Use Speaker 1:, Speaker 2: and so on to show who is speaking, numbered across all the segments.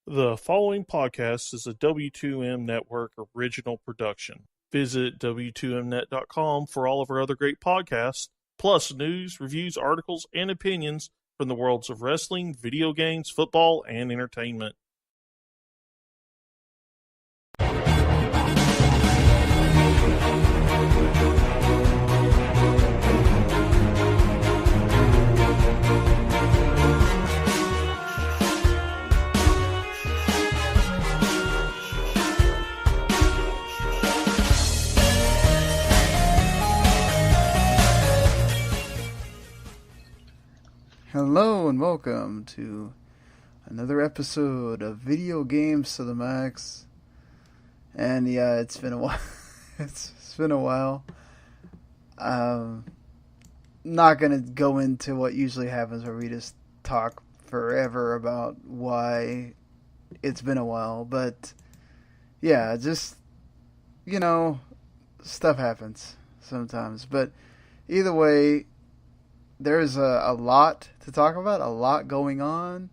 Speaker 1: The following podcast is a W2M Network original production. Visit W2Mnet.com for all of our other great podcasts, plus news, reviews, articles, and opinions from the worlds of wrestling, video games, football, and entertainment.
Speaker 2: Hello and welcome to another episode of Video Games to the Max. And yeah, it's been a while. it's been a while. Not gonna go into what usually happens where we just talk forever about why it's been a while, but yeah, just stuff happens sometimes. But either way, there's a lot to talk about, a lot going on.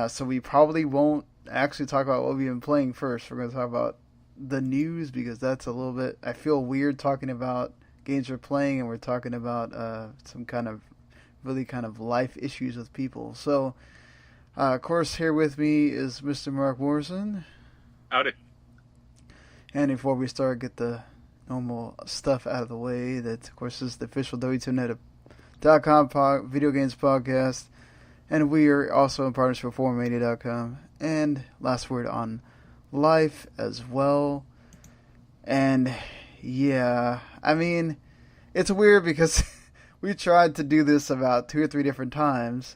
Speaker 2: So we probably won't actually talk about what we've been playing first. We're going to talk about the news because that's a little bit... I feel weird talking about games we're playing and we're talking about some kind of really kind of life issues with people. So, of course, here with me is Mr. Marc Morrison.
Speaker 3: Howdy.
Speaker 2: And before we start, get the normal stuff out of the way. That, of course, is the official W2Net.com video games podcast, and we are also in partnership with ForumMania.com, and last word on life as well. And yeah, I mean, it's weird because we tried to do this about 2 or 3 different times,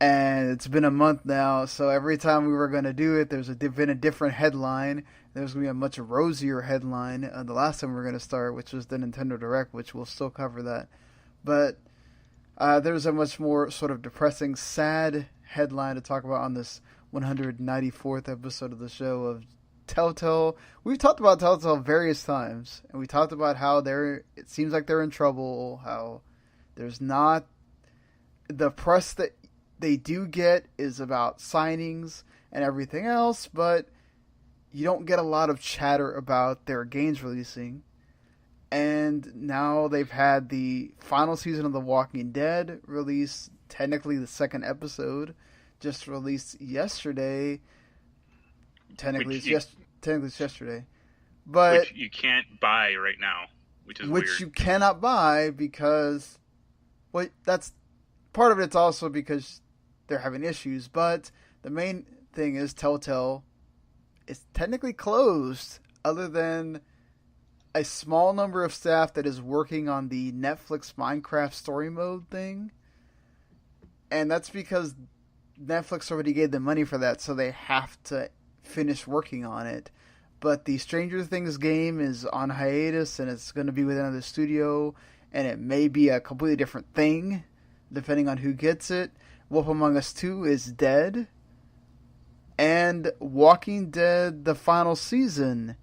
Speaker 2: and it's been a month now, so every time we were going to do it, been a different headline. There's going to be a much rosier headline the last time we were going to start, which was the Nintendo Direct, which we'll still cover that. But there's a much more sort of depressing, sad headline to talk about on this 194th episode of the show of Telltale. We've talked about Telltale various times, and we talked about how it seems like they're in trouble, how there's not... The press that they do get is about signings and everything else, but you don't get a lot of chatter about their games releasing. And now they've had the final season of The Walking Dead release, technically the second episode, just released yesterday. Technically it's yesterday. But
Speaker 3: which you can't buy right now, which is
Speaker 2: weird.
Speaker 3: Which
Speaker 2: you cannot buy because... Well, that's... Part of it's also because they're having issues, but the main thing is Telltale is technically closed, other than a small number of staff that is working on the Netflix Minecraft story mode thing. And that's because Netflix already gave them money for that, so they have to finish working on it. But the Stranger Things game is on hiatus, and it's going to be with another studio, and it may be a completely different thing, depending on who gets it. Wolf Among Us 2 is dead. And Walking Dead, the final season,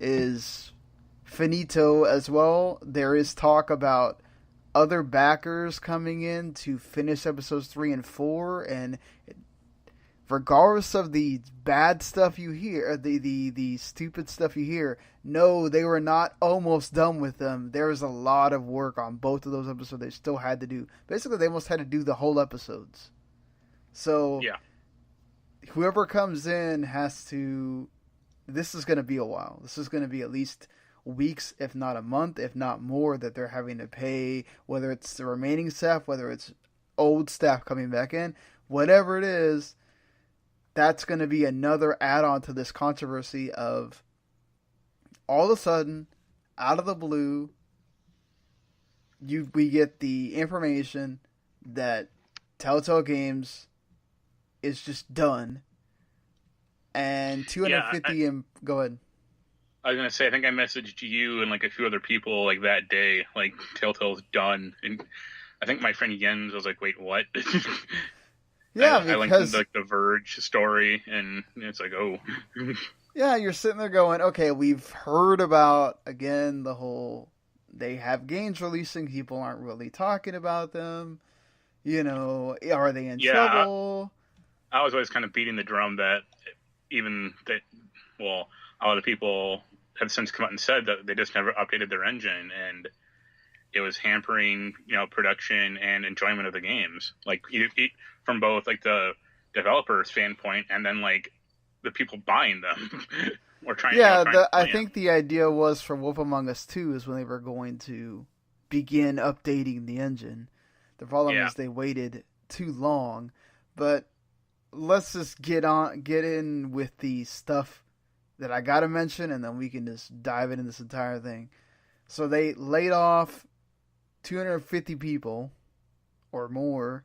Speaker 2: is finito as well. There is talk about other backers coming in to finish episodes 3 and 4, and regardless of the bad stuff you hear, the stupid stuff you hear, no, they were not almost done with them. There was a lot of work on both of those episodes they still had to do. Basically, they almost had to do the whole episodes. So
Speaker 3: yeah,
Speaker 2: whoever comes in has to... This is going to be a while. This is going to be at least weeks, if not a month, if not more, that they're having to pay, whether it's the remaining staff, whether it's old staff coming back in, whatever it is. That's going to be another add-on to this controversy of all of a sudden, out of the blue, we get the information that Telltale Games is just done, and 250 go ahead.
Speaker 3: I was gonna say, I think I messaged you and like a few other people like that day, like Telltale's done, and I think my friend Jens was like, "Wait, what?"
Speaker 2: Yeah,
Speaker 3: I linked to like the Verge story, and it's like, oh.
Speaker 2: Yeah, you're sitting there going, okay, we've heard about, again, the whole, they have games releasing, people aren't really talking about them, are they in trouble?
Speaker 3: I was always kind of beating the drum that a lot of people have since come out and said that they just never updated their engine, and it was hampering, production and enjoyment of the games. Like from both like the developer standpoint and then like the people buying them or trying.
Speaker 2: I think the idea was for Wolf Among Us 2 is when they were going to begin updating the engine. The problem is they waited too long. But let's just get in with the stuff that I gotta mention, and then we can just dive into this entire thing. So they laid off 250 people or more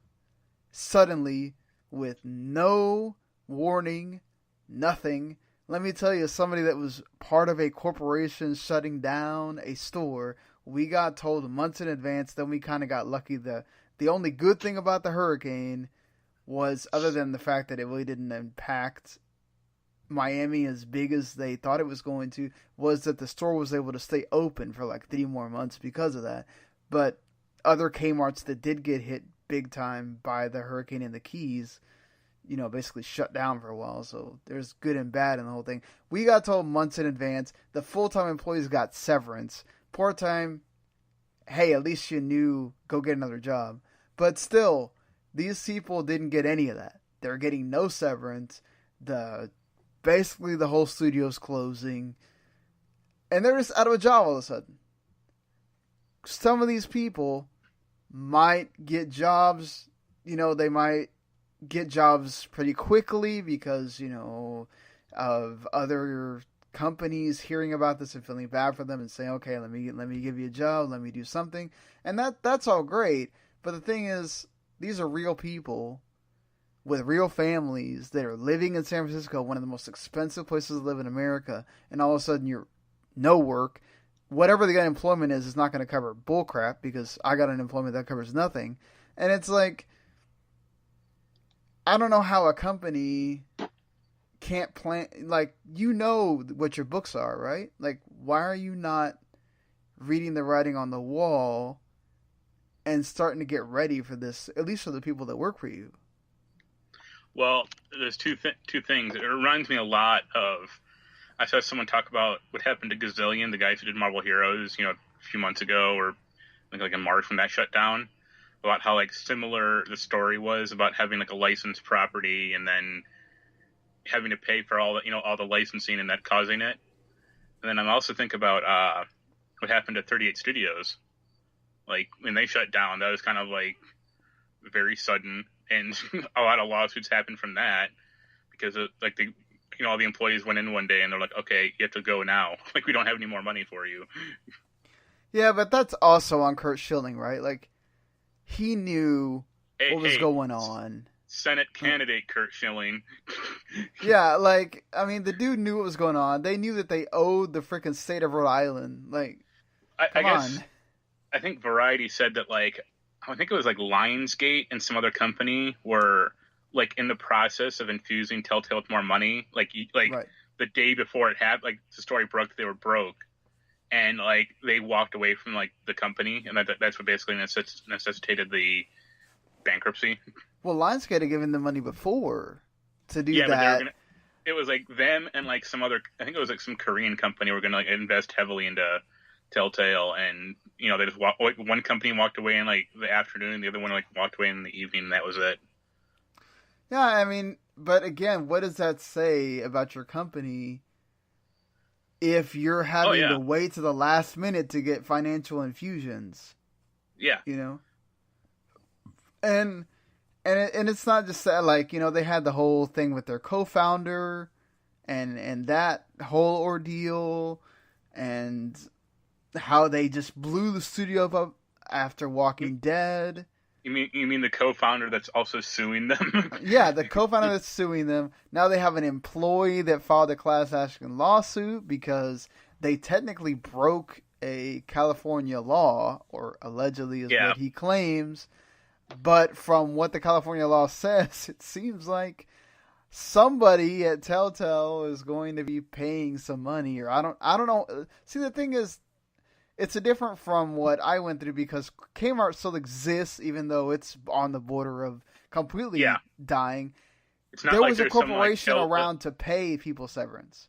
Speaker 2: suddenly with no warning, nothing. Let me tell you, somebody that was part of a corporation shutting down a store, we got told months in advance. Then we kind of got lucky. The only good thing about the hurricane was, other than the fact that it really didn't impact Miami as big as they thought it was going to, was that the store was able to stay open for like 3 more months because of that. But other Kmarts that did get hit big time by the hurricane in the Keys, basically shut down for a while. So there's good and bad in the whole thing. We got told months in advance. The full-time employees got severance. Part-time, hey, at least you knew, go get another job. But still, these people didn't get any of that. They're getting no severance. Basically the whole studio's closing. And they're just out of a job all of a sudden. Some of these people might get jobs, they might get jobs pretty quickly because, of other companies hearing about this and feeling bad for them and saying, okay, let me give you a job, let me do something. And that's all great. But the thing is, these are real people with real families that are living in San Francisco, one of the most expensive places to live in America, and all of a sudden you're no work. Whatever the unemployment is not going to cover bullcrap, because I got unemployment that covers nothing. And it's like, I don't know how a company can't plan, like, what your books are, right? Like, why are you not reading the writing on the wall and starting to get ready for this, at least for the people that work for you?
Speaker 3: Well, there's two things. It reminds me a lot of, I saw someone talk about what happened to Gazillion, the guys who did Marvel Heroes, a few months ago, or like in March when that shut down, about how like similar the story was about having like a licensed property and then having to pay for all the licensing and that causing it. And then I also think about what happened to 38 Studios. Like when they shut down, that was kind of like very sudden, and a lot of lawsuits happened from that because of, like all the employees went in one day and they're like, okay, you have to go now. Like, we don't have any more money for you.
Speaker 2: Yeah, but that's also on Curt Schilling, right? Like, he knew what was going on.
Speaker 3: Senate candidate Curt Schilling.
Speaker 2: Yeah, like, I mean, the dude knew what was going on. They knew that they owed the freaking state of Rhode Island. Like,
Speaker 3: I guess, I think Variety said that, like, I think it was like Lionsgate and some other company were like in the process of infusing Telltale with more money, like right. The day before it happened, like the story broke, they were broke, and like they walked away from like the company, and that's what basically necessitated the bankruptcy.
Speaker 2: Well, Lionsgate had given them money before to do that.
Speaker 3: But it was like them and like some other, I think it was like some Korean company were going to like invest heavily into Telltale, and they just one company walked away in like the afternoon, the other one like walked away in the evening, and that was it.
Speaker 2: Yeah, I mean, but again, what does that say about your company if you're having to wait to the last minute to get financial infusions?
Speaker 3: Yeah.
Speaker 2: And it's not just that, like, they had the whole thing with their co-founder and that whole ordeal, and how they just blew the studio up after Walking Dead.
Speaker 3: You mean the co-founder that's also suing them?
Speaker 2: Yeah, the co-founder that's suing them. Now they have an employee that filed a class action lawsuit because they technically broke a California law, or allegedly is what he claims. But from what the California law says, it seems like somebody at Telltale is going to be paying some money, or I don't know. See, the thing is, it's a different from what I went through, because Kmart still exists, even though it's on the border of completely dying.
Speaker 3: It's not
Speaker 2: there
Speaker 3: like
Speaker 2: was a
Speaker 3: there's some, like,
Speaker 2: corporation around to pay people severance.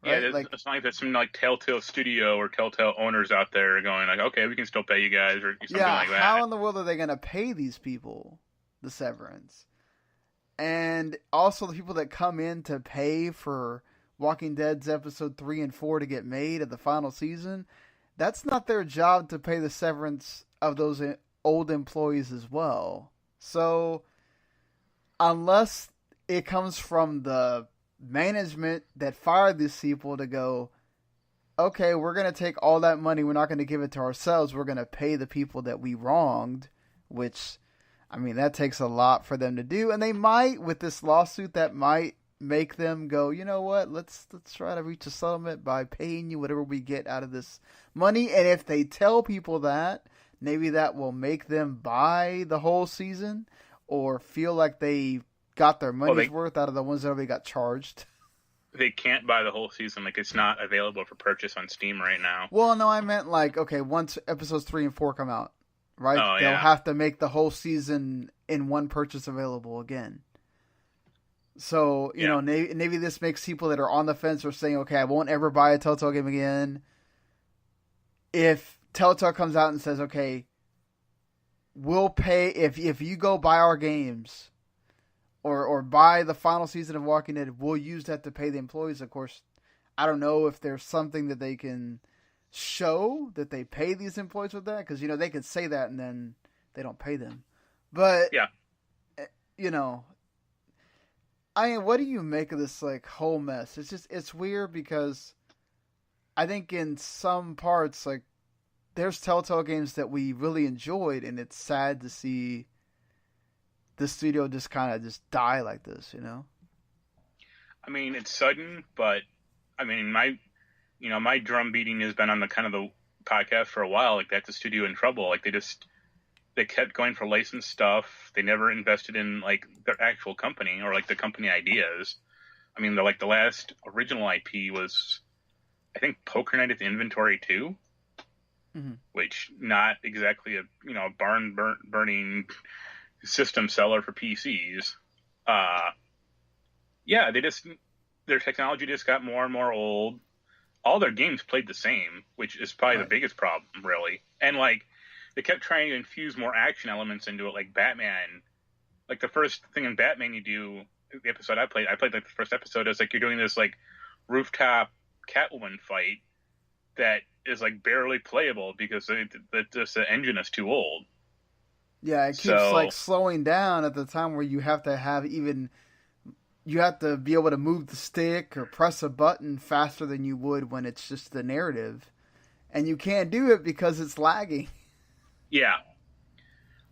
Speaker 2: Right?
Speaker 3: Yeah, it's not like there's some like Telltale studio or Telltale owners out there going like, okay, we can still pay you guys or something like that.
Speaker 2: How in the world are they going to pay these people the severance? And also the people that come in to pay for Walking Dead's episode 3 and 4 to get made at the final season, that's not their job to pay the severance of those old employees as well. So unless it comes from the management that fired these people to go, okay, we're going to take all that money, we're not going to give it to ourselves, we're going to pay the people that we wronged, which, I mean, that takes a lot for them to do. And they might, with this lawsuit, that might make them go, you know what, let's try to reach a settlement by paying you whatever we get out of this money. And if they tell people that, maybe that will make them buy the whole season or feel like they got their money's worth out of the ones that already got charged.
Speaker 3: They can't buy the whole season. Like, it's not available for purchase on Steam right now.
Speaker 2: Well, no, I meant like, okay, once episodes 3 and 4 come out, right? They'll
Speaker 3: yeah.
Speaker 2: have to make the whole season in one purchase available again. So, you know, maybe this makes people that are on the fence or saying, okay, I won't ever buy a Telltale game again. If Telltale comes out and says, okay, we'll pay, if you go buy our games or buy the final season of Walking Dead, we'll use that to pay the employees. Of course, I don't know if there's something that they can show that they pay these employees with that, because, you know, they could say that and then they don't pay them. But, you know, I mean, what do you make of this, like, whole mess? It's weird because I think in some parts, like, there's Telltale games that we really enjoyed, and it's sad to see the studio just kind of just die like this, you know?
Speaker 3: I mean, it's sudden, but I mean, my drum beating has been on the kind of the podcast for a while. Like, that's the studio in trouble. Like, they kept going for licensed stuff. They never invested in, like, their actual company or, like, the company ideas. I mean, the last original IP was, I think, Poker Night at the Inventory 2, which not exactly a, you know, barn-burning system seller for PCs. Their technology just got more and more old. All their games played the same, which is probably the biggest problem, really. And, like, they kept trying to infuse more action elements into it, like Batman. Like, the first thing in Batman you do, the episode I played like the first episode, is like you're doing this, like, rooftop Catwoman fight that is, like, barely playable because the engine is too old.
Speaker 2: Yeah, it keeps like slowing down at the time where you have to be able to move the stick or press a button faster than you would when it's just the narrative. And you can't do it because it's lagging.
Speaker 3: Yeah.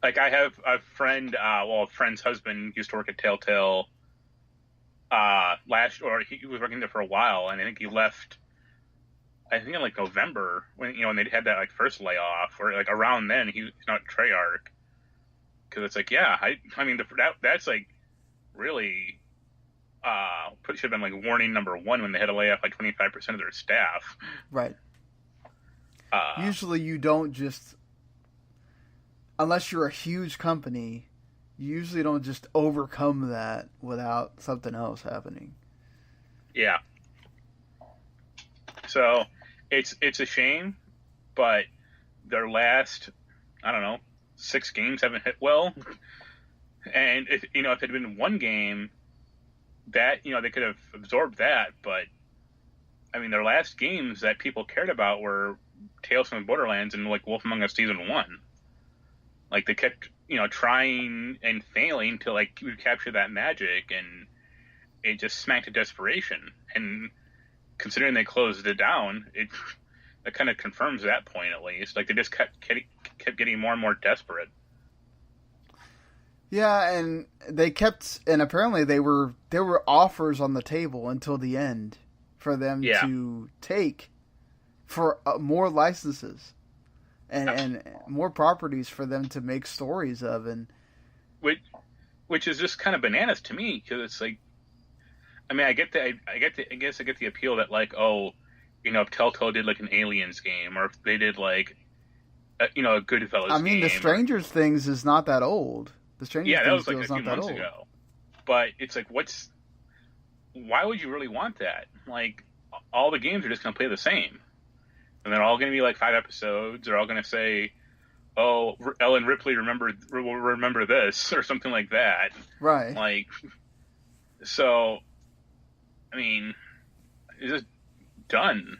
Speaker 3: Like, I have a friend, a friend's husband used to work at Telltale he was working there for a while, and I think he left, I think in, like, November, when they had that, like, first layoff, or, like, around then, he's not Treyarch. Because it's like, I mean, that's, like, really should have been, like, warning number one when they had to lay off, like, 25% of their staff.
Speaker 2: Right. Usually you don't just, unless you're a huge company, you usually don't just overcome that without something else happening.
Speaker 3: Yeah. So, it's a shame, but their last, I don't know, 6 games haven't hit well. And if it had been one game, that, they could have absorbed that. But I mean, their last games that people cared about were Tales from the Borderlands and, like, Wolf Among Us Season 1. Like, they kept, trying and failing to, like, recapture that magic, and it just smacked to desperation. And considering they closed it down, it kind of confirms that point, at least. Like, they just kept getting more and more desperate.
Speaker 2: Yeah, and apparently there were offers on the table until the end for them to take for more licenses and more properties for them to make stories of, and
Speaker 3: which is just kind of bananas to me, because it's like, I mean, I guess I get the appeal that, like, if Telltale did, like, an Aliens game, or if they did, like, a Goodfellas game.
Speaker 2: I mean, the Stranger Things is not that old. The Stranger Things
Speaker 3: that was, like,
Speaker 2: is
Speaker 3: a few
Speaker 2: not that
Speaker 3: months
Speaker 2: old.
Speaker 3: ago. But it's like, why would you really want that? Like, all the games are just going to play the same. And they're all going to be like 5 episodes. They're all going to say, oh, Ellen Ripley will remember this, or something like that.
Speaker 2: Right.
Speaker 3: Like, so, I mean, it's just done.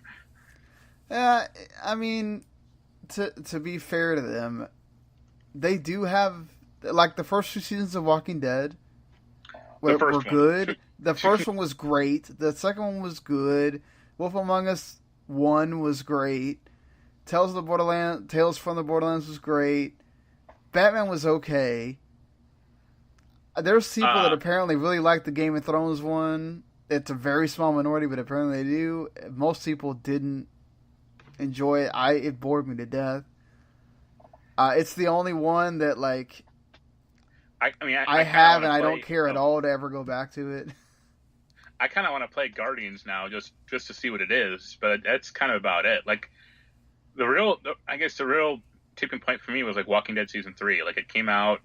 Speaker 2: I mean, to be fair to them, they do have, like, the first 2 seasons of Walking Dead were good. The first one was great. The second one was good. Wolf Among Us 1 was great. Tales from the Borderlands was great. Batman was okay. There's people that apparently really like the Game of Thrones one. It's a very small minority, but apparently they do. Most people didn't enjoy it. It bored me to death. It's the only one that, like, I have, and I don't care at all to ever go back to it.
Speaker 3: I kind of want to play Guardians now, just to see what it is, but that's kind of about it. Like, the real tipping point for me was like Walking Dead season 3. Like, it came out,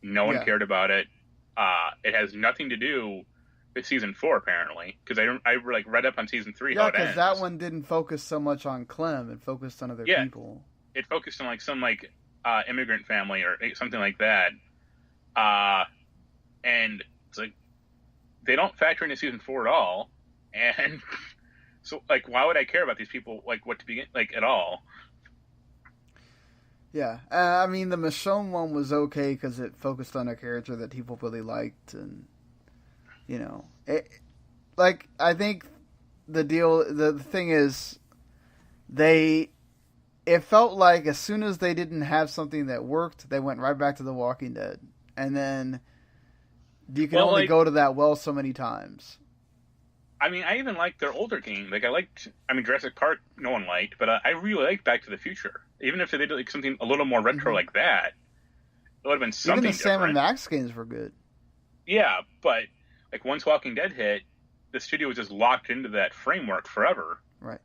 Speaker 3: no one cared about it. It has nothing to do with season 4 apparently, because I like read up on season 3 how it ends. Yeah, because
Speaker 2: that one didn't focus so much on Clem; it focused on other people.
Speaker 3: It focused on like some like immigrant family or something like that. And it's like, they don't factor into season 4 at all, and so, like, why would I care about these people, like, what to begin, like, at all?
Speaker 2: Yeah, I mean, the Michonne one was okay because it focused on a character that people really liked, and, you know, I think the thing is, it felt like as soon as they didn't have something that worked, they went right back to The Walking Dead, and then you can only go to that well so many times.
Speaker 3: I mean, I even liked their older game. Like, Jurassic Park, no one liked, but I really liked Back to the Future. Even if they did like something a little more retro like that, it would have been something different.
Speaker 2: Even the Sam and Max games were good.
Speaker 3: Yeah, but like once Walking Dead hit, the studio was just locked into that framework forever.
Speaker 2: Right.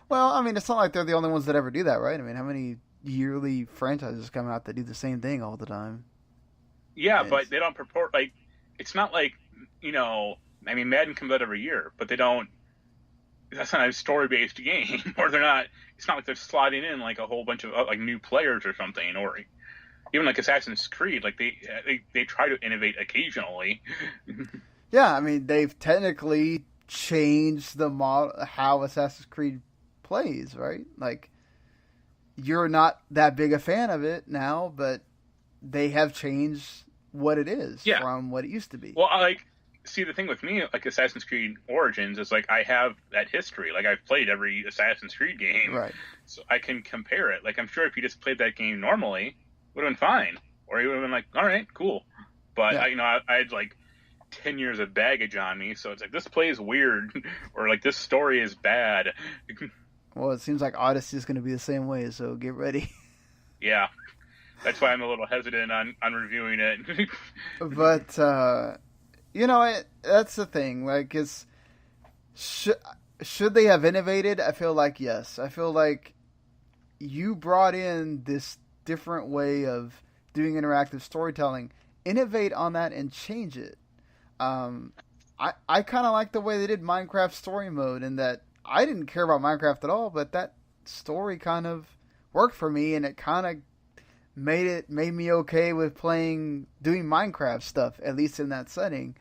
Speaker 2: Well, I mean, it's not like they're the only ones that ever do that, right? I mean, how many yearly franchises come out that do the same thing all the time?
Speaker 3: Yeah, but they don't purport, like, it's not like, you know, I mean, Madden comes out every year, but that's not a story-based game, or it's not like they're slotting in, like, a whole bunch of, like, new players or something, or even, like, Assassin's Creed, like, they try to innovate occasionally.
Speaker 2: Yeah, I mean, they've technically changed the model, how Assassin's Creed plays, right? Like, you're not that big a fan of it now, but they have changed what it is from what it used to be.
Speaker 3: Well, see, the thing with me, like Assassin's Creed Origins, is like I have that history. Like, I've played every Assassin's Creed game,
Speaker 2: right?
Speaker 3: So I can compare it. Like, I'm sure if you just played that game normally, it would have been fine, or you would have been like, all right, cool. But I had like 10 years of baggage on me, so it's like, this plays weird, or like, this story is bad.
Speaker 2: Well, it seems like Odyssey is going to be the same way, so get ready.
Speaker 3: Yeah, that's why I'm a little hesitant on reviewing it.
Speaker 2: But you know, that's the thing. Like, should they have innovated? I feel like yes. I feel like you brought in this different way of doing interactive storytelling. Innovate on that and change it. I kind of like the way they did Minecraft story mode, in that I didn't care about Minecraft at all, but that story kind of worked for me, and it kind of made me okay with doing Minecraft stuff, at least in that setting.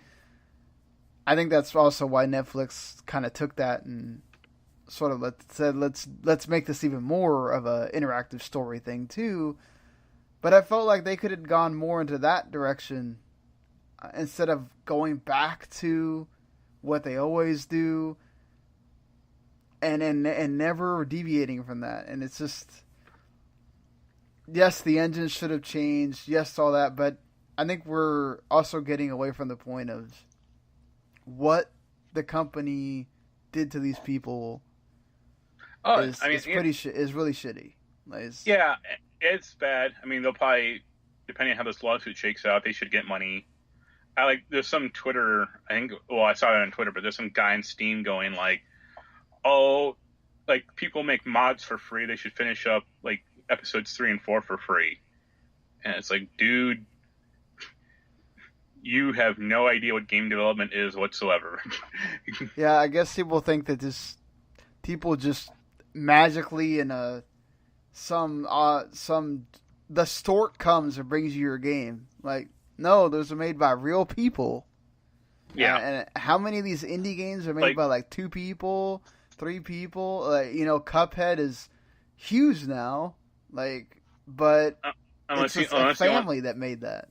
Speaker 2: I think that's also why Netflix kind of took that and sort of said, let's make this even more of a interactive story thing too. But I felt like they could have gone more into that direction instead of going back to what they always do and never deviating from that. And it's just, yes, the engine should have changed, yes, all that, but I think we're also getting away from the point of what the company did to these people. Is really shitty.
Speaker 3: Yeah, it's bad. I mean, they'll probably, depending on how this lawsuit shakes out, they should get money. There's some Twitter, I saw it on Twitter, but there's some guy in Steam going like, oh, like, people make mods for free, they should finish up like episodes 3 and 4 for free. And it's like, dude, you have no idea what game development is whatsoever.
Speaker 2: Yeah, I guess people think that people just magically in the stork comes and brings you your game. Like, no, those are made by real people.
Speaker 3: Yeah.
Speaker 2: And how many of these indie games are made by like 2 people, 3 people? Cuphead is huge now. Like, but it's a family that made that.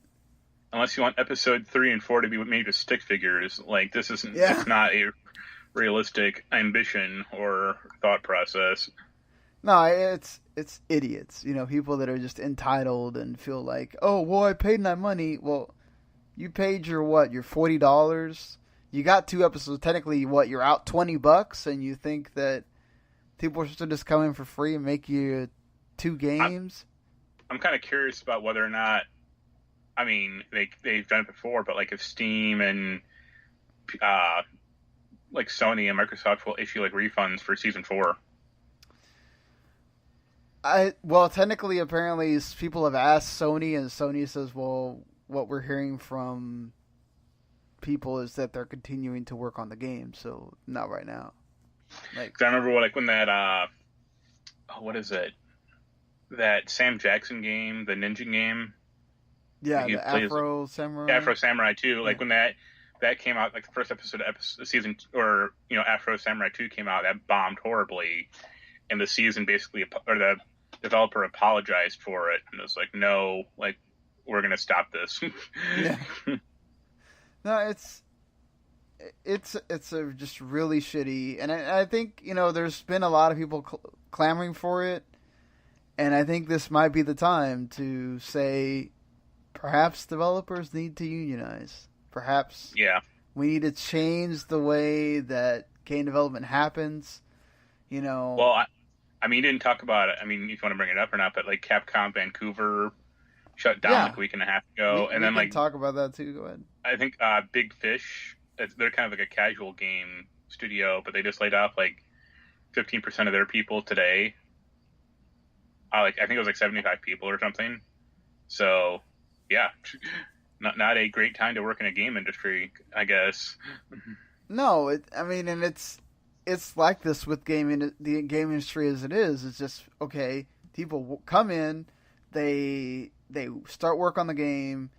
Speaker 3: Unless you want episode 3 and 4 to be made with stick figures, like this isn't.
Speaker 2: Yeah.
Speaker 3: It's not a realistic ambition or thought process.
Speaker 2: No, it's idiots. People that are just entitled and feel like, oh, well, I paid my money. Well, you paid your $40. You got 2 episodes. Technically, you're out $20, and you think that people are supposed to just come in for free and make you 2 games?
Speaker 3: I'm kind of curious about whether or not. I mean, they've done it before, but like if Steam and like Sony and Microsoft will issue like refunds for season 4.
Speaker 2: Technically, apparently, people have asked Sony, and Sony says, well, what we're hearing from people is that they're continuing to work on the game, so not right now.
Speaker 3: Like, 'cause I remember when that what is it? That Sam Jackson game, the ninja game.
Speaker 2: Yeah, the Afro Samurai.
Speaker 3: Afro Samurai 2. Like when that came out, like the first episode of season, or Afro Samurai 2 came out, that bombed horribly, and the season basically, or the developer apologized for it, and it was like, no, like we're gonna stop this.
Speaker 2: Yeah. No, it's just really shitty, and I think there's been a lot of people clamoring for it, and I think this might be the time to say, perhaps developers need to unionize. Perhaps we need to change the way that game development happens.
Speaker 3: Well, I mean, you didn't talk about it. I mean, if you want to bring it up or not, but like Capcom Vancouver shut down like a week and a half ago, and then like
Speaker 2: talk about that too. Go ahead.
Speaker 3: I think Big Fish. They're kind of like a casual game studio, but they just laid off like 15% of their people today. I think it was like 75 people or something. So, yeah, not a great time to work in a game industry, I guess.
Speaker 2: No, it's like this with the game industry as it is. It's just, okay, people come in, they start work on the game,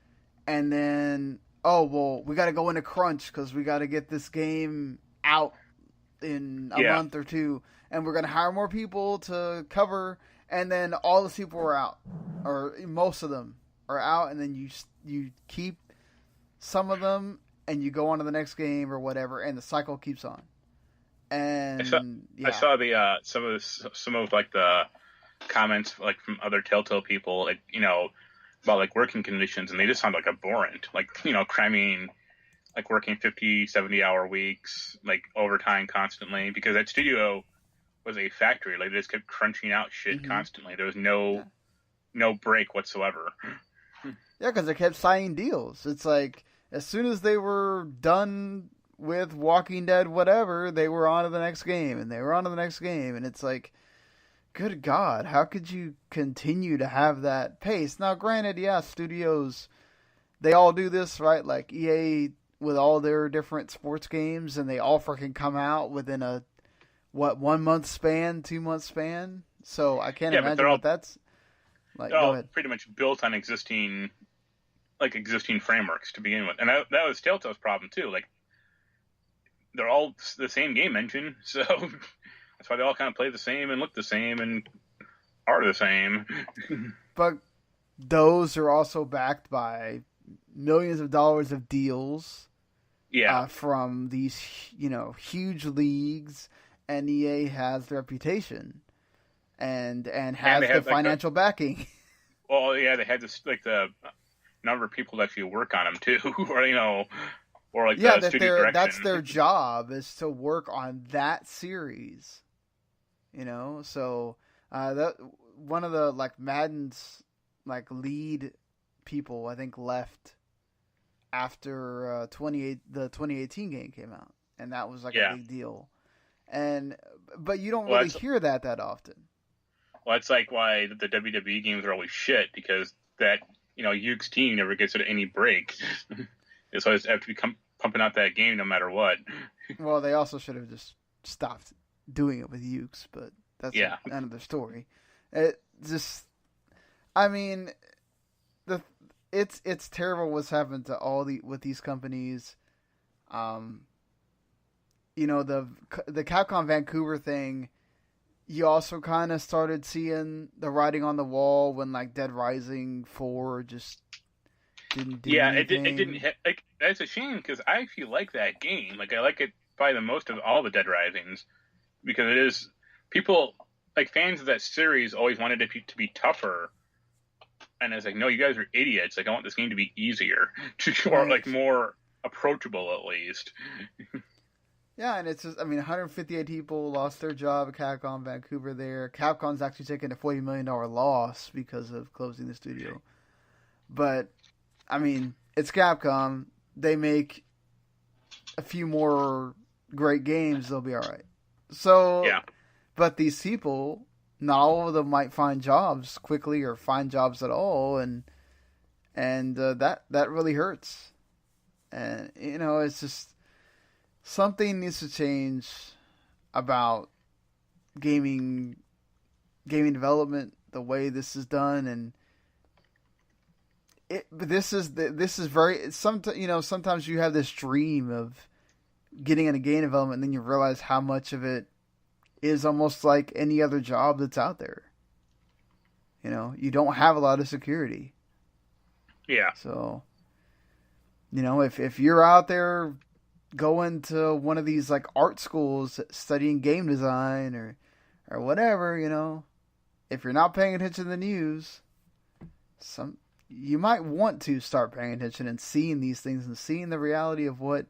Speaker 2: and then, oh, well, we got to go into crunch because we got to get this game out in a month or 2, and we're going to hire more people to cover, and then all the people are out, or most of them are out, and then you keep some of them, and you go on to the next game or whatever, and the cycle keeps on. And
Speaker 3: I saw the some of like the comments like from other Telltale people, like about like working conditions, and they just sound like abhorrent, like cramming, like working 50-70 hour weeks, like overtime constantly, because that studio was a factory. Like they just kept crunching out shit constantly. There was no break whatsoever.
Speaker 2: Yeah, because they kept signing deals. It's like as soon as they were done with Walking Dead, whatever, they were on to the next game, and they were on to the next game, and it's like, good God, how could you continue to have that pace? Now, granted, studios, they all do this, right? Like EA with all their different sports games, and they all freaking come out within a 1 month span, 2 month span. So I can't imagine what that's like.
Speaker 3: They're
Speaker 2: go
Speaker 3: all
Speaker 2: ahead.
Speaker 3: Pretty much built on existing frameworks to begin with, and that was Telltale's problem too. Like they're all the same game engine, so that's why they all kind of play the same and look the same and are the same.
Speaker 2: But those are also backed by millions of dollars of deals.
Speaker 3: Yeah.
Speaker 2: From these, huge leagues, and EA has the reputation and has the financial backing.
Speaker 3: Well, yeah, they had this like the number of people that actually work on them too, or like the studio direction.
Speaker 2: That's their job, is to work on that series. So that one of the like Madden's like lead people, I think, left after the 2018 game came out, and that was like a big deal. But you don't really hear that often.
Speaker 3: Well, that's like why the WWE games are always shit, because that Yuke's team never gets any break. It's always have to be pumping out that game no matter what.
Speaker 2: Well, they also should have just stopped doing it with Ukes, but that's another story. It just, I mean, it's terrible what's happened to with these companies. You know, the Capcom Vancouver thing, you also kind of started seeing the writing on the wall when like Dead Rising 4 just didn't do anything.
Speaker 3: It didn't hit. Like, that's a shame because I actually like that game. Like, I like it probably the most of all the Dead Risings because it is people like fans of that series always wanted it to be tougher, and it's like, no, you guys are idiots. Like, I want this game to be easier or like more approachable at least.
Speaker 2: Yeah, and it's just, I mean, 158 people lost their job at Capcom Vancouver there. Capcom's actually taking a $40 million loss because of closing the studio. But, I mean, it's Capcom. They make a few more great games, they'll be all right. So,
Speaker 3: yeah.
Speaker 2: But these people, not all of them might find jobs quickly or find jobs at all, and that really hurts. And, you know, it's just... something needs to change about gaming development, the way this is done, and this is very. Sometimes you have this dream of getting into game development, and then you realize how much of it is almost like any other job that's out there. You know, you don't have a lot of security.
Speaker 3: Yeah.
Speaker 2: So, you know, if you're out there going to one of these like art schools studying game design or whatever, you know, if you're not paying attention to the news, you might want to start paying attention and seeing these things and seeing the reality of what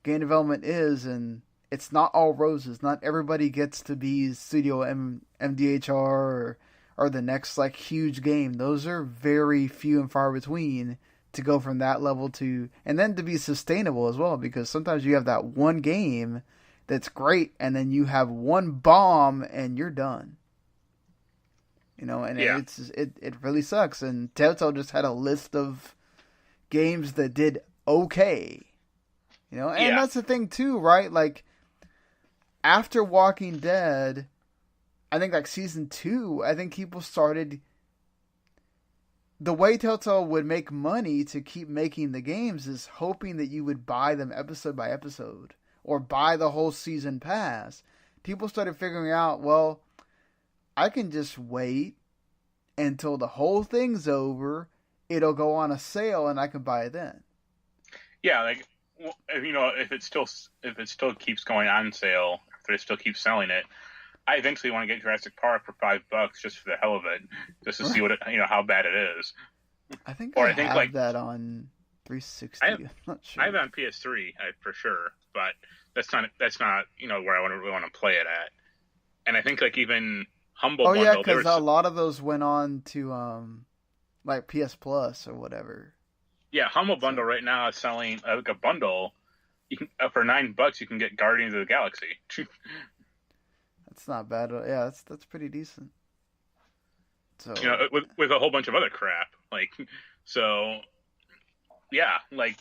Speaker 2: game development is. And it's not all roses. Not everybody gets to be Studio MDHR or the next like huge game. Those are very few and far between. To go from that level to, and then to be sustainable as well, because sometimes you have that one game that's great, and then you have one bomb, and you're done. You know, and it really sucks. And Telltale just had a list of games that did okay. You know, and that's the thing too, right? Like after Walking Dead, I think like season 2, I think people started. The way Telltale would make money to keep making the games is hoping that you would buy them episode by episode or buy the whole season pass. People started figuring out, well, I can just wait until the whole thing's over. It'll go on a sale and I can buy it then.
Speaker 3: Yeah, like, you know, if it still keeps going on sale, if they still keep selling it, I eventually want to get Jurassic Park for $5 just for the hell of it, just to see what how bad it is.
Speaker 2: I think I have that on 360. I'm not sure.
Speaker 3: I have it on PS3 for sure, but that's not where I really want to play it at. And I think like even Humble Bundle. Oh yeah,
Speaker 2: because a lot of those went on to like PS Plus or whatever.
Speaker 3: Yeah, Humble Bundle right now is selling like a bundle. You can for $9 you can get Guardians of the Galaxy.
Speaker 2: That's not bad. Yeah, that's pretty decent. So
Speaker 3: you know, with a whole bunch of other crap, like so, yeah, like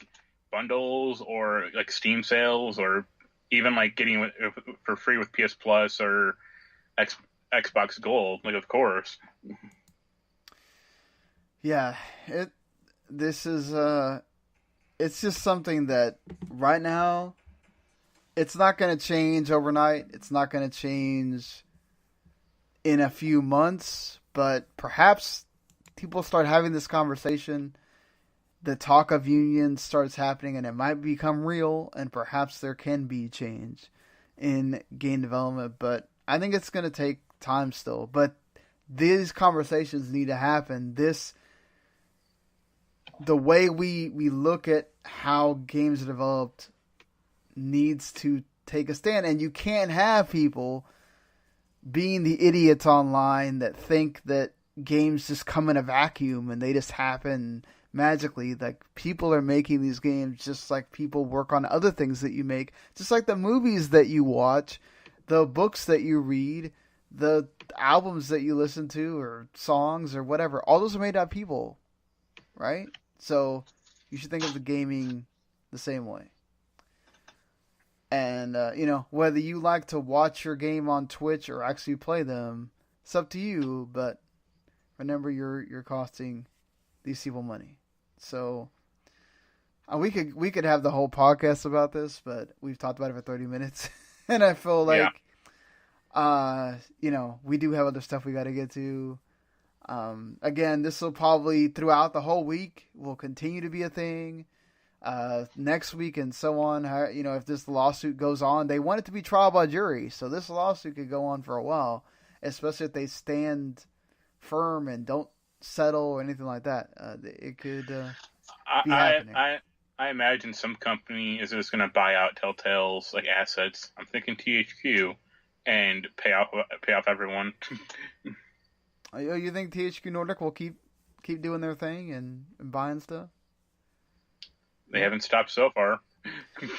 Speaker 3: bundles or like Steam sales or even like getting it for free with PS Plus or Xbox Gold, like of course.
Speaker 2: Yeah, this is it's just something that right now. It's not going to change overnight. It's not going to change in a few months, but perhaps people start having this conversation. The talk of unions starts happening and it might become real, and perhaps there can be change in game development, but I think it's going to take time still. But these conversations need to happen. The way we look at how games are developed needs to take a stand, and you can't have people being the idiots online that think that games just come in a vacuum and they just happen magically. Like, people are making these games just like people work on other things that you make, just like the movies that you watch, the books that you read, the albums that you listen to, or songs or whatever. All those are made by people, right? So you should think of the gaming the same way. And, whether you like to watch your game on Twitch or actually play them, it's up to you, but remember you're costing these people money. So, we could have the whole podcast about this, but we've talked about it for 30 minutes. And I feel like, we do have other stuff we got to get to. Again, this will probably, throughout the whole week, will continue to be a thing. Next week and so on. If this lawsuit goes on, they want it to be trial by jury, so this lawsuit could go on for a while, especially if they stand firm and don't settle or anything like that. It could be happening.
Speaker 3: I imagine some company is just going to buy out Telltale's assets. I'm thinking THQ, and pay off everyone.
Speaker 2: You think THQ Nordic will keep doing their thing and buying stuff?
Speaker 3: They haven't stopped so far.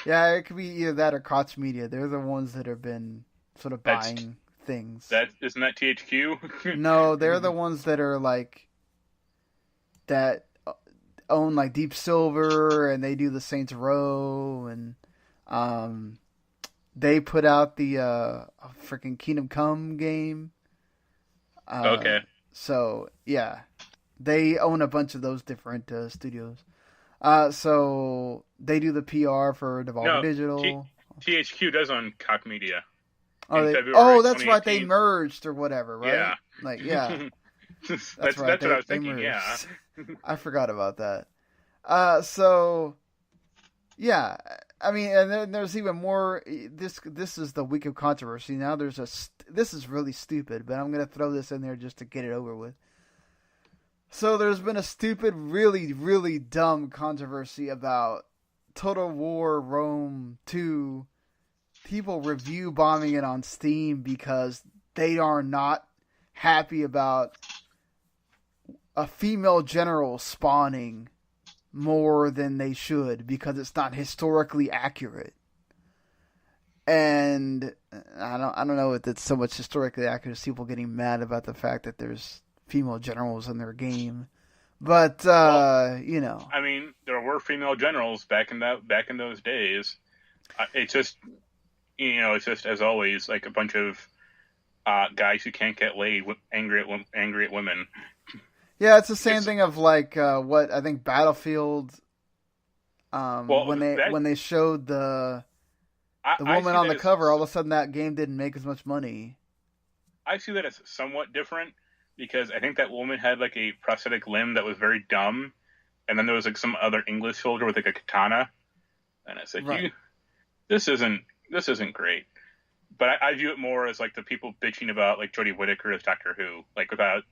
Speaker 2: Yeah, it could be either that or Koch Media. They're the ones that have been sort of buying things.
Speaker 3: Isn't that THQ?
Speaker 2: No, they're the ones that are that own Deep Silver, and they do the Saints Row, and they put out the freaking Kingdom Come game.
Speaker 3: Okay.
Speaker 2: So yeah, they own a bunch of those different studios. So they do the PR for Devolver Digital.
Speaker 3: THQ does own Koch Media.
Speaker 2: That's right. They merged or whatever, right?
Speaker 3: Yeah.
Speaker 2: That's
Speaker 3: right. That's what I was thinking. Yeah.
Speaker 2: I forgot about that. So yeah, I mean, and then there's even more. This is the week of controversy. Now this is really stupid, but I'm gonna throw this in there just to get it over with. So there's been a stupid, really, really dumb controversy about Total War Rome 2. People review bombing it on Steam because they are not happy about a female general spawning more than they should because it's not historically accurate. And I don't know if it's so much historically accurate as people getting mad about the fact that there's female generals in their game, but
Speaker 3: I mean, there were female generals back in those days. It's just as always a bunch of guys who can't get laid, angry at women.
Speaker 2: Yeah, it's the same thing of what I think Battlefield. When they showed the woman on the cover, all of a sudden that game didn't make as much money.
Speaker 3: I see that as somewhat different. Because I think that woman had a prosthetic limb that was very dumb, and then there was some other English soldier with a katana, and I said,
Speaker 2: right.
Speaker 3: This isn't great. But I view it more as the people bitching about Jodie Whittaker as Doctor Who, without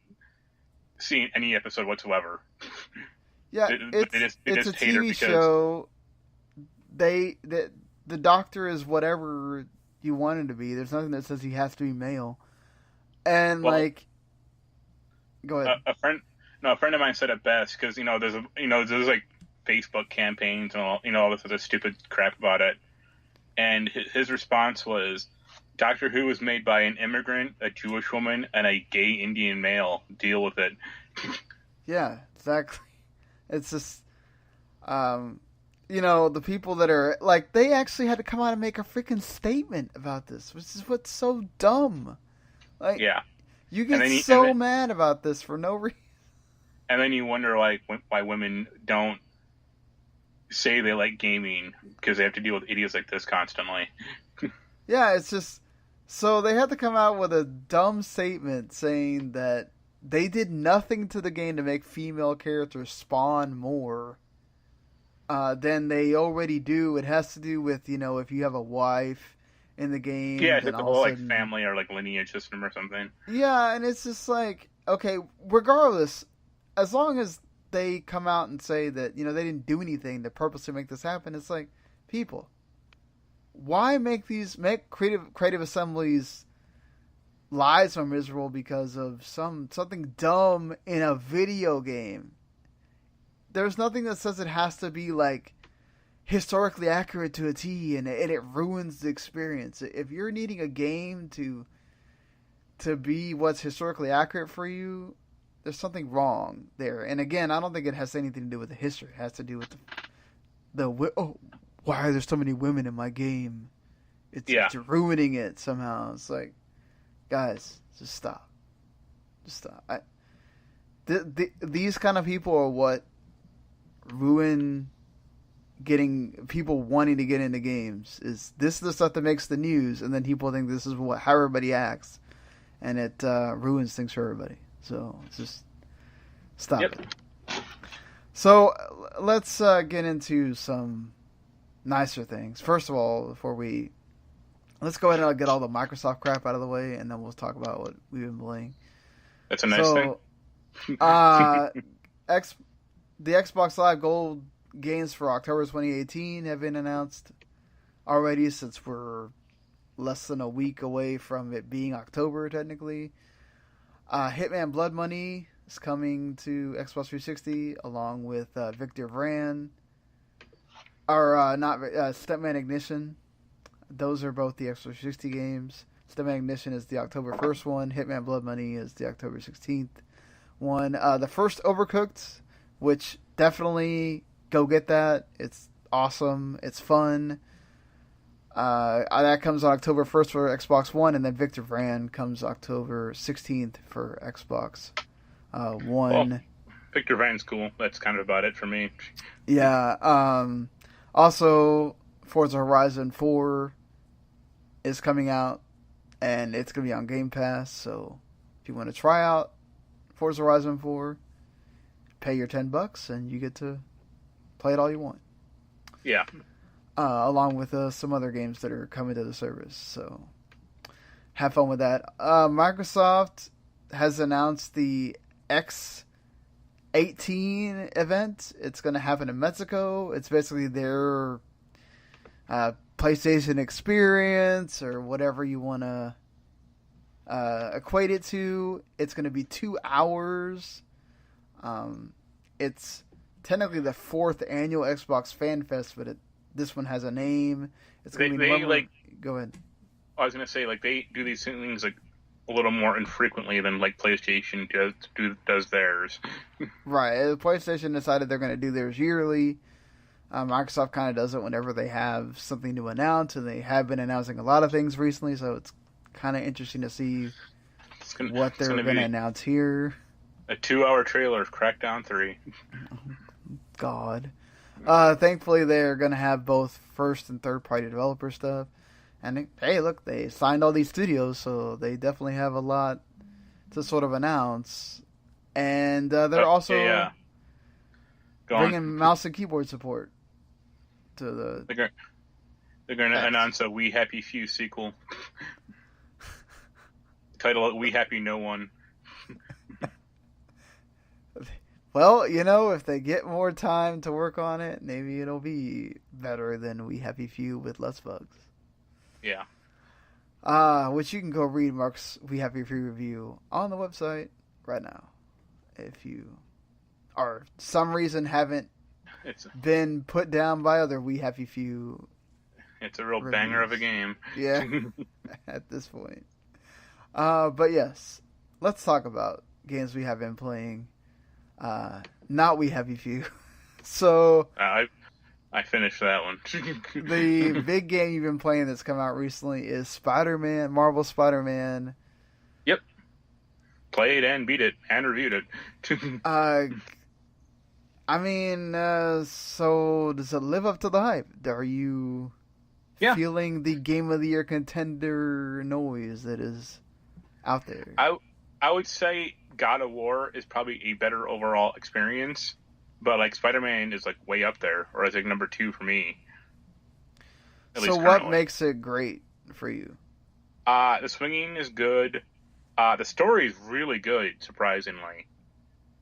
Speaker 3: seeing any episode whatsoever.
Speaker 2: Yeah, it's a TV show. The Doctor is whatever you want him to be. There's nothing that says he has to be male, and Go ahead.
Speaker 3: A friend of mine said it best because there's Facebook campaigns and all this other stupid crap about it, and his response was, "Doctor Who was made by an immigrant, a Jewish woman, and a gay Indian male. Deal with it."
Speaker 2: Yeah, exactly. It's just, the people that are they actually had to come out and make a freaking statement about this, which is what's so dumb.
Speaker 3: Yeah.
Speaker 2: You get mad about this for no reason.
Speaker 3: And then you wonder, why women don't say they like gaming because they have to deal with idiots like this constantly.
Speaker 2: Yeah, it's just... So they had to come out with a dumb statement saying that they did nothing to the game to make female characters spawn more than they already do. It has to do with, if you have a wife in the game.
Speaker 3: Yeah, it's the whole family or lineage system or something.
Speaker 2: Yeah, and it's just okay, regardless, as long as they come out and say that, they didn't do anything to purposely make this happen, it's people, why make Creative Assembly's lives more miserable because of something dumb in a video game? There's nothing that says it has to be historically accurate to a T, and it ruins the experience. If you're needing a game to be what's historically accurate for you, there's something wrong there. And again, I don't think it has anything to do with the history. It has to do with why are there so many women in my game? It's ruining it somehow. It's like, guys, just stop. Just stop. These kind of people are what ruin getting people wanting to get into games. This is the stuff that makes the news, and then people think this is how everybody acts, and it ruins things for everybody. So just stop it. So let's get into some nicer things. First of all, let's go ahead and get all the Microsoft crap out of the way, and then we'll talk about what we've been playing.
Speaker 3: That's a nice thing.
Speaker 2: The Xbox Live Gold games for October 2018 have been announced already, since we're less than a week away from it being October, technically. Hitman Blood Money is coming to Xbox 360, along with Victor Vran. Stepman Ignition. Those are both the Xbox 360 games. Stepman Ignition is the October 1st one. Hitman Blood Money is the October 16th one. The first Overcooked, which definitely go get that. It's awesome. It's fun. That comes on October 1st for Xbox One, and then Victor Vran comes October 16th for Xbox One.
Speaker 3: Well, Victor Vran's cool. That's kind of about it for me.
Speaker 2: Yeah. Also, Forza Horizon 4 is coming out, and it's going to be on Game Pass, so if you want to try out Forza Horizon 4, pay your $10 and you get to play it all you want.
Speaker 3: Yeah.
Speaker 2: Along with some other games that are coming to the service, so have fun with that. Microsoft has announced the X18 event. It's going to happen in Mexico. It's basically their PlayStation experience, or whatever you want to equate it to. It's going to be 2 hours. It's technically the 4th annual Xbox Fan Fest, but this one has a name. It's going to be Go ahead.
Speaker 3: I was going to say, they do these things a little more infrequently than PlayStation does theirs.
Speaker 2: Right. PlayStation decided they're going to do theirs yearly. Microsoft kind of does it whenever they have something to announce, and they have been announcing a lot of things recently, so it's kind of interesting to see what they're going to announce here.
Speaker 3: A 2-hour trailer of Crackdown 3.
Speaker 2: God. Thankfully, they're going to have both first and third-party developer stuff. And, hey, look, they signed all these studios, so they definitely have a lot to sort of announce. And they're also bringing mouse and keyboard support to the...
Speaker 3: They're going to announce a We Happy Few sequel. Title it We Happy No One.
Speaker 2: Well, if they get more time to work on it, maybe it'll be better than We Happy Few with less bugs.
Speaker 3: Yeah.
Speaker 2: Which you can go read Mark's We Happy Few review on the website right now. If you are some reason haven't been put down by other We Happy Few.
Speaker 3: It's a real banger of a game.
Speaker 2: Yeah. At this point. But yes, let's talk about games we have been playing. Not We Happy Few. So
Speaker 3: I finished that one.
Speaker 2: The big game you've been playing that's come out recently is Spiderman, Marvel Spider-Man.
Speaker 3: Yep. Played and beat it and reviewed it.
Speaker 2: So does it live up to the hype? Are you feeling the Game of the Year contender noise that is out there?
Speaker 3: I would say God of War is probably a better overall experience, but Spider-Man is way up there, or is number 2 for me.
Speaker 2: So what makes it great for you?
Speaker 3: The swinging is good. The story is really good, surprisingly.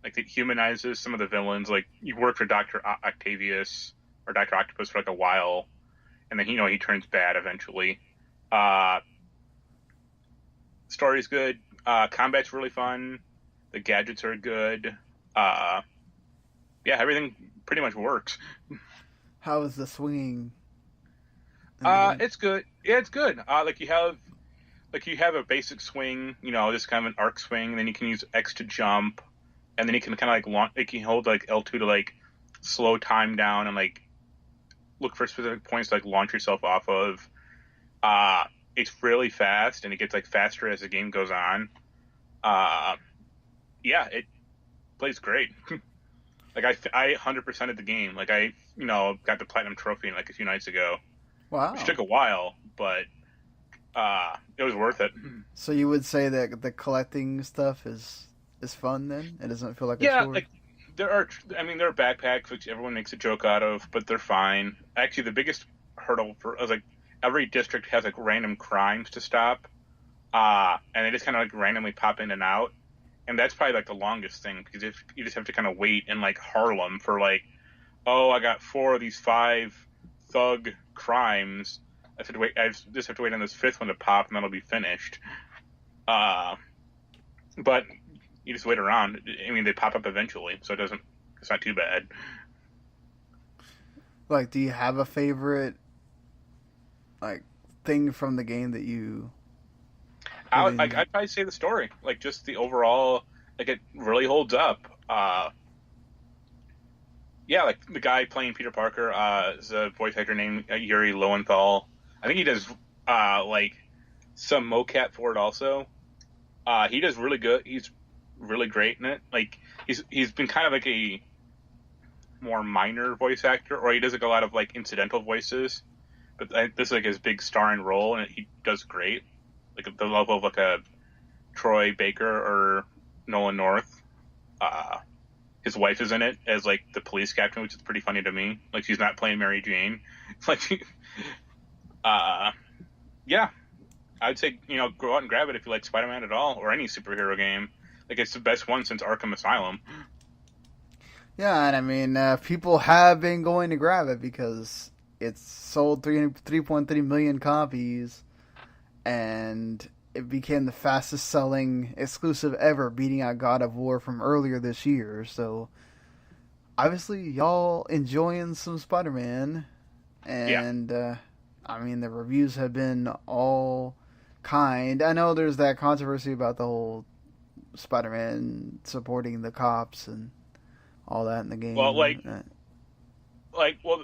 Speaker 3: It humanizes some of the villains. You work for Dr. Octavius or Dr. Octopus for a while, and then he turns bad eventually. Story's good. Combat's really fun. The gadgets are good. Everything pretty much works.
Speaker 2: How is the swinging?
Speaker 3: It's good. Yeah, it's good. You have a basic swing, this kind of an arc swing, and then you can use X to jump, and then you can kind of launch. You can hold L2 to slow time down and look for specific points to like launch yourself off of. It's really fast, and it gets like faster as the game goes on. Yeah, it plays great. Like I 100%ed the game. Like I got the platinum trophy like a few nights ago.
Speaker 2: Wow.
Speaker 3: Which took a while, but it was worth it.
Speaker 2: So you would say that the collecting stuff is fun then? It doesn't feel like a
Speaker 3: Yeah,
Speaker 2: chore?
Speaker 3: like there are backpacks which everyone makes a joke out of, but they're fine. Actually, the biggest hurdle was like every district has like random crimes to stop, and they just kind of like randomly pop in and out, and that's probably like the longest thing because if you just have to kind of wait in like Harlem for like, oh, I got 4 of these 5 thug crimes. I just have to wait on this 5th one to pop, and that'll be finished. But you just wait around. I mean, they pop up eventually, so it's not too bad.
Speaker 2: Like, do you have a favorite, like, thing from the game that you...
Speaker 3: I'd probably say the story. Like, just the overall, like, it really holds up. Yeah, like, the guy playing Peter Parker is a voice actor named Yuri Lowenthal. I think he does, like, some mocap for it also. He does really good. He's really great in it. Like, he's been kind of like a more minor voice actor, or he does like a lot of like incidental voices. But this is like his big starring role, and he does great. Like the level of like a Troy Baker or Nolan North. His wife is in it as like the police captain, which is pretty funny to me. Like she's not playing Mary Jane. Like, yeah, I'd say go out and grab it if you like Spider-Man at all or any superhero game. Like it's the best one since Arkham Asylum.
Speaker 2: Yeah, and I mean, people have been going to grab it because it's sold 3.3 million copies, and it became the fastest selling exclusive ever, beating out God of War from earlier this year. So, obviously, y'all enjoying some Spider-Man, and I mean, the reviews have been all kind. I know there's that controversy about the whole Spider-Man supporting the cops and all that in the game.
Speaker 3: Well,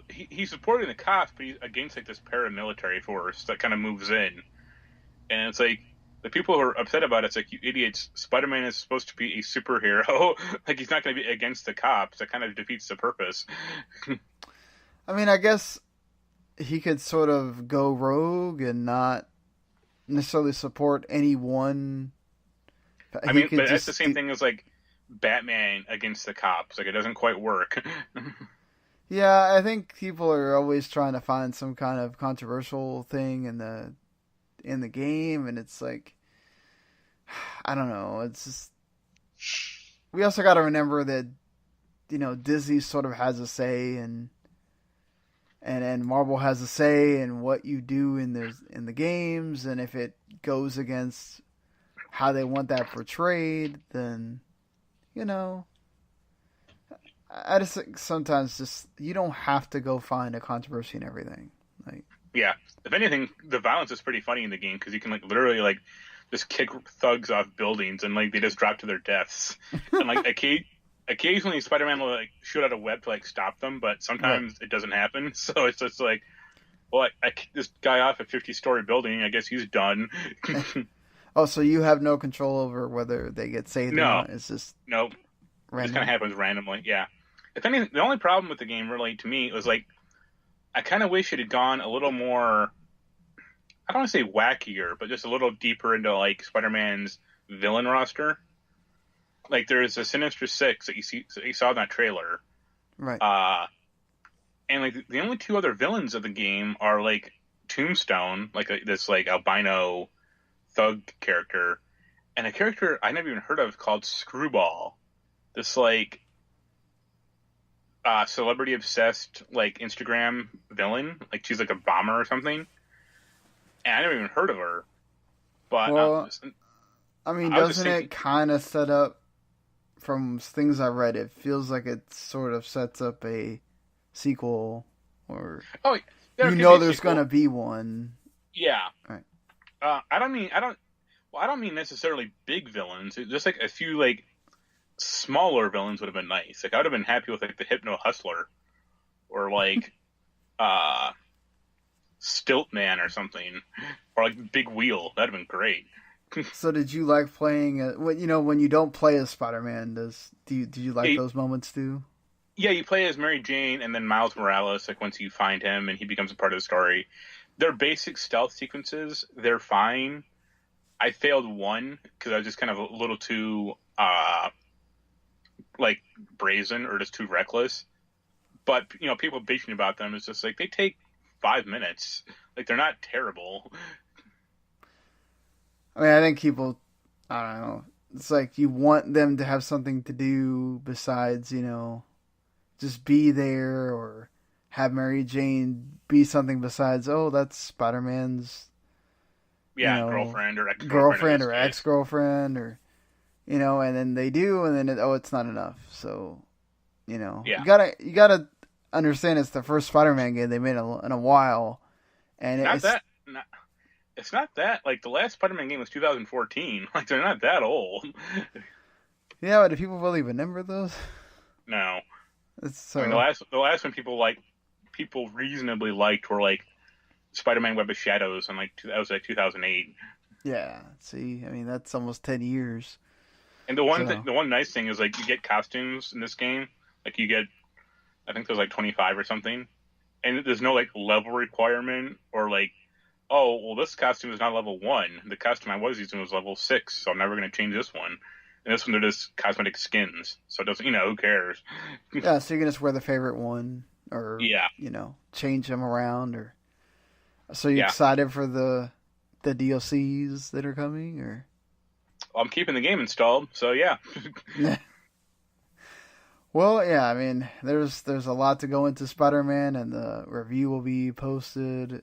Speaker 3: he's supporting the cops, but he's against like this paramilitary force that kind of moves in, and it's like the people who are upset about it's like, you idiots. Spider-Man is supposed to be a superhero. Like he's not going to be against the cops. That kind of defeats the purpose.
Speaker 2: I mean, I guess he could sort of go rogue and not necessarily support anyone.
Speaker 3: I mean, but that's the same thing as like Batman against the cops. Like it doesn't quite work.
Speaker 2: Yeah, I think people are always trying to find some kind of controversial thing in the game, and it's like, I don't know. It's just, we also got to remember that Disney sort of has a say, and Marvel has a say in what you do in the games, and if it goes against how they want that portrayed, then I just think sometimes just you don't have to go find a controversy in everything. Like,
Speaker 3: yeah, if anything, the violence is pretty funny in the game because you can like literally like just kick thugs off buildings and like they just drop to their deaths. And like occasionally Spider-Man will like shoot out a web to like stop them, but sometimes it doesn't happen. So it's just like, well, I kicked this guy off a 50-story building. I guess he's done.
Speaker 2: Oh, so you have no control over whether they get saved or not? It's just
Speaker 3: nope. It just kind of happens randomly. Yeah. If anything, the only problem with the game, really, to me, was like, I kind of wish it had gone a little more, I don't want to say wackier, but just a little deeper into like Spider-Man's villain roster. Like there's a Sinister Six that you saw in that trailer,
Speaker 2: right?
Speaker 3: And like the only 2 other villains of the game are like Tombstone, like this like albino thug character, and a character I never even heard of called Screwball. This like celebrity obsessed like Instagram villain, like she's like a bomber or something, and I never even heard of her. But
Speaker 2: I mean, doesn't it kind of set up, from things I read, it feels like it sort of sets up a sequel, or there's gonna be one.
Speaker 3: Yeah.
Speaker 2: Right.
Speaker 3: I don't mean necessarily big villains. Just like a few like smaller villains would have been nice. Like I would have been happy with like the Hypno Hustler, or like uh, Stilt Man or something, or like Big Wheel. That'd have been great.
Speaker 2: So did you like playing? When you don't play as Spider-Man, do you like
Speaker 3: Yeah,
Speaker 2: those moments too?
Speaker 3: yeah, you play as Mary Jane and then Miles Morales. Like once you find him and he becomes a part of the story, their basic stealth sequences, they're fine. I failed one because I was just kind of a little too like brazen or just too reckless. But people bitching about them. It's just like they take 5 minutes. Like they're not terrible.
Speaker 2: I mean, I think people, I don't know. It's like you want them to have something to do besides, just be there or have Mary Jane be something besides, oh, that's Spider-Man's,
Speaker 3: Yeah, girlfriend or
Speaker 2: girlfriend or
Speaker 3: case.
Speaker 2: ex-girlfriend or, and then they do, and then it's not enough. So,
Speaker 3: Yeah.
Speaker 2: you gotta understand it's the first Spider-Man game they made in a while, and
Speaker 3: it's not that. Like the last Spider-Man game was 2014. Like they're not that old.
Speaker 2: Yeah, but do people really remember those?
Speaker 3: No.
Speaker 2: So...
Speaker 3: I mean, the last one people reasonably liked were like Spider-Man Web of Shadows, and that was like 2008.
Speaker 2: Yeah. See, I mean that's almost 10 years.
Speaker 3: And the one nice thing is like you get costumes in this game. Like you get, I think there's like 25 or something, and there's no like level requirement or like, oh well, this costume is not level 1. The costume I was using was level 6, so I'm never going to change this one. And this one they're just cosmetic skins, so it doesn't, who cares?
Speaker 2: Yeah, so you can just wear the favorite one, or
Speaker 3: yeah,
Speaker 2: change them around, or so you excited for the DLCs that are coming, or?
Speaker 3: I'm keeping the game installed, so yeah.
Speaker 2: Well, yeah, I mean, there's a lot to go into Spider-Man, and the review will be posted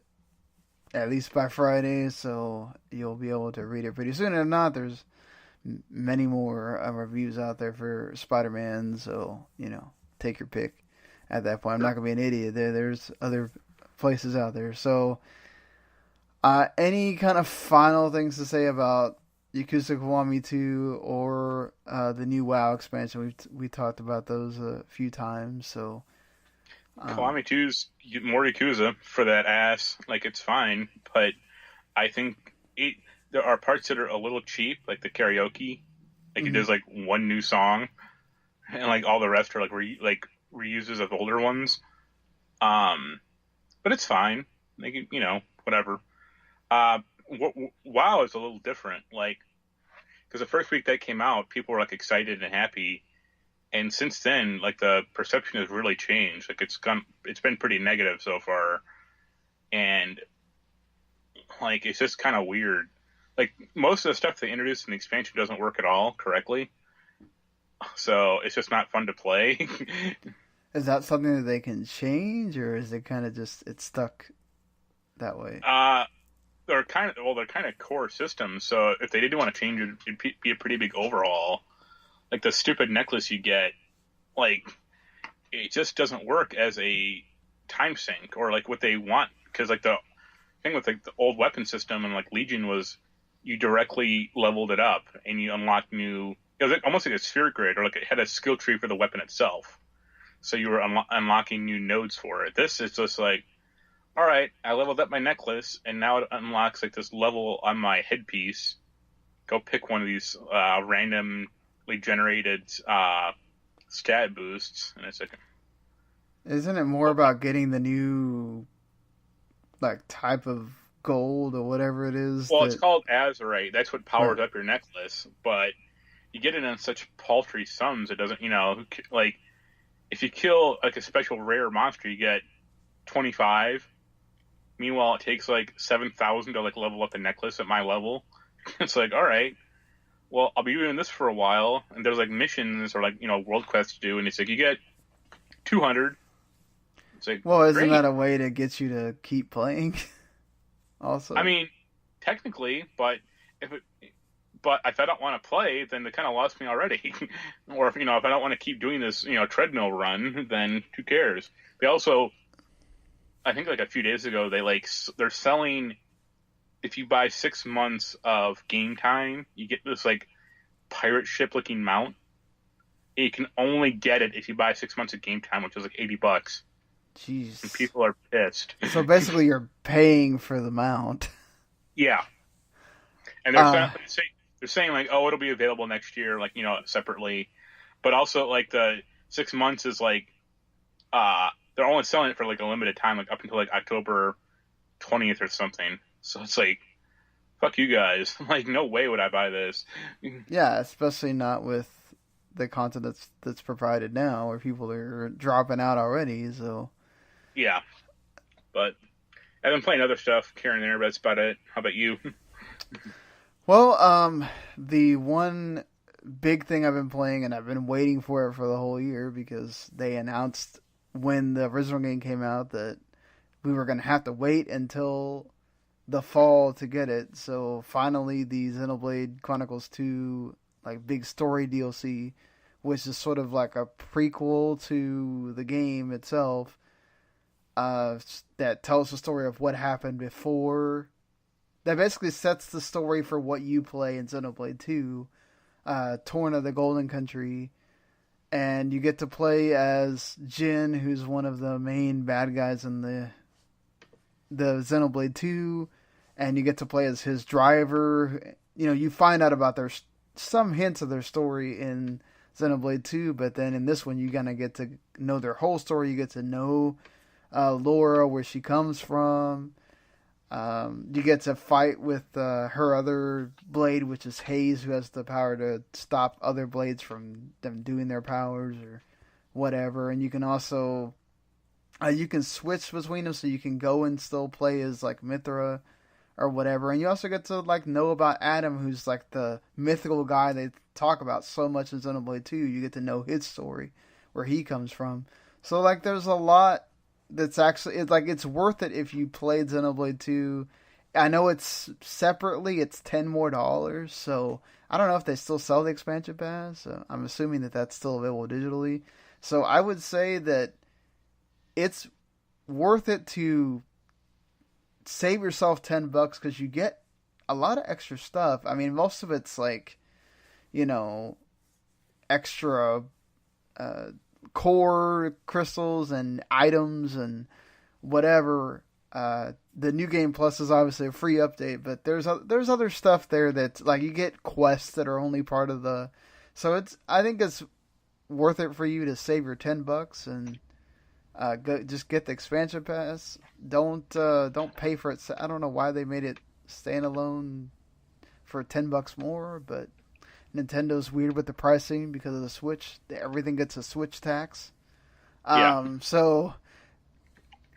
Speaker 2: at least by Friday, so you'll be able to read it pretty soon. And if not, there's many more reviews out there for Spider-Man, so, take your pick at that point. I'm not going to be an idiot. There's other places out there. So, any kind of final things to say about Yakuza Kiwami 2 or the new WoW expansion? We talked about those a few times, so...
Speaker 3: Kiwami 2's more Yakuza for that ass. Like, it's fine, but I think there are parts that are a little cheap, like the karaoke. Like, it does, like, one new song, and, like, all the rest are, like, reuses of older ones. But it's fine. Like, whatever. WoW is a little different. Like, because the first week that came out, people were, like, excited and happy. And since then, like, the perception has really changed. Like, it's been pretty negative so far. And, like, it's just kind of weird. Like, most of the stuff they introduced in the expansion doesn't work at all correctly. So, it's just not fun to play.
Speaker 2: Is that something that they can change, or is it kind of just, it's stuck that way?
Speaker 3: They're kind of core systems. So, if they didn't want to change it, it'd be a pretty big overhaul. Like, the stupid necklace you get, like, it just doesn't work as a time sink or, like, what they want. Because, like, the thing with, like, the old weapon system and, like, Legion was you directly leveled it up and you unlocked new... It was almost like a sphere grid, or, like, it had a skill tree for the weapon itself. So you were unlocking new nodes for it. This is just like, all right, I leveled up my necklace, and now it unlocks, like, this level on my headpiece. Go pick one of these random... generated stat boosts, and it's like,
Speaker 2: isn't it more about getting the new, like, type of gold or whatever it is?
Speaker 3: Well, it's called Azurite. That's what powers up your necklace, but you get it in such paltry sums. It doesn't, like, if you kill, like, a special rare monster, you get 25. Meanwhile, it takes like 7,000 to, like, level up the necklace at my level. It's like, all right. Well, I'll be doing this for a while, and there's, like, missions or, like, world quests to do, and it's like, you get 200. It's like,
Speaker 2: well, isn't
Speaker 3: great.
Speaker 2: that a way to get you to keep playing? Also,
Speaker 3: I mean, technically, but if I don't want to play, then they kind of lost me already. Or if I don't want to keep doing this, treadmill run, then who cares? They also, I think, like, a few days ago, they're selling. If you buy 6 months of game time, you get this, like, pirate ship looking mount. You can only get it if you buy 6 months of game time, which is like $80.
Speaker 2: Jeez.
Speaker 3: And people are pissed.
Speaker 2: So basically, you're paying for the mount.
Speaker 3: Yeah. And they're saying like, oh, it'll be available next year, like, separately. But also, like, the 6 months is like, they're only selling it for like a limited time, like up until like October 20th or something. So it's like, fuck you guys. Like, no way would I buy this.
Speaker 2: Yeah, especially not with the content that's provided now, where people are dropping out already. So
Speaker 3: yeah, but I've been playing other stuff here and there, but that's about it. How about you?
Speaker 2: Well, the one big thing I've been playing, and I've been waiting for it for the whole year because they announced when the original game came out that we were going to have to wait until the fall to get it. So finally, the Xenoblade Chronicles 2 like big story DLC, which is sort of like a prequel to the game itself, that tells the story of what happened before. That basically sets the story for what you play in Xenoblade 2, Torna, the Golden Country, and you get to play as Jin, who's one of the main bad guys in the Xenoblade 2, and you get to play as his driver. You find out about some hints of their story in Xenoblade 2, but then in this one you kind of get to know their whole story. You get to know Laura, where she comes from. You get to fight with her other blade, which is Haze, who has the power to stop other blades from them doing their powers or whatever. And you can also you can switch between them, so you can go and still play as like Mithra or whatever. And you also get to like know about Adam, who's like the mythical guy they talk about so much in Xenoblade 2. You get to know his story, where he comes from. So like there's a lot that's actually it's worth it if you played Xenoblade 2. I know it's separately, it's $10 more, so I don't know if they still sell the expansion pass. So I'm assuming that that's still available digitally. So I would say that it's worth it to save yourself $10 because you get a lot of extra stuff. I mean, most of it's like, extra core crystals and items and whatever. The New Game Plus is obviously a free update, but there's other stuff there that's like you get quests that are only part of the. So I think it's worth it for you to save your $10 and just get the expansion pass. Don't pay for it. I don't know why they made it standalone for $10 more, but Nintendo's weird with the pricing because of the Switch. Everything gets a Switch tax. So,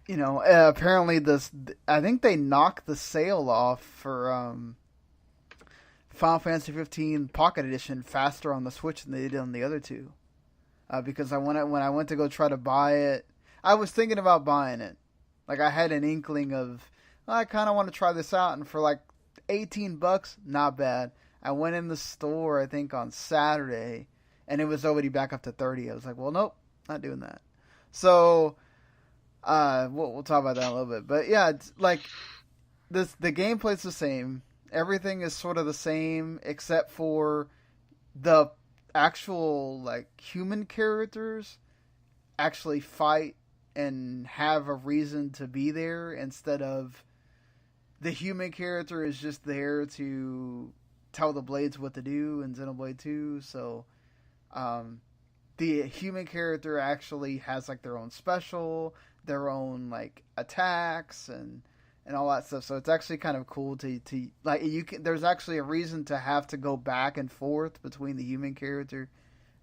Speaker 2: apparently I think they knocked the sale off for Final Fantasy 15 Pocket Edition faster on the Switch than they did on the other two. Because when I went to go try to buy it, I was thinking about buying it. Like I had an inkling of, I kind of want to try this out, and for like $18, not bad. I went in the store, I think, on Saturday, and it was already back up to 30. I was like, well, nope, not doing that. So, we'll talk about that in a little bit. But yeah, it's like the gameplay's the same. Everything is sort of the same, except for the actual like human characters actually fight and have a reason to be there, instead of the human character is just there to tell the blades what to do in Xenoblade 2. So the human character actually has like their own special, their own like attacks and all that stuff. So it's actually kind of cool to like there's actually a reason to have to go back and forth between the human character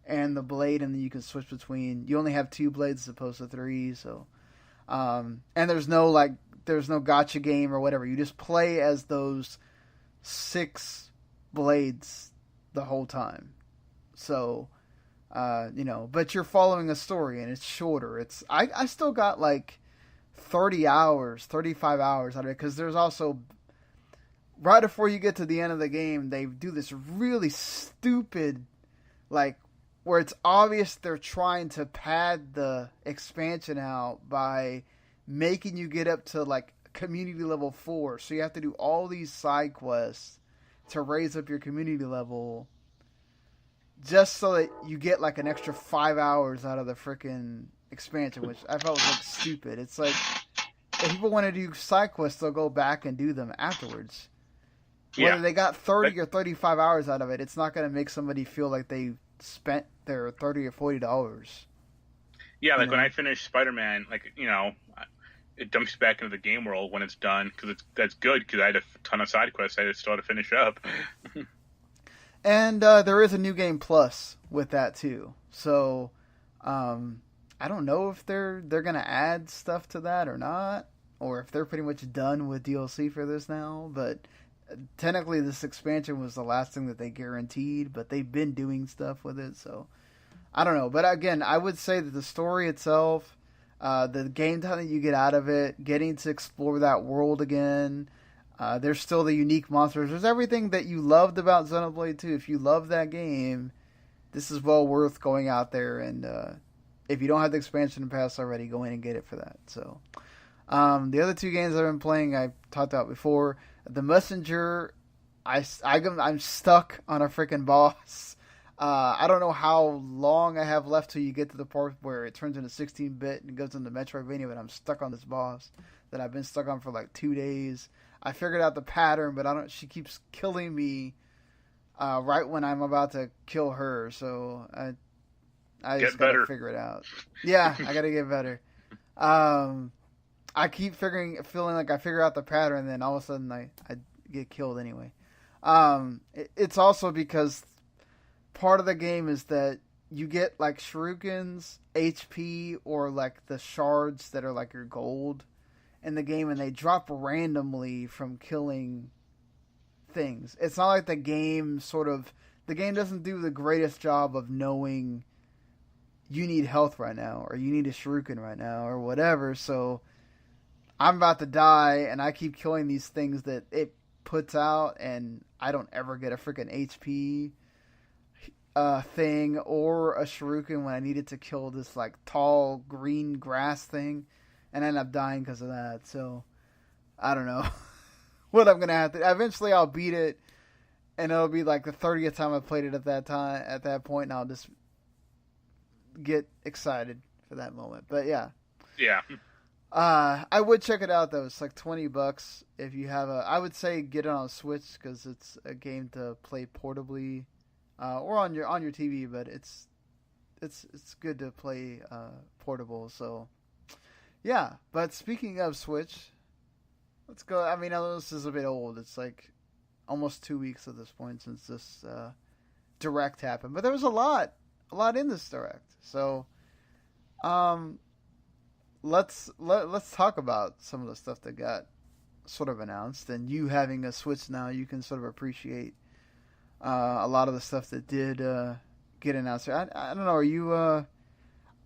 Speaker 2: and the blade, and then you can switch between. You only have 2 blades as opposed to 3. So and there's no gacha game or whatever. You just play as those 6 blades the whole time. So but you're following a story, and it's shorter. I still got like 35 hours out of it, because there's also, right before you get to the end of the game, they do this really stupid, like, where it's obvious they're trying to pad the expansion out by making you get up to like community level 4. So you have to do all these side quests to raise up your community level, just so that you get like an extra 5 hours out of the freaking expansion, which I felt was like stupid. It's like if people want to do side quests, they'll go back and do them afterwards. Whether they got 30 or 35 hours out of it, it's not going to make somebody feel like they spent their $30 or $40.
Speaker 3: Yeah, like when I finish Spiderman, like, you know, it dumps you back into the game world when it's done, because that's good, because I had a ton of side quests I still had to finish up.
Speaker 2: And there is a new game plus with that too. So I don't know if they're going to add stuff to that or not, or if they're pretty much done with DLC for this now, but technically this expansion was the last thing that they guaranteed, but they've been doing stuff with it, so I don't know. But again, I would say that the story itself, the game time that you get out of it, getting to explore that world again, there's still the unique monsters. There's everything that you loved about Xenoblade 2. If you love that game, this is well worth going out there. And if you don't have the expansion pass already, go in and get it for that. So the other two games I've been playing, I talked about before. The Messenger, I'm stuck on a freaking boss. I don't know how long I have left till you get to the part where it turns into 16-bit and goes into Metroidvania, but I'm stuck on this boss that I've been stuck on for like 2 days. I figured out the pattern, but she keeps killing me right when I'm about to kill her, so I just gotta figure it out. Yeah, I gotta get better. I keep feeling like I figure out the pattern, and then all of a sudden I get killed anyway. It's also because part of the game is that you get like shurikens, HP, or like the shards that are like your gold in the game, and they drop randomly from killing things. It's not like the game doesn't do the greatest job of knowing you need health right now, or you need a shuriken right now, or whatever, so I'm about to die, and I keep killing these things that it puts out, and I don't ever get a freaking HP thing or a shuriken when I needed to kill this like tall green grass thing, and I end up dying because of that. So I don't know what I'm gonna have to. Eventually, I'll beat it, and it'll be like the 30th time I played it at that point, and I'll just get excited for that moment. But yeah. I would check it out though. It's like $20 if you have I would say get it on Switch because it's a game to play portably, or on your TV. But it's good to play portable. So yeah. But speaking of Switch, let's go. I mean, I know this is a bit old. It's like almost 2 weeks at this point since this direct happened. But there was a lot in this direct. So let's talk about some of the stuff that got sort of announced. And you having a Switch now, you can sort of appreciate a lot of the stuff that did get announced. I don't know. Are you?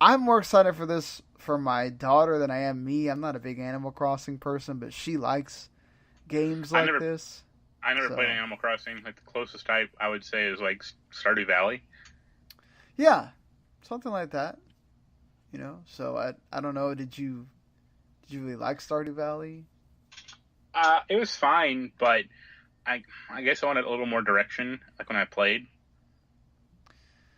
Speaker 2: I'm more excited for this for my daughter than I am me. I'm not a big Animal Crossing person, but she likes games like this.
Speaker 3: I never played Animal Crossing. Like the closest I would say is like Stardew Valley.
Speaker 2: Yeah, something like that. You know, so I don't know. Did you really like Stardew Valley?
Speaker 3: It was fine, but I guess I wanted a little more direction. Like when I played.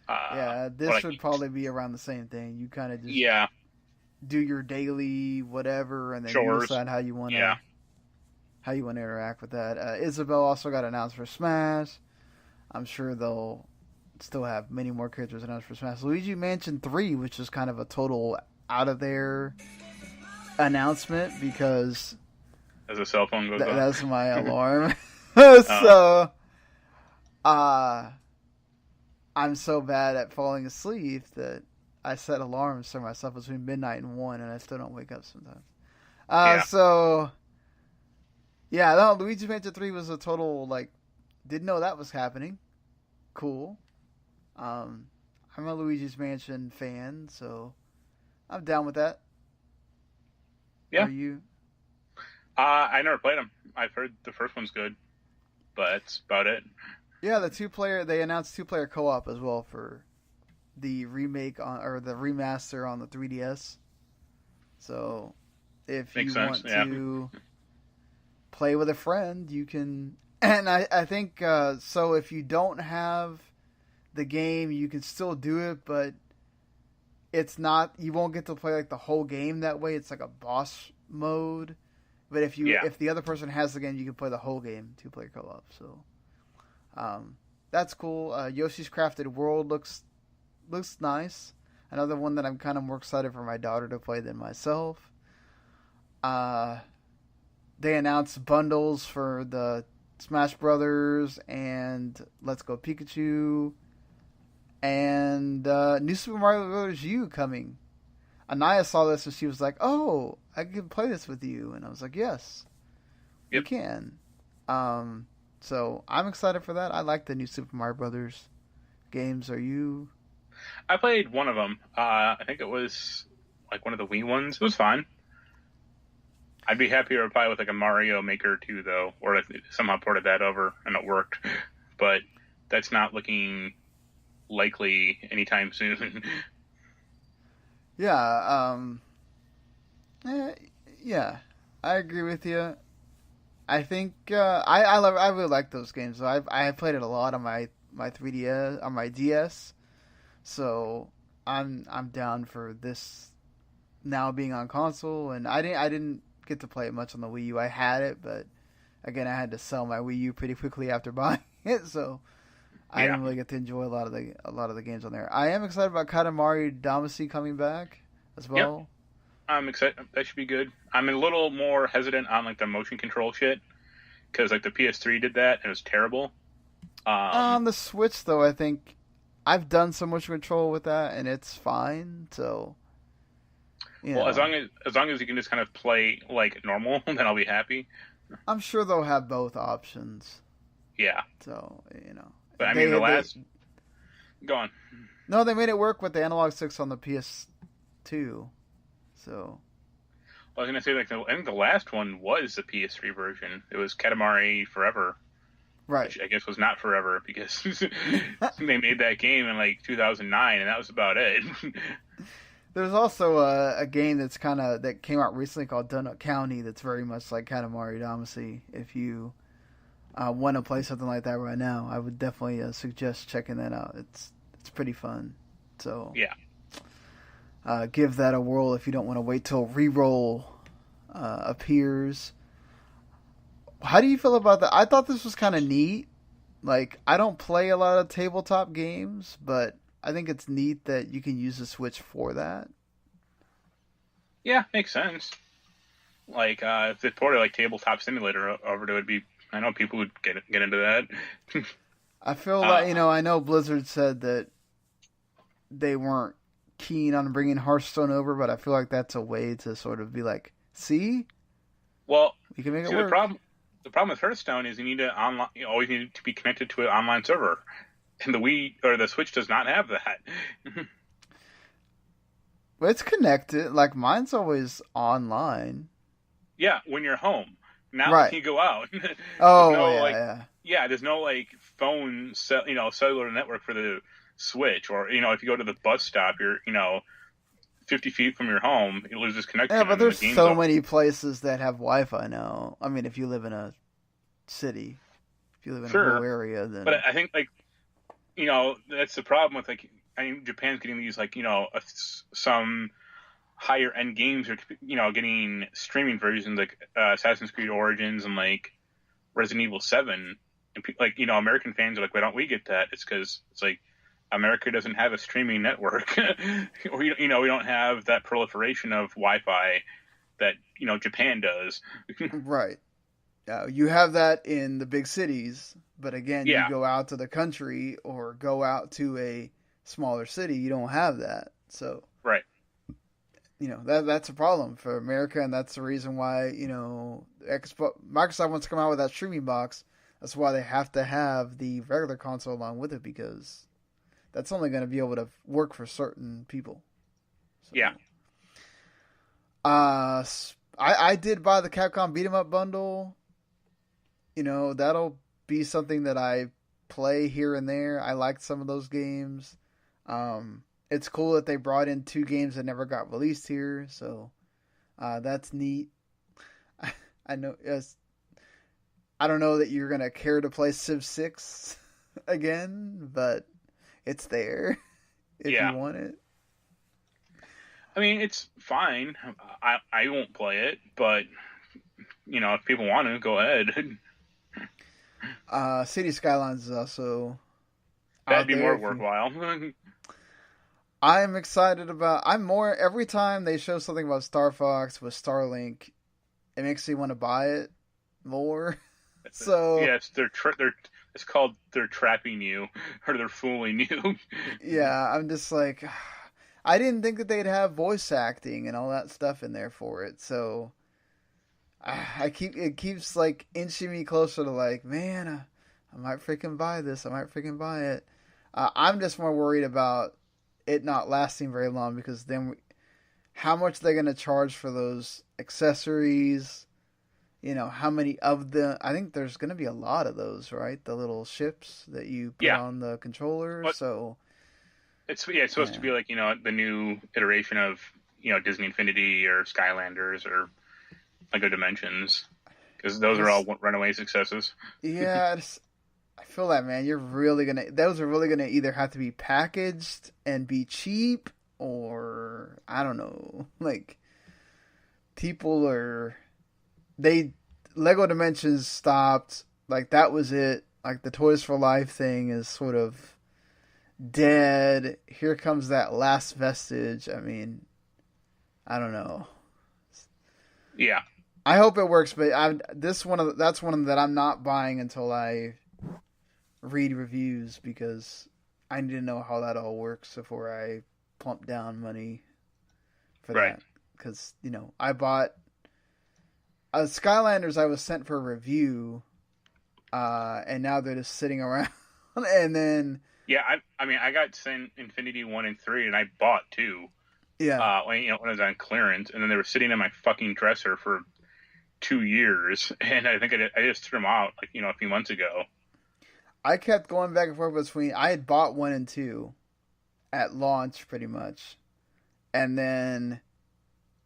Speaker 2: Yeah, this would probably be around the same thing. You kind of just do your daily whatever, and then you decide how you want to interact with that. Isabel also got announced for Smash. I'm sure they'll still have many more characters announced for Smash. Luigi Mansion 3, which is kind of a total out of there announcement because
Speaker 3: as a cell phone goes off.
Speaker 2: That's my alarm. So I'm so bad at falling asleep that I set alarms for myself between midnight and 1, and I still don't wake up sometimes. So yeah, no, Luigi Mansion 3 was a total like didn't know that was happening. Cool. I'm a Luigi's Mansion fan, so I'm down with that.
Speaker 3: Yeah.
Speaker 2: Are you?
Speaker 3: I never played them. I've heard the first one's good, but that's about it.
Speaker 2: Yeah, they announced 2-player co-op as well for the remake or the remaster on the 3DS. So if you want to play with a friend, you can. And I think so. If you don't have the game, you can still do it, but it's not, you won't get to play like the whole game that way. It's like a boss mode. But if the other person has the game, you can play the whole game 2-player co-op. So, that's cool. Yoshi's Crafted World looks nice. Another one that I'm kind of more excited for my daughter to play than myself. They announced bundles for the Smash Brothers and Let's Go Pikachu and New Super Mario Bros. U coming. Anaya saw this and she was like, "Oh, I can play this with you," and I was like, "Yes, you can." So I'm excited for that. I like the new Super Mario Brothers games. Are you?
Speaker 3: I played one of them. I think it was like one of the Wii ones. It was fine. I'd be happier to play with like a Mario Maker 2 though, or if they somehow ported that over and it worked. But that's not looking likely anytime soon.
Speaker 2: Yeah. Yeah. I agree with you. I think I really like those games. I played it a lot on my 3DS on my DS. So I'm down for this now being on console, and I didn't get to play it much on the Wii U. I had it, but again, I had to sell my Wii U pretty quickly after buying it, so I didn't really get to enjoy a lot of the games on there. I am excited about Katamari Damacy coming back as well.
Speaker 3: Yep. I'm excited. That should be good. I'm a little more hesitant on like the motion control shit because like the PS3 did that and it was terrible.
Speaker 2: On the Switch, though, I think I've done some motion control with that and it's fine. So,
Speaker 3: as long as you can just kind of play like normal, then I'll be happy.
Speaker 2: I'm sure they'll have both options.
Speaker 3: Yeah.
Speaker 2: So
Speaker 3: But go on.
Speaker 2: No, they made it work with the analog sticks on the PS2. So.
Speaker 3: Well, I was gonna say like I think the last one was the PS3 version. It was Katamari Forever.
Speaker 2: Right.
Speaker 3: Which I guess was not forever because they made that game in like 2009 and that was about it.
Speaker 2: There's also a game that came out recently called Donut County that's very much like Katamari Damacy. If you want to play something like that right now, I would definitely suggest checking that out. It's pretty fun. So
Speaker 3: yeah,
Speaker 2: give that a whirl if you don't want to wait till Reroll appears. How do you feel about that? I thought this was kind of neat. Like, I don't play a lot of tabletop games, but I think it's neat that you can use the Switch for that.
Speaker 3: Yeah, makes sense. Like, if they ported like Tabletop Simulator over to it, I know people would get into that.
Speaker 2: I feel like, I know Blizzard said that they weren't keen on bringing Hearthstone over, but I feel like that's a way to sort of be like, see?
Speaker 3: Well,
Speaker 2: you can make it work.
Speaker 3: The problem with Hearthstone is you always need to be connected to an online server. And the Wii or the Switch does not have that.
Speaker 2: Well, it's connected. Like, mine's always online.
Speaker 3: Yeah, when you're home. Now
Speaker 2: right.
Speaker 3: When you go out. There's no like phone cellular network for the Switch, or if you go to the bus stop, you're 50 feet from your home, it loses connection.
Speaker 2: Yeah, but there's so many places that have Wi-Fi now. I mean, if you live in a city, if you live in a rural area, then.
Speaker 3: But I think that's the problem with Japan's getting these some higher end games are getting streaming versions like Assassin's Creed Origins and like Resident Evil 7, and American fans are like, why don't we get that? It's because it's like America doesn't have a streaming network. we don't have that proliferation of Wi-Fi that Japan does.
Speaker 2: Right. You have that in the big cities, but again, you go out to the country or go out to a smaller city, you don't have that. So
Speaker 3: right.
Speaker 2: That's a problem for America, and that's the reason why Microsoft wants to come out with that streaming box. That's why they have to have the regular console along with it, because that's only going to be able to work for certain people. So,
Speaker 3: yeah.
Speaker 2: I did buy the Capcom Beat 'em Up bundle. That'll be something that I play here and there. I liked some of those games. It's cool that they brought in 2 games that never got released here, so that's neat. I know. I don't know that you're gonna care to play Civ 6 again, but it's there if you want it.
Speaker 3: I mean, it's fine. I won't play it, but if people want to, go ahead.
Speaker 2: City Skylines is also
Speaker 3: That'd
Speaker 2: out
Speaker 3: be
Speaker 2: there.
Speaker 3: more worthwhile.
Speaker 2: I'm excited about. I'm more every time they show something about Star Fox with Starlink, it makes me want to buy it more. So
Speaker 3: yes, it's called they're trapping you or they're fooling you.
Speaker 2: yeah, I'm just like, I didn't think that they'd have voice acting and all that stuff in there for it. So it keeps like inching me closer to like, man, I might freaking buy this. I might freaking buy it. I'm just more worried about it not lasting very long because then how much they're going to charge for those accessories. How many of them? I think there's going to be a lot of those, right? The little ships that you put on the controller.
Speaker 3: But
Speaker 2: so
Speaker 3: it's supposed to be like the new iteration of Disney Infinity or Skylanders or Lego Dimensions, because those are all runaway successes.
Speaker 2: Yeah, I feel that, man. Those are really gonna either have to be packaged and be cheap, or I don't know, like Lego Dimensions stopped, like that was it. Like the Toys for Life thing is sort of dead. Here comes that last vestige. I mean, I don't know.
Speaker 3: Yeah,
Speaker 2: I hope it works, but that's one of them that I'm not buying until I read reviews, because I need to know how that all works before I plump down money for that. Because I bought Skylanders. I was sent for a review, and now they're just sitting around. And then
Speaker 3: I mean, I got sent Infinity 1 and 3, and I bought 2.
Speaker 2: Yeah.
Speaker 3: When it was on clearance, and then they were sitting in my fucking dresser for 2 years, and I think I just threw them out a few months ago.
Speaker 2: I kept going back and forth between. I had bought 1 and 2 at launch, pretty much, and then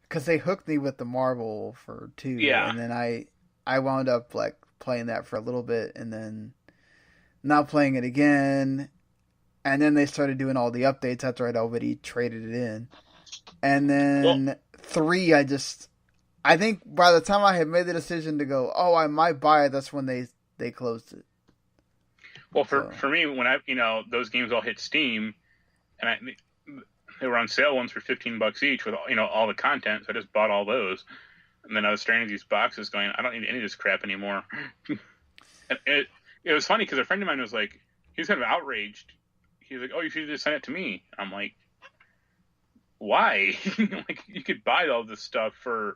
Speaker 2: because they hooked me with the Marvel for 2, and then I wound up like playing that for a little bit, and then not playing it again, and then they started doing all the updates after I'd already traded it in, and then 3, I think by the time I had made the decision to go, I might buy it, that's when they closed it.
Speaker 3: Well, for me, when those games all hit Steam, and they were on sale once for $15 each with all the content, so I just bought all those, and then I was staring at these boxes, going, I don't need any of this crap anymore. And it was funny because a friend of mine was like, he was kind of outraged. He was like, "Oh, you should just send it to me." I'm like, why? Like, you could buy all this stuff for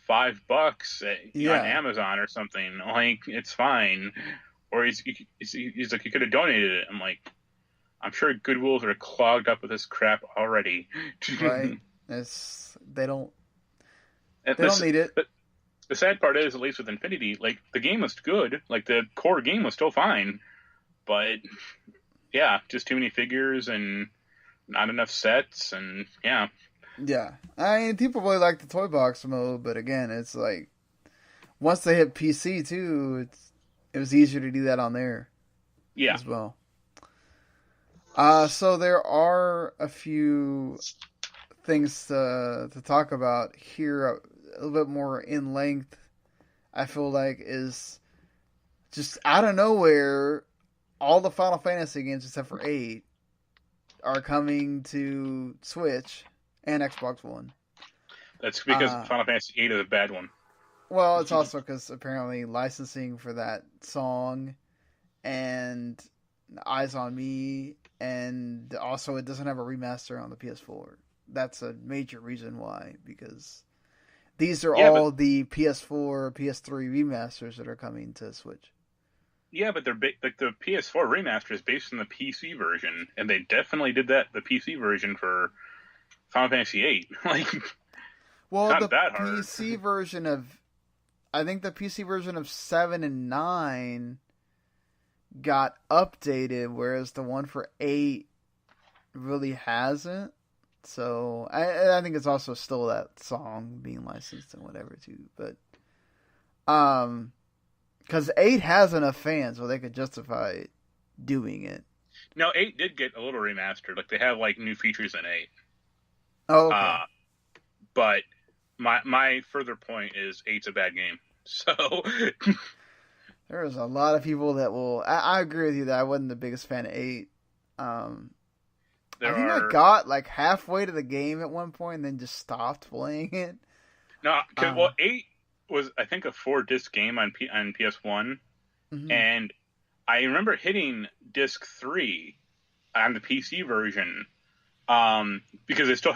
Speaker 3: $5 on Amazon or something. Like, it's fine. Or he's like, you could have donated it. I'm like, I'm sure Goodwills are clogged up with this crap already.
Speaker 2: Right. They don't need it.
Speaker 3: But the sad part is, at least with Infinity, like, the game was good. Like, the core game was still fine. But, yeah, just too many figures and not enough sets, and, yeah.
Speaker 2: Yeah. I mean, people really like the toy box mode, but again, it's like, once they hit PC, too, it was easier to do that on there as well. So there are a few things to talk about here a little bit more in length. I feel like is just out of nowhere, all the Final Fantasy games except for 8 are coming to Switch and Xbox One.
Speaker 3: That's because Final Fantasy 8 is a bad one.
Speaker 2: Well, it's also because apparently licensing for that song and Eyes on Me, and also it doesn't have a remaster on the PS4. That's a major reason why, because these are all the PS4, PS3 remasters that are coming to Switch.
Speaker 3: Yeah, but they're like the PS4 remaster is based on the PC version, and they definitely did the PC version for Final Fantasy 8. Like,
Speaker 2: well,
Speaker 3: not
Speaker 2: the
Speaker 3: that hard.
Speaker 2: PC version of, I think the PC version of 7 and 9 got updated, whereas the one for 8 really hasn't. So I think it's also still that song being licensed and whatever too. But because 8 has enough fans where they could justify doing it.
Speaker 3: No, 8 did get a little remastered. Like, they have like new features in 8.
Speaker 2: Oh, okay.
Speaker 3: But my further point is 8's a bad game. So
Speaker 2: There's a lot of people that will. I agree with you that I wasn't the biggest fan of 8. I think I got like halfway to the game at one point and then just stopped playing it.
Speaker 3: No, well, 8 was, I think, a 4-disc game on PS1, and I remember hitting disc 3 on the PC version, because they still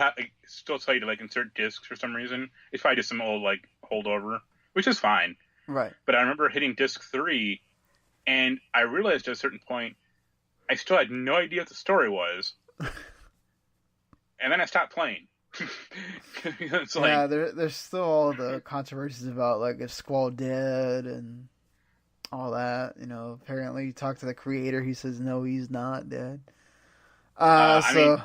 Speaker 3: tell you to like insert discs for some reason. It's probably just some old like holdover, which is fine.
Speaker 2: Right.
Speaker 3: But I remember hitting disc 3, and I realized at a certain point I still had no idea what the story was, and then I stopped playing. It's like,
Speaker 2: yeah, there's still all the controversies about like is Squall dead and all that. Apparently you talk to the creator, he says no, he's not dead. So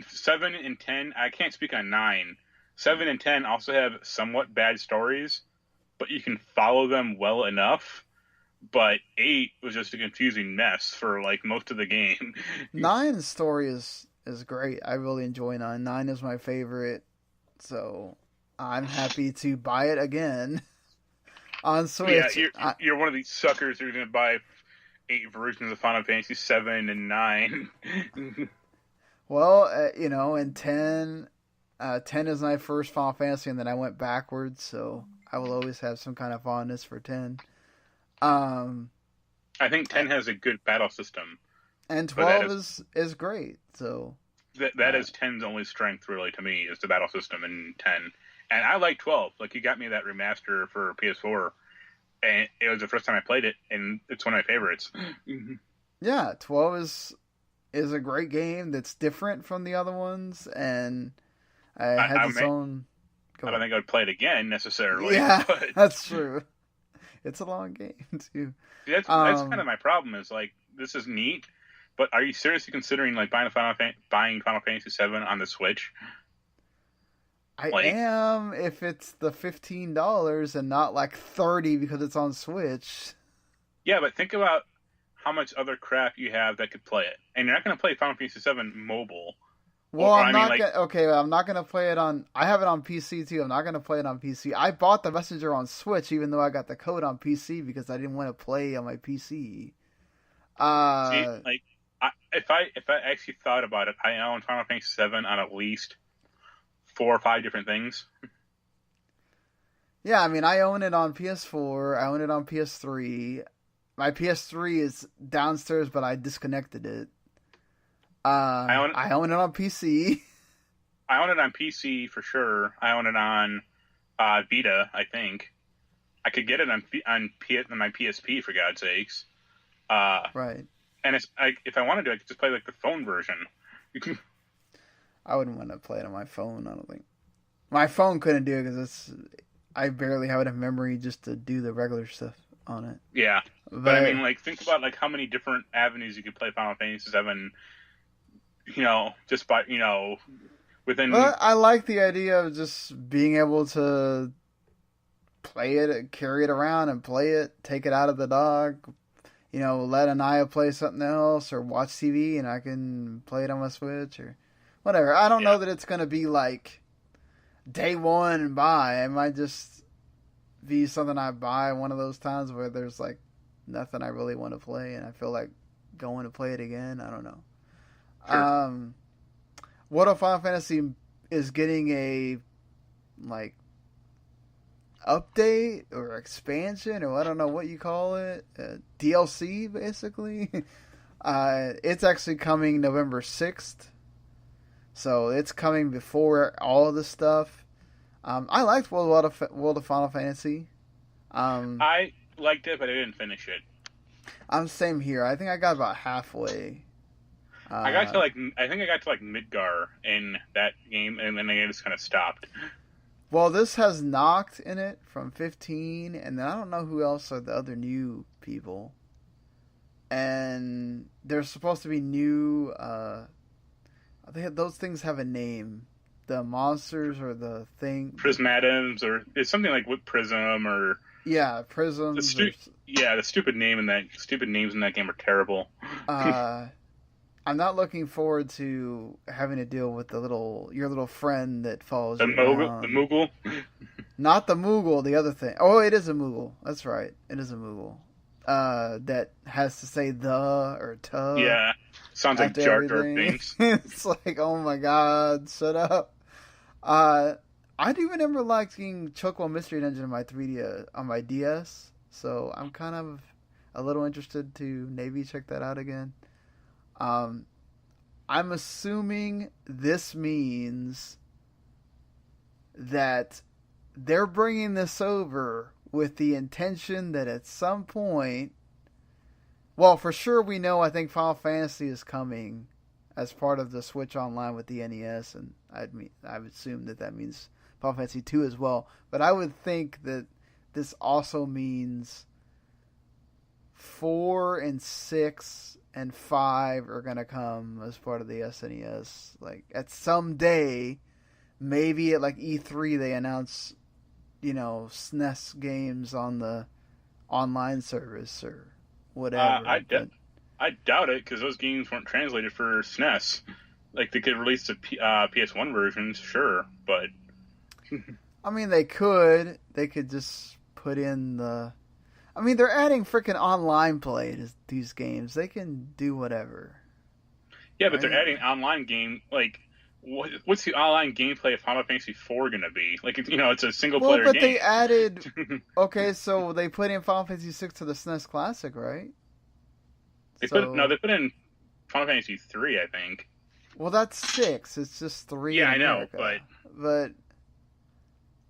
Speaker 3: 7 and 10. I can't speak on 9. 7 and 10 also have somewhat bad stories, but you can follow them well enough. But 8 was just a confusing mess for like most of the game.
Speaker 2: 9's story is great. I really enjoy 9. 9 is my favorite, so I'm happy to buy it again on Switch.
Speaker 3: Yeah, you're one of these suckers who's going to buy 8 versions of Final Fantasy 7 and 9.
Speaker 2: Well, and 10 is my first Final Fantasy, and then I went backwards, so I will always have some kind of fondness for 10.
Speaker 3: I think 10 has a good battle system.
Speaker 2: And 12 is great, so...
Speaker 3: That is 10's only strength, really, to me, is the battle system in 10. And I like 12. Like, you got me that remaster for PS4, and it was the first time I played it, and it's one of my favorites.
Speaker 2: Yeah, 12 is a great game that's different from the other ones, and has its own...
Speaker 3: I don't think I would play it again, necessarily.
Speaker 2: Yeah,
Speaker 3: but...
Speaker 2: that's true. It's a long game, too.
Speaker 3: That's kind of my problem, is, like, this is neat, but are you seriously considering, like, buying Final Fantasy 7 on the Switch?
Speaker 2: I am, if it's the $15 and not, like, $30 because it's on Switch.
Speaker 3: Yeah, but think about how much other crap you have that could play it. And you're not going to play Final Fantasy 7 mobile.
Speaker 2: Well, I'm not going to play it on... I have it on PC, too. I'm not going to play it on PC. I bought The Messenger on Switch, even though I got the code on PC, because I didn't want to play on my PC.
Speaker 3: See, if I actually thought about it, I own Final Fantasy 7 on at least 4 or 5 different things.
Speaker 2: Yeah, I mean, I own it on PS4. I own it on PS3. My PS3 is downstairs, but I disconnected it. I own it on PC.
Speaker 3: I own it on PC for sure. I own it on Vita, I think. I could get it on my PSP, for God's sakes.
Speaker 2: Right.
Speaker 3: And if I wanted to, I could just play like the phone version.
Speaker 2: I wouldn't want to play it on my phone. I don't think my phone couldn't do it because I barely have enough memory just to do the regular stuff on it.
Speaker 3: Yeah, but I mean, like, think about like how many different avenues you could play Final Fantasy 7. Just by within.
Speaker 2: But I like the idea of just being able to play it, carry it around, and play it. Take it out of the dock. Let Anaya play something else or watch TV, and I can play it on my Switch or whatever. I don't know that it's going to be like day one and buy. It might just be something I buy one of those times where there's like nothing I really want to play, and I feel like going to play it again. I don't know. Sure. What if Final Fantasy is getting a like update or expansion, or I don't know what you call it, DLC basically. It's actually coming November 6th, so it's coming before all of this stuff. I liked World of Final Fantasy.
Speaker 3: I liked it, but I didn't finish it.
Speaker 2: Same here. I think I got about halfway.
Speaker 3: I got to Midgar in that game, and then I just kind of stopped.
Speaker 2: Well, this has Noct in it from 15, and then I don't know who else are the other new people. And there's supposed to be new. Those things have a name. The monsters or the thing.
Speaker 3: Prismatums, or it's something like with Prism, or
Speaker 2: Prisms.
Speaker 3: The stupid names in that game are terrible.
Speaker 2: I'm not looking forward to having to deal with your little friend that follows
Speaker 3: the
Speaker 2: you
Speaker 3: Moogle,
Speaker 2: around.
Speaker 3: the Moogle.
Speaker 2: Not the Moogle, the other thing. Oh, it is a Moogle. That's right. It is a Moogle. That has to say the or tuh.
Speaker 3: Yeah, sounds like Jar Jar Binks.
Speaker 2: It's like, oh my god, shut up. I do remember liking Chocobo Mystery Dungeon on my DS, so I'm kind of a little interested to maybe check that out again. I'm assuming this means that they're bringing this over with the intention that at some point, well, for sure we know, I think Final Fantasy is coming as part of the Switch Online with the NES, and I would assume that means Final Fantasy 2 as well. But I would think that this also means 4 and 6 and 5 are going to come as part of the SNES. Like, at some day, maybe at like E3 they announce, SNES games on the online service or whatever.
Speaker 3: I doubt it, because those games weren't translated for SNES. Like, they could release the PS1 versions, sure, but...
Speaker 2: I mean, they could just put in the... I mean, they're adding freaking online play to these games. They can do whatever.
Speaker 3: Yeah, but they're adding online game, like... What's the online gameplay of Final Fantasy IV going to be? Like, it's a single-player game.
Speaker 2: Well, but they added... Okay, so they put in Final Fantasy VI to the SNES Classic, right?
Speaker 3: They put in Final Fantasy III, I think.
Speaker 2: Well, that's 6. It's just 3
Speaker 3: Yeah,
Speaker 2: in America.
Speaker 3: I know,
Speaker 2: But...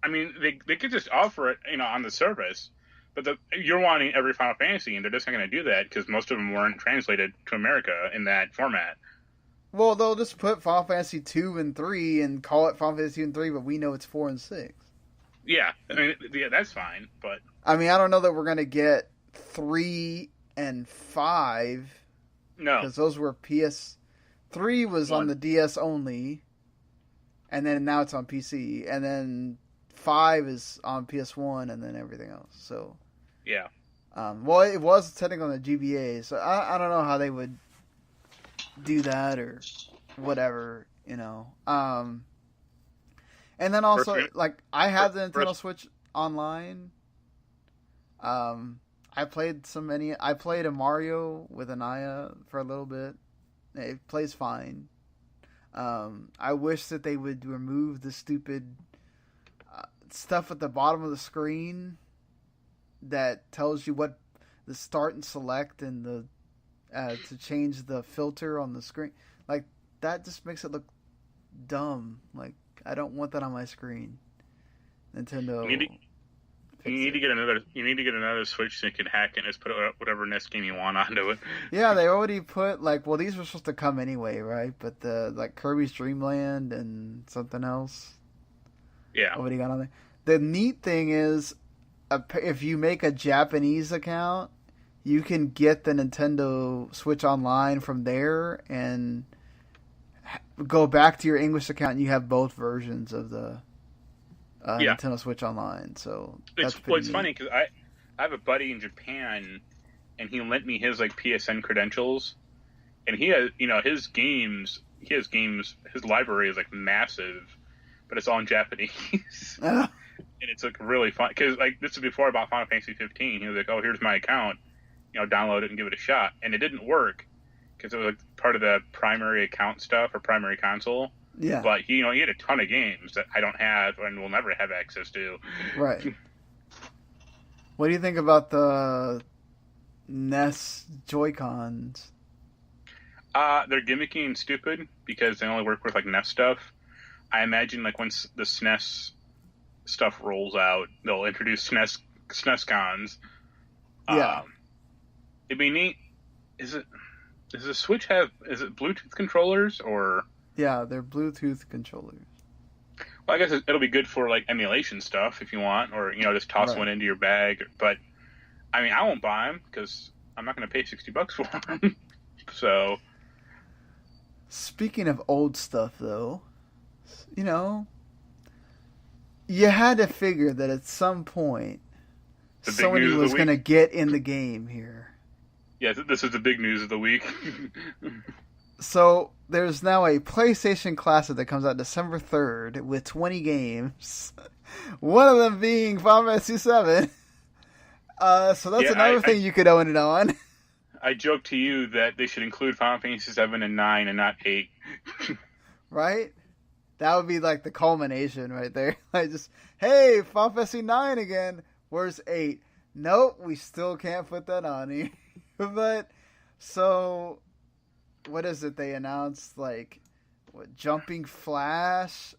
Speaker 3: I mean, they could just offer it, on the service. But you're wanting every Final Fantasy, and they're just not going to do that, because most of them weren't translated to America in that format.
Speaker 2: Well, they'll just put Final Fantasy 2 and 3 and call it Final Fantasy 2 and 3, but we know it's 4 and 6.
Speaker 3: Yeah, I mean, that's fine, but...
Speaker 2: I mean, I don't know that we're going to get 3 and 5.
Speaker 3: No.
Speaker 2: Because those were PS... 3 was on the DS only, and then now it's on PC, and then 5 is on PS1, and then everything else, so...
Speaker 3: Yeah.
Speaker 2: Well, it was technically on the GBA, so I don't know how they would do that or whatever, And then also, I have the Nintendo Switch Online. I played a Mario with Anaya for a little bit. It plays fine. I wish that they would remove the stupid stuff at the bottom of the screen that tells you what the start and select and the to change the filter on the screen. Like, that just makes it look dumb. Like, I don't want that on my screen. Nintendo.
Speaker 3: You need to get another Switch so you can hack it and just put whatever NES game you want onto it.
Speaker 2: Yeah, they already put, well, these were supposed to come anyway, right? But the Kirby's Dream Land and something else.
Speaker 3: Yeah.
Speaker 2: Already got on there. The neat thing is, if you make a Japanese account, you can get the Nintendo Switch Online from there and go back to your English account, and you have both versions of the Nintendo Switch Online. So that's
Speaker 3: it's funny because I have a buddy in Japan, and he lent me his PSN credentials, and he has his games. His library is massive, but it's all in Japanese. And it's really fun because this is before I bought Final Fantasy 15. He was like, "Oh, here's my account. Download it and give it a shot." And it didn't work because it was part of the primary account stuff or primary console.
Speaker 2: Yeah.
Speaker 3: But he had a ton of games that I don't have and will never have access to.
Speaker 2: Right. What do you think about the NES Joy-Cons?
Speaker 3: They're gimmicky and stupid because they only work with NES stuff. I imagine once the SNES stuff rolls out, they'll introduce SNES cons.
Speaker 2: Yeah.
Speaker 3: It'd be neat. Does the Switch have Bluetooth controllers or?
Speaker 2: Yeah, they're Bluetooth controllers.
Speaker 3: Well, I guess it'll be good for emulation stuff if you want, or just toss one into your bag. But I mean, I won't buy them because I'm not going to pay $60 for them. So,
Speaker 2: speaking of old stuff, though, you had to figure that at some point Sony was going to get in the game here.
Speaker 3: Yeah, this is the big news of the week.
Speaker 2: So there's now a PlayStation Classic that comes out December 3rd with 20 games. One of them being Final Fantasy VII. So that's another thing you could own it on.
Speaker 3: I joked to you that they should include Final Fantasy 7 and 9 and not 8.
Speaker 2: Right? That would be like the culmination right there. Like just, hey, Final Fantasy 9 again. Where's 8? Nope, we still can't put that on here. But, so, what is it they announced? Like, what, Jumping Flash?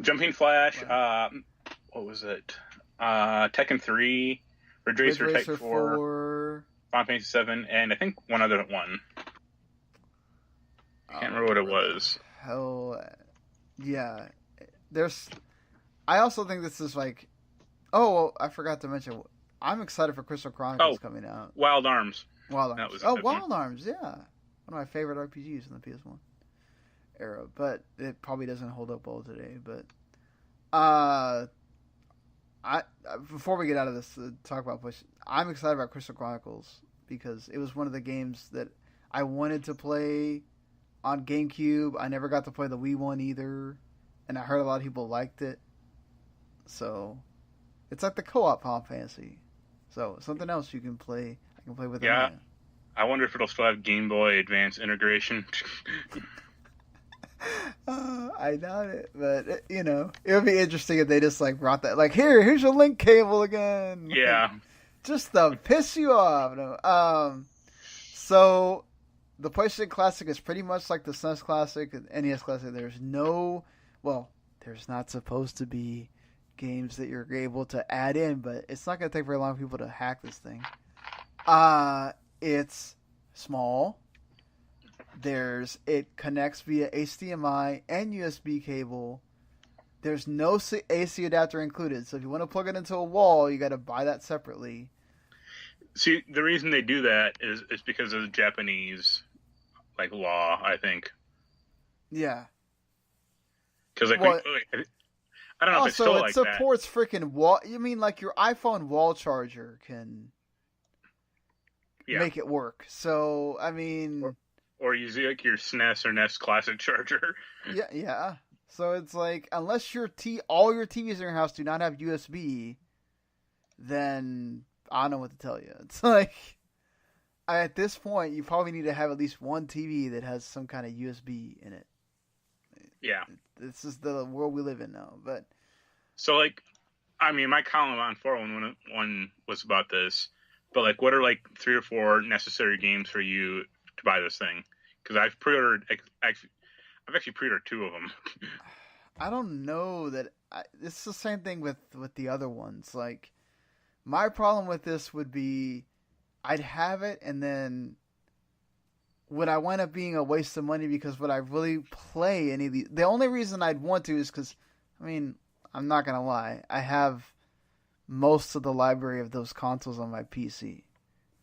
Speaker 3: Jumping Flash, what was it? Tekken 3, Ridge Racer Type 4, Final Fantasy 7, and I think one other one. I can't remember what it was.
Speaker 2: Hell, yeah. I also think this is like, well, I forgot to mention, I'm excited for Crystal Chronicles coming out.
Speaker 3: Wild Arms.
Speaker 2: Wild Arms. Wild Arms, yeah. One of my favorite RPGs in the PS1 era, but it probably doesn't hold up well today. But before we get out of this, talk about push. I'm excited about Crystal Chronicles because it was one of the games that I wanted to play on GameCube. I never got to play the Wii one either, and I heard a lot of people liked it. So it's like the co-op Final Fantasy. So something else you can play. I can play with.
Speaker 3: Yeah, I wonder if it'll still have Game Boy Advance integration.
Speaker 2: I doubt it, but it would be interesting if they just like brought that. Like, here's your link cable again.
Speaker 3: Yeah,
Speaker 2: just to piss you off. No. So the PlayStation Classic is pretty much like the SNES Classic and NES Classic. There's not supposed to be games that you're able to add in, but it's not going to take very long for people to hack this thing. It's small. It connects via HDMI and USB cable. There's no AC adapter included, so if you want to plug it into a wall, you got to buy that separately.
Speaker 3: See, the reason they do that is because of the Japanese law, I think.
Speaker 2: Yeah.
Speaker 3: Because I don't know if it's still like that.
Speaker 2: Also, it supports freaking wall. You mean like your iPhone wall charger can make it work? So I mean,
Speaker 3: or use like your SNES or NES Classic charger.
Speaker 2: Yeah. So it's like unless all your TVs in your house do not have USB, then I don't know what to tell you. It's like at this point, you probably need to have at least one TV that has some kind of USB in it.
Speaker 3: Yeah.
Speaker 2: This is the world we live in now. But
Speaker 3: so, my column on 411 was about this. But, what are, 3 or 4 necessary games for you to buy this thing? Because I've actually pre-ordered 2 of them.
Speaker 2: I don't know that... it's the same thing with the other ones. My problem with this would be I'd have it, and then would I wind up being a waste of money because would I really play any of these? The only reason I'd want to is because, I'm not going to lie. I have most of the library of those consoles on my PC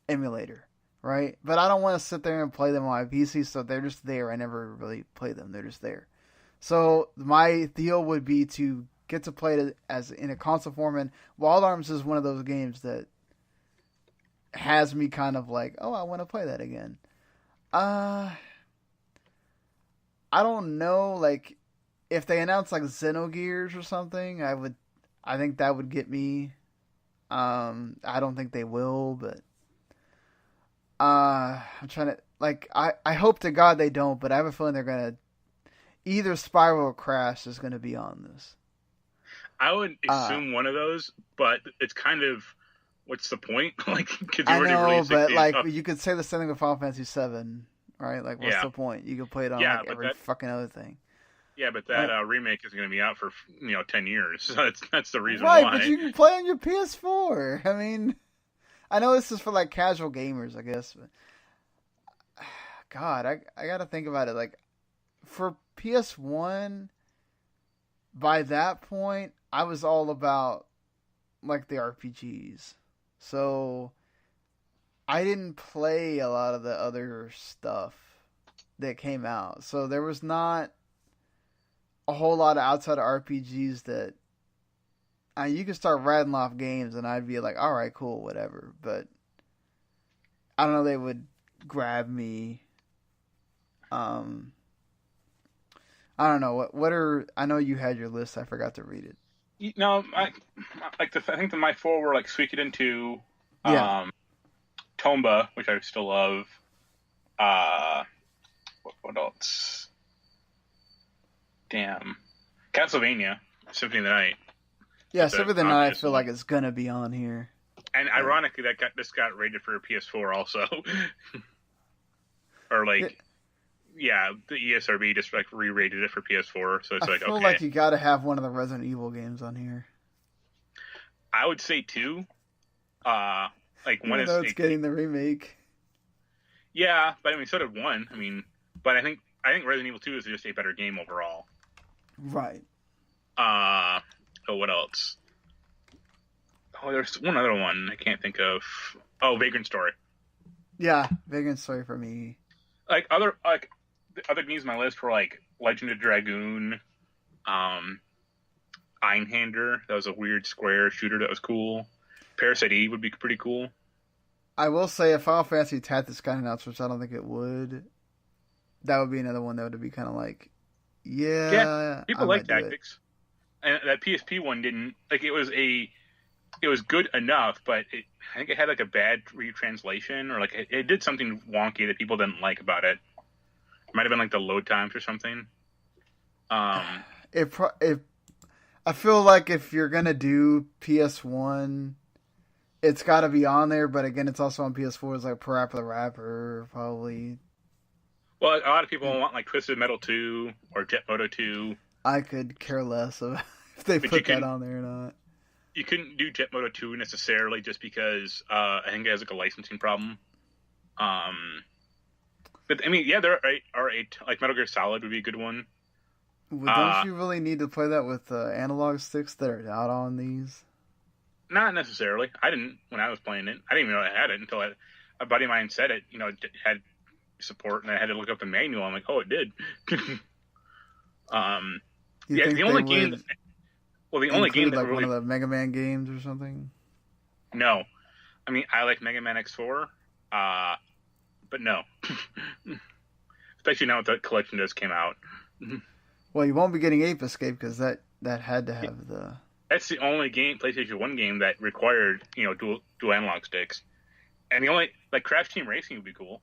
Speaker 2: emulator, right? But I don't want to sit there and play them on my PC, so they're just there. I never really play them. They're just there. So my deal would be to get to play it as in a console form, and Wild Arms is one of those games that has me kind of like, I want to play that again. I don't know, if they announce Xenogears or something, I think that would get me. I don't think they will, but I'm trying to I hope to God they don't, but I have a feeling they're gonna either Spiral or Crash is gonna be on this.
Speaker 3: I would assume one of those, but it's kind of what's the point?
Speaker 2: I know, but you could say the same thing with Final Fantasy VII, right? What's the point? You can play it on every fucking other thing.
Speaker 3: Yeah, but that remake is going to be out for 10 years. So that's the reason
Speaker 2: why.
Speaker 3: Right,
Speaker 2: but you can play on your PS4. I know this is for casual gamers, I guess. But God, I got to think about it. For PS1, by that point, I was all about the RPGs. So I didn't play a lot of the other stuff that came out. So there was not a whole lot of outside of RPGs that you could start rattling off games and I'd be like, all right, cool, whatever. But I don't know, they would grab me Um, I don't know what are. I know you had your list. I forgot to read it.
Speaker 3: No, I think my four were like Suikoden 2,
Speaker 2: Yeah.
Speaker 3: Tomba, which I still love. What else? Damn, Castlevania, Symphony of the Night.
Speaker 2: Yeah, Symphony of the Night I feel like it's gonna be on here.
Speaker 3: And ironically, this got rated for a PS4 also, or like, yeah, the ESRB just like re-rated it for PS4. So it's
Speaker 2: I feel like you got to have one of the Resident Evil games on here.
Speaker 3: I would say 2. Like one is
Speaker 2: it's getting the remake.
Speaker 3: Yeah, but I mean, so did 1. I mean, but I think Resident Evil 2 is just a better game overall.
Speaker 2: Right.
Speaker 3: Oh, what else? Oh, there's one other one I can't think of. Oh, Vagrant Story.
Speaker 2: Yeah, Vagrant Story for me.
Speaker 3: The other games on my list were like Legend of Dragoon, Einhander. That was a weird square shooter that was cool. Parasite Eve would be pretty cool.
Speaker 2: I will say if Final Fantasy Tactics got announced, which I don't think it would, that would be another one that would be kind of like, yeah,
Speaker 3: people like Tactics, and that PSP one didn't. Like it was good enough, but I think it had like a bad retranslation, or like it did something wonky that people didn't like about it. It might have been like the load times or something.
Speaker 2: I feel like if you're gonna do PS1, it's got to be on there. But again, it's also on PS4. It's like Parappa the Rapper, probably.
Speaker 3: Well, a lot of people want like Twisted Metal 2 or Jet Moto 2.
Speaker 2: I could care less if they put that on there or not.
Speaker 3: You couldn't do Jet Moto 2 necessarily just because I think it has like a licensing problem. But I mean, yeah, there are like Metal Gear Solid would be a good one.
Speaker 2: Well, don't you really need to play that with analog sticks that are out on these?
Speaker 3: Not necessarily. I didn't when I was playing it. I didn't even know I had it until a buddy of mine said it. You know, it had support, and I had to look up the manual. I'm like, oh, it did. The only game. Well, the only game that
Speaker 2: like
Speaker 3: really...
Speaker 2: one of the Mega Man games or something.
Speaker 3: No, I mean I like Mega Man X4, but no, especially now that the collection just came out.
Speaker 2: Well, you won't be getting Ape Escape because that had to have the.
Speaker 3: That's the only PlayStation 1 game that required dual analog sticks, and the only like Crash Team Racing would be cool.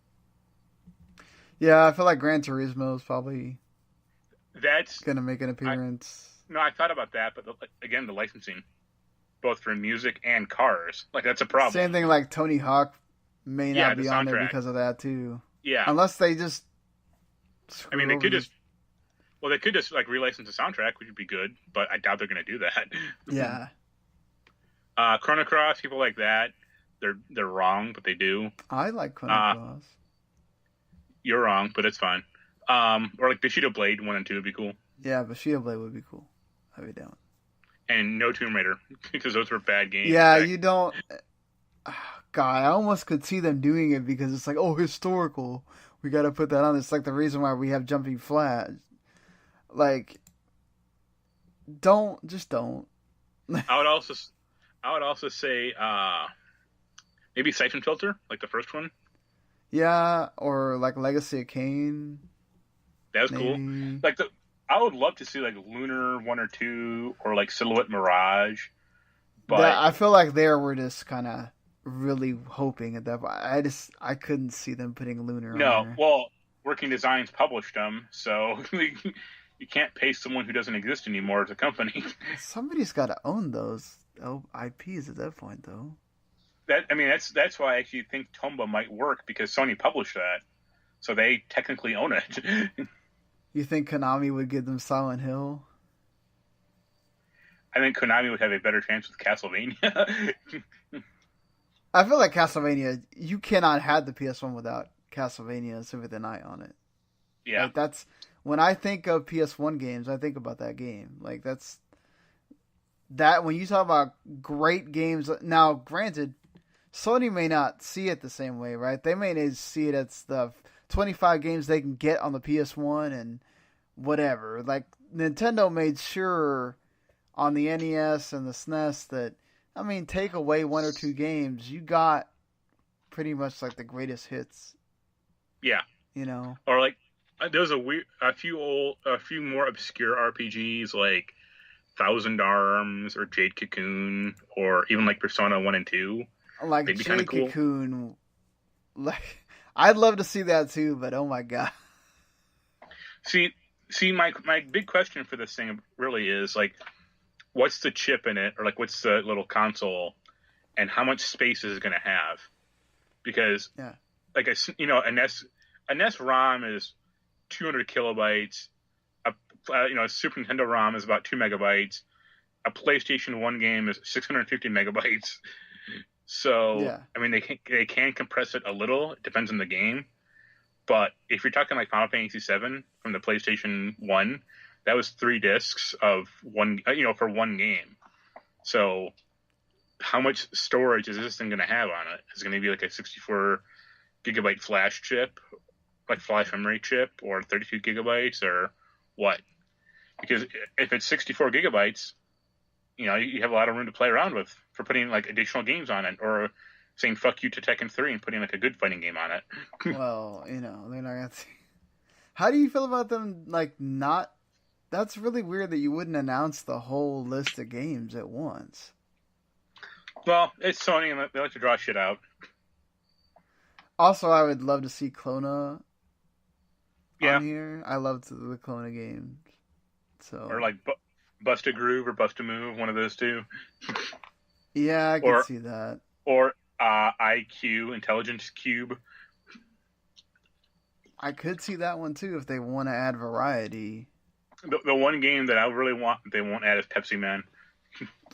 Speaker 2: Yeah, I feel like Gran Turismo is probably.
Speaker 3: That's
Speaker 2: gonna make an appearance.
Speaker 3: No, I thought about that, but again, the licensing, both for music and cars, like that's a problem.
Speaker 2: Same thing like Tony Hawk may not be on there because of that too.
Speaker 3: Yeah,
Speaker 2: unless they just.
Speaker 3: I mean, they could just. Well, they could just like relicense the soundtrack, which would be good, but I doubt they're going to do that.
Speaker 2: Yeah.
Speaker 3: Chrono Cross, people like that, they're wrong, but they do.
Speaker 2: I like Chrono Cross.
Speaker 3: You're wrong, but it's fine. Or like Bushido Blade 1 and 2 would be cool.
Speaker 2: Yeah, Bushido Blade would be cool. I'd be down.
Speaker 3: And no Tomb Raider, because those were bad games.
Speaker 2: Yeah, you don't... God, I almost could see them doing it because it's like, oh, historical. We got to put that on. It's like the reason why we have Jumping Flash. Like, don't.
Speaker 3: I would also say maybe Siphon Filter, like the first one.
Speaker 2: Yeah, or like Legacy of Kain.
Speaker 3: That was cool. Like I would love to see like Lunar 1 or 2 or like Silhouette Mirage. But
Speaker 2: I feel like we're just kind of really hoping at that point. I couldn't see them putting Lunar on there.
Speaker 3: Well, Working Designs published them, so you can't pay someone who doesn't exist anymore as a company.
Speaker 2: Somebody's got to own those IPs at that point, though.
Speaker 3: That's why I actually think Tomba might work, because Sony published that, so they technically own it.
Speaker 2: You think Konami would give them Silent Hill?
Speaker 3: I think Konami would have a better chance with Castlevania.
Speaker 2: I feel like Castlevania, you cannot have the PS1 without Castlevania Symphony of the Night on it.
Speaker 3: Yeah.
Speaker 2: Like that's when I think of PS1 games, I think about that game. Like that when you talk about great games. Now, granted, Sony may not see it the same way, right? They may see it as the 25 games they can get on the PS1 and whatever. Like Nintendo made sure on the NES and the SNES that, I mean, take away 1 or 2 games, you got pretty much like the greatest hits.
Speaker 3: Yeah.
Speaker 2: You know?
Speaker 3: Or like There's a few more obscure RPGs like Thousand Arms or Jade Cocoon or even like Persona 1 and 2.
Speaker 2: Like
Speaker 3: They'd be kind of
Speaker 2: Jade
Speaker 3: cool.
Speaker 2: Cocoon, like I'd love to see that too, but oh my god.
Speaker 3: See, my big question for this thing really is like, what's the chip in it, or like what's the little console, and how much space is it going to have? Because like a NES ROM is 200 kilobytes. A Super Nintendo ROM is about 2 megabytes. A PlayStation 1 game is 650 megabytes. So I mean, they can compress it a little. It depends on the game. But if you're talking like Final Fantasy VII from the PlayStation 1, that was 3 discs of one, for one game. So how much storage is this thing going to have on it? Is it going to be like a 64 gigabyte flash chip, like flash memory chip, or 32 gigabytes, or what? Because if it's 64 gigabytes, you have a lot of room to play around with for putting like additional games on it, or saying fuck you to Tekken 3 and putting like a good fighting game on it.
Speaker 2: Well, they're not going to. How do you feel about them like not? That's really weird that you wouldn't announce the whole list of games at once.
Speaker 3: Well, it's Sony and they like to draw shit out.
Speaker 2: Also, I would love to see Clona on here. I loved the Clona games. So,
Speaker 3: or like Bust a Groove or Bust a Move, one of those two.
Speaker 2: Yeah, I could see that.
Speaker 3: Or IQ, Intelligence Cube.
Speaker 2: I could see that one too if they want to add variety.
Speaker 3: The one game that I really want they won't add is Pepsi Man.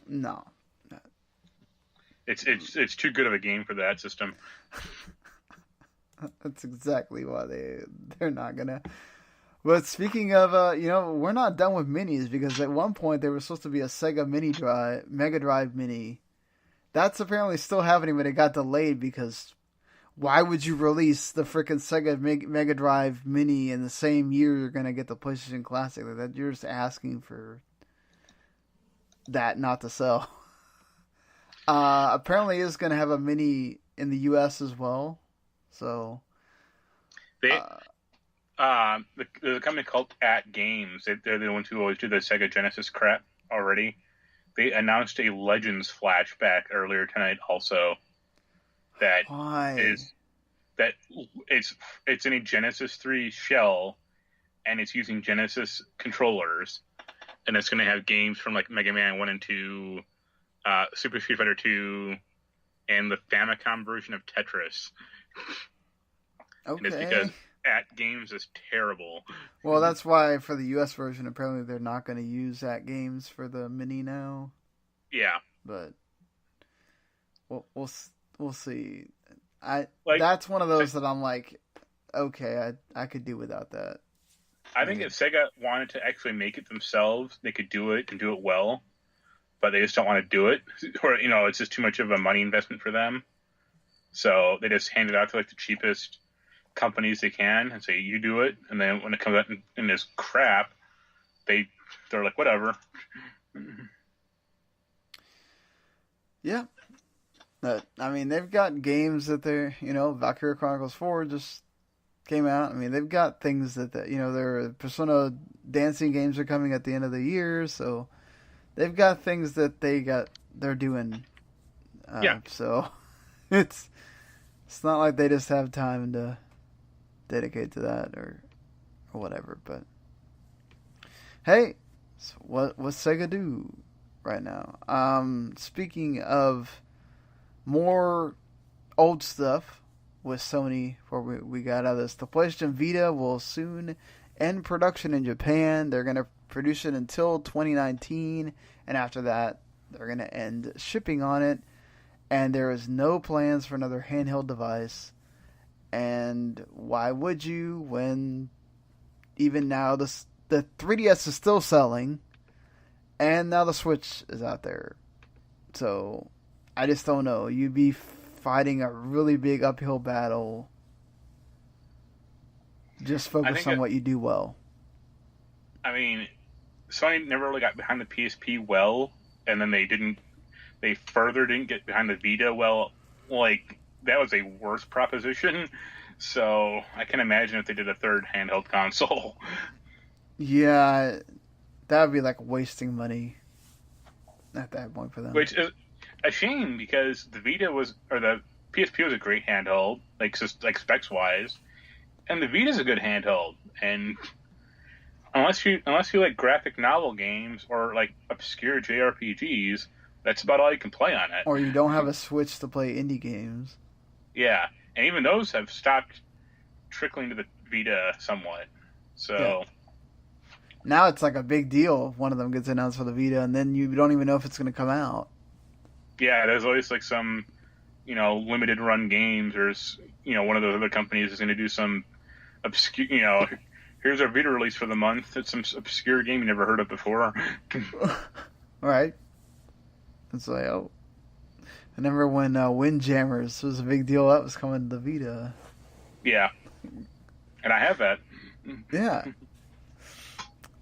Speaker 2: No.
Speaker 3: It's too good of a game for that system.
Speaker 2: That's exactly why they're not gonna. But speaking of, we're not done with minis because at one point there was supposed to be a Sega Mega Drive Mini. That's apparently still happening, but it got delayed because why would you release the freaking Sega Mega Drive Mini in the same year you're gonna get the PlayStation Classic? That you're just asking for that not to sell. Apparently, it's going to have a mini in the U.S. as well. So,
Speaker 3: there's a company called At Games. They're the ones who always do the Sega Genesis crap already. They announced a Legends flashback earlier tonight. Also, it's in a Genesis 3 shell, and it's using Genesis controllers, and it's going to have games from like Mega Man 1 and 2. Super Street Fighter 2, and the Famicom version of Tetris.
Speaker 2: Okay.
Speaker 3: And it's because At Games is terrible.
Speaker 2: Well, that's why for the US version, apparently they're not going to use At Games for the mini now.
Speaker 3: Yeah.
Speaker 2: But we'll see. That's one of those that I'm like, okay, I could do without that.
Speaker 3: I think if Sega wanted to actually make it themselves, they could do it and do it well. But they just don't want to do it, or it's just too much of a money investment for them. So they just hand it out to like the cheapest companies they can and say, "You do it." And then when it comes out in this crap, they're like, "Whatever."
Speaker 2: Yeah, but I mean, they've got games that they're Valkyria Chronicles 4 just came out. I mean, they've got things that their Persona dancing games are coming at the end of the year, so. They've got things that they're doing. So it's not like they just have time to dedicate to that or whatever. But hey, so what's Sega do right now? Speaking of more old stuff with Sony, where we got out of this, the PlayStation Vita will soon end production in Japan. They're going to produce it until 2019, and after that, they're going to end shipping on it. And there is no plans for another handheld device. And why would you when even now the 3DS is still selling, and now the Switch is out there? So I just don't know. You'd be fighting a really big uphill battle. Just focus on what you do well.
Speaker 3: I mean, Sony never really got behind the PSP well, and then they further didn't get behind the Vita well. Like, that was a worse proposition. So I can imagine if they did a third handheld console.
Speaker 2: Yeah, that would be like wasting money at that point for them.
Speaker 3: Which is a shame because the PSP was a great handheld, just like specs wise, and the Vita's a good handheld. And unless you like graphic novel games or like obscure JRPGs, that's about all you can play on it.
Speaker 2: Or you don't have a Switch to play indie games.
Speaker 3: Yeah, and even those have stopped trickling to the Vita somewhat. So.
Speaker 2: Yeah. Now it's like a big deal if one of them gets announced for the Vita, and then you don't even know if it's going to come out.
Speaker 3: Yeah, there's always like some, limited run games, or one of those other companies is going to do some obscure, here's our Vita release for the month. It's some obscure game you never heard of before.
Speaker 2: Right. It's like, oh, I remember when Windjammers was a big deal. That was coming to the Vita.
Speaker 3: Yeah, and I have that.
Speaker 2: Yeah.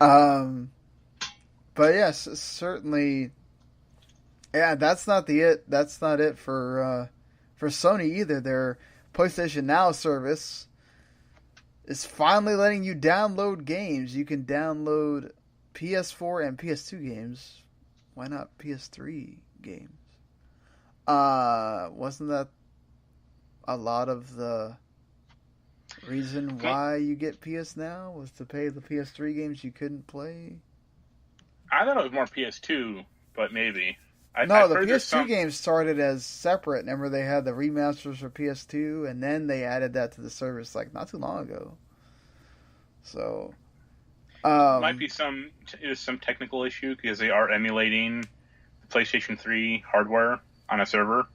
Speaker 2: But yes, certainly. Yeah, that's not it for Sony either. Their PlayStation Now service is finally letting you download games. You can download PS4 and PS2 games. Why not PS3 games? Wasn't that a lot of the reason why you get PS Now was to pay the PS3 games you couldn't play?
Speaker 3: I thought it was more PS2, but maybe.
Speaker 2: The PS2 games started as separate. Remember, they had the remasters for PS2, and then they added that to the service like not too long ago. So,
Speaker 3: might be some technical issue because they are emulating the PlayStation 3 hardware on a server,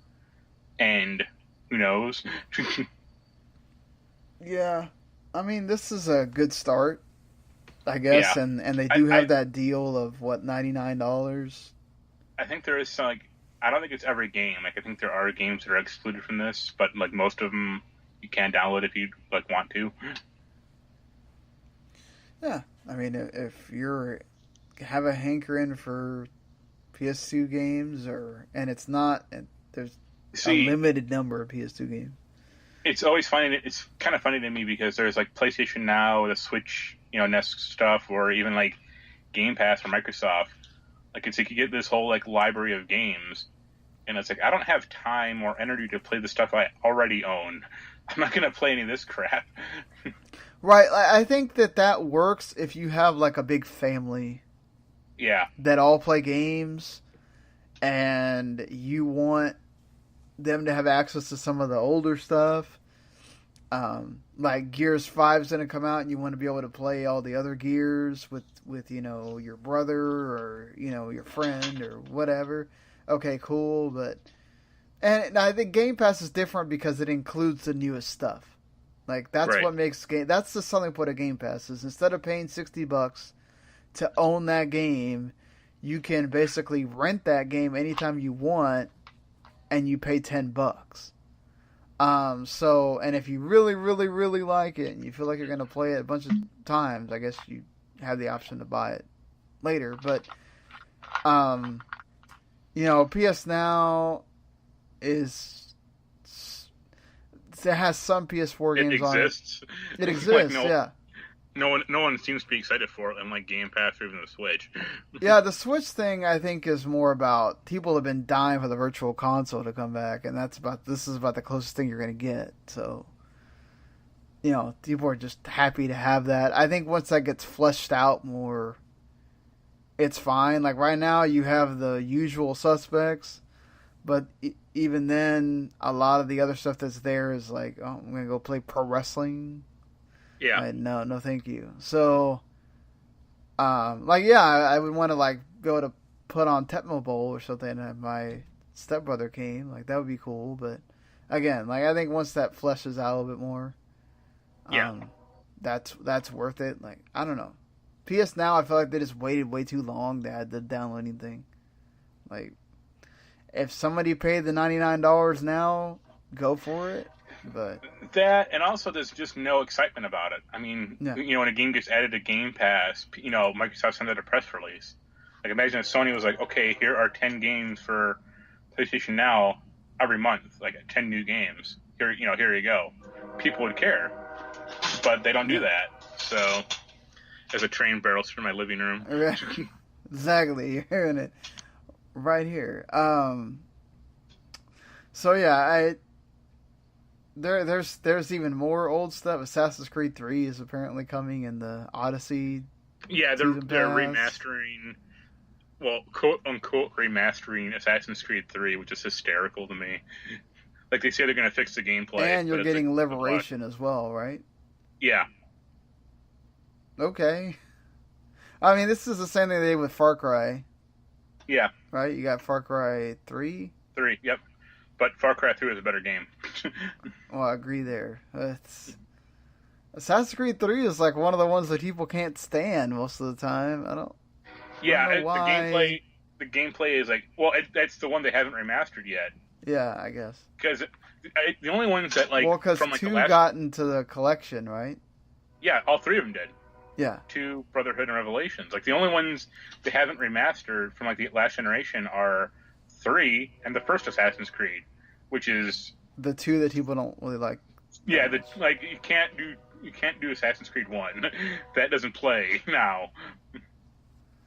Speaker 3: and who knows?
Speaker 2: Yeah, I mean, this is a good start, I guess,
Speaker 3: Yeah.
Speaker 2: and they do have that deal of what, $99.
Speaker 3: I think there is some, I don't think it's every game. I think there are games that are excluded from this, but most of them you can download if you want to.
Speaker 2: Yeah, I mean, if you're have a hankering for PS2 games, and it's not, there's a limited number of PS2 games.
Speaker 3: It's always funny. It's kind of funny to me because there's PlayStation Now, the Switch, NES stuff, or even Game Pass for Microsoft. It's you get this whole library of games, and it's I don't have time or energy to play the stuff I already own. I'm not gonna play any of this crap.
Speaker 2: Right. I think that works if you have a big family.
Speaker 3: Yeah.
Speaker 2: That all play games, and you want them to have access to some of the older stuff. Gears 5's gonna come out, and you want to be able to play all the other Gears with your brother or your friend or whatever. Okay, cool, and I think Game Pass is different because it includes the newest stuff. That's
Speaker 3: right.
Speaker 2: What makes that's the selling point of Game Pass is instead of paying $60 to own that game, you can basically rent that game anytime you want, and you pay $10. And if you really, really, really like it, and you feel like you're going to play it a bunch of times, I guess you have the option to buy it later. But, PS Now it has some PS4 games on it. It exists, yeah.
Speaker 3: No one seems to be excited for it, unlike Game Pass or even the Switch.
Speaker 2: Yeah, the Switch thing I think is more about people have been dying for the Virtual Console to come back, and this is about the closest thing you're going to get. So, people are just happy to have that. I think once that gets fleshed out more, it's fine. Right now, you have the usual suspects, but even then, a lot of the other stuff that's there is oh, I'm going to go play pro wrestling.
Speaker 3: Yeah.
Speaker 2: No, thank you. So, I would want to be able to put on Tecmo Bowl or something if my stepbrother came. That would be cool. But again, I think once that fleshes out a little bit more, that's worth it. I don't know. PS Now, I feel like they just waited way too long to add the downloading thing. If somebody paid the $99 now, go for it. But
Speaker 3: that, and also there's just no excitement about it. I mean, when a game gets added to Game Pass, Microsoft sent out a press release. Imagine if Sony was okay, here are 10 games for PlayStation Now. every month, like 10 new games. Here you go. People would care, but they don't do that. So, as a train barrels through my living room.
Speaker 2: Exactly, you're hearing it right here. So yeah, there's even more old stuff. Assassin's Creed 3 is apparently coming in the Odyssey.
Speaker 3: Yeah, they're remastering. Well, quote unquote remastering Assassin's Creed 3, which is hysterical to me. Like they say they're going to fix the gameplay,
Speaker 2: and you're getting Liberation as well, right?
Speaker 3: Yeah.
Speaker 2: Okay. I mean, this is the same thing they did with Far Cry.
Speaker 3: Yeah.
Speaker 2: Right? You got Far Cry 3?
Speaker 3: 3, yep. But Far Cry 3 is a better game.
Speaker 2: Well, I agree there. Assassin's Creed 3 is like one of the ones that people can't stand most of the time. I don't know why.
Speaker 3: The gameplay is like, well, that's the one they haven't remastered yet.
Speaker 2: Yeah, I guess.
Speaker 3: Because the only ones that like,
Speaker 2: well, because
Speaker 3: from like
Speaker 2: 2 got into the collection, right?
Speaker 3: Yeah, all 3 of them did.
Speaker 2: Yeah.
Speaker 3: 2, Brotherhood and Revelations. Like the only ones they haven't remastered from like the last generation are 3 and the first Assassin's Creed, which is
Speaker 2: the 2 that people don't really like.
Speaker 3: Yeah, you can't do Assassin's Creed 1. That doesn't play now.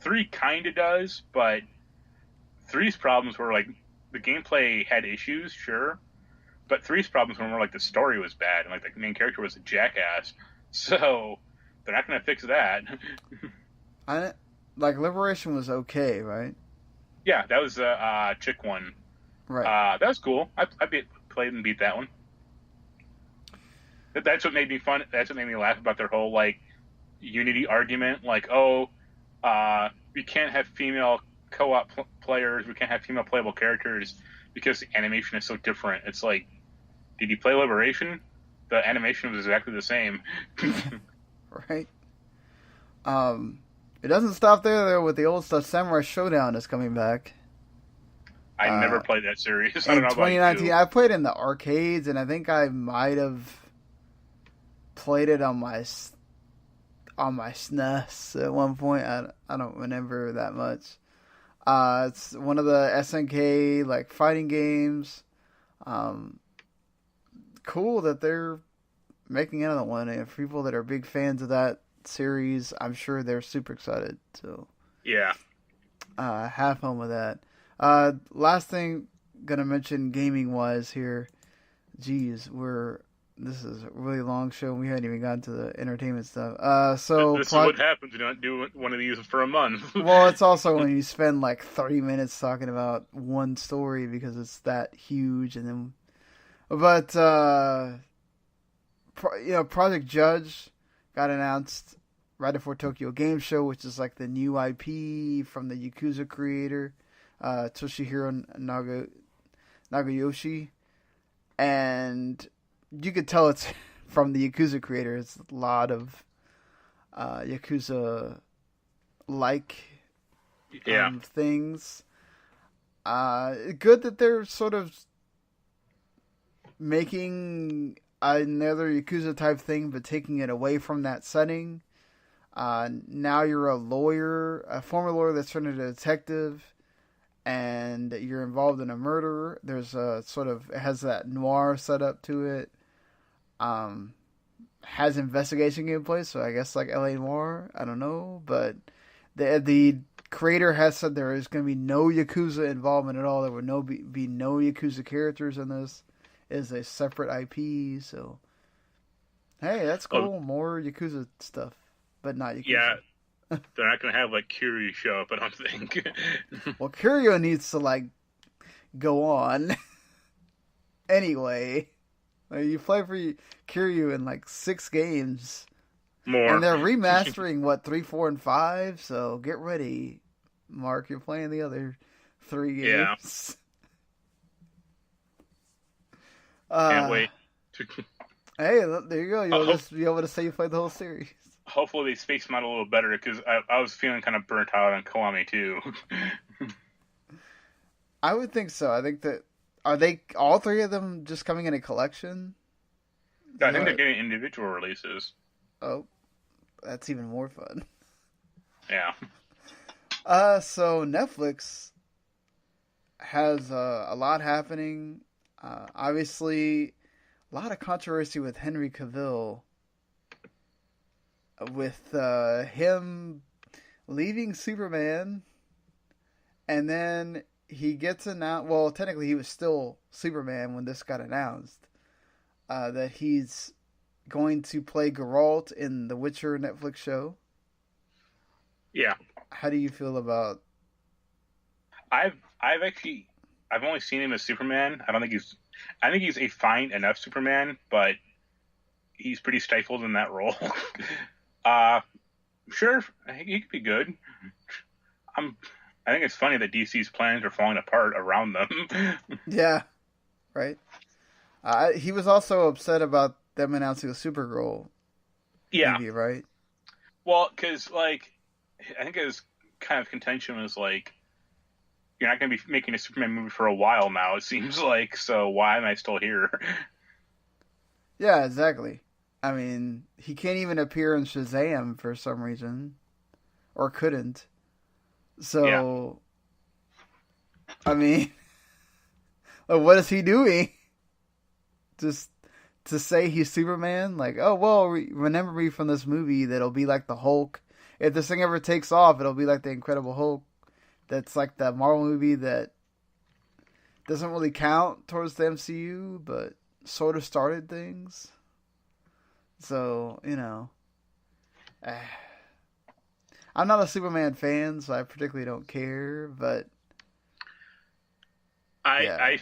Speaker 3: 3 kind of does, but 3's problems were like the gameplay had issues, sure, but 3's problems were more like the story was bad and like the main character was a jackass. So they're not going to fix that.
Speaker 2: Liberation was okay, right?
Speaker 3: Yeah, that was the chick one.
Speaker 2: Right.
Speaker 3: That was cool. I played and beat that one. That's what made me fun. That's what made me laugh about their whole like Unity argument. Like, we can't have female co-op players. We can't have female playable characters because the animation is so different. It's like, did you play Liberation? The animation was exactly the same.
Speaker 2: Right. It doesn't stop there though. With the old stuff, Samurai Showdown is coming back.
Speaker 3: I never played that series. I
Speaker 2: In
Speaker 3: don't know
Speaker 2: 2019,
Speaker 3: about you.
Speaker 2: I played in the arcades, and I think I might have played it on my SNES at one point. I don't remember that much. It's one of the SNK like fighting games. Cool that they're making another one, and for people that are big fans of that series, I'm sure they're super excited. So
Speaker 3: yeah,
Speaker 2: have fun with that. Last thing gonna mention gaming wise here. Geez, this is a really long show and we haven't even gotten to the entertainment stuff. So
Speaker 3: this is what happens when you don't do one of these for a month.
Speaker 2: Well, it's also when you spend like 30 minutes talking about one story because it's that huge, and then Project Judge got announced right before Tokyo Game Show, which is like the new IP from the Yakuza creator, Toshihiro Nagayoshi, and you could tell it's from the Yakuza creator. It's a lot of Yakuza-like things. Good that they're sort of making another Yakuza-type thing, but taking it away from that setting. Now you're a lawyer, a former lawyer that's turned into a detective, and you're involved in a murder. There's a it has that noir setup to it. Has investigation gameplay, so I guess like LA Noire, I don't know, but the creator has said there is going to be no Yakuza involvement at all. There will be no Yakuza characters in this. It is a separate IP, so hey, that's cool. More Yakuza stuff, but not Yakuza.
Speaker 3: Yeah, they're not going to have like Kiryu show up, I don't think.
Speaker 2: Well, Kiryu needs to like go on anyway. You play for Kiryu in like 6 games.
Speaker 3: More.
Speaker 2: And they're remastering, 3, 4, and 5? So get ready, Mark. You're playing the other 3 games.
Speaker 3: Yeah. Can't wait.
Speaker 2: Hey, there you go. You'll just be able to say you played the whole series.
Speaker 3: Hopefully they space them out a little better, because I was feeling kind of burnt out on Kiwami too.
Speaker 2: I would think so. I think that... Are they all 3 of them just coming in a collection?
Speaker 3: I think they're getting individual releases.
Speaker 2: Oh, that's even more fun.
Speaker 3: Yeah.
Speaker 2: So Netflix has a lot happening. Obviously, a lot of controversy with Henry Cavill, with him leaving Superman, and then he gets announced. Well, technically, he was still Superman when this got announced. That he's going to play Geralt in the Witcher Netflix show.
Speaker 3: Yeah.
Speaker 2: How do you feel about?
Speaker 3: I've only seen him as Superman. I think he's a fine enough Superman, but he's pretty stifled in that role. Sure, he could be good. I think it's funny that DC's plans are falling apart around them.
Speaker 2: Yeah, right. He was also upset about them announcing a Supergirl movie, right?
Speaker 3: Well, because I think his kind of contention was you're not going to be making a Superman movie for a while now. It seems like, so why am I still here?
Speaker 2: Yeah, exactly. I mean, he can't even appear in Shazam for some reason, or couldn't. So, I mean, what is he doing? Just to say he's Superman? Oh, well, remember me from this movie that'll be like the Hulk. If this thing ever takes off, it'll be like the Incredible Hulk. That's like the Marvel movie that doesn't really count towards the MCU, but sort of started things. So, I'm not a Superman fan, so I particularly don't care, but
Speaker 3: I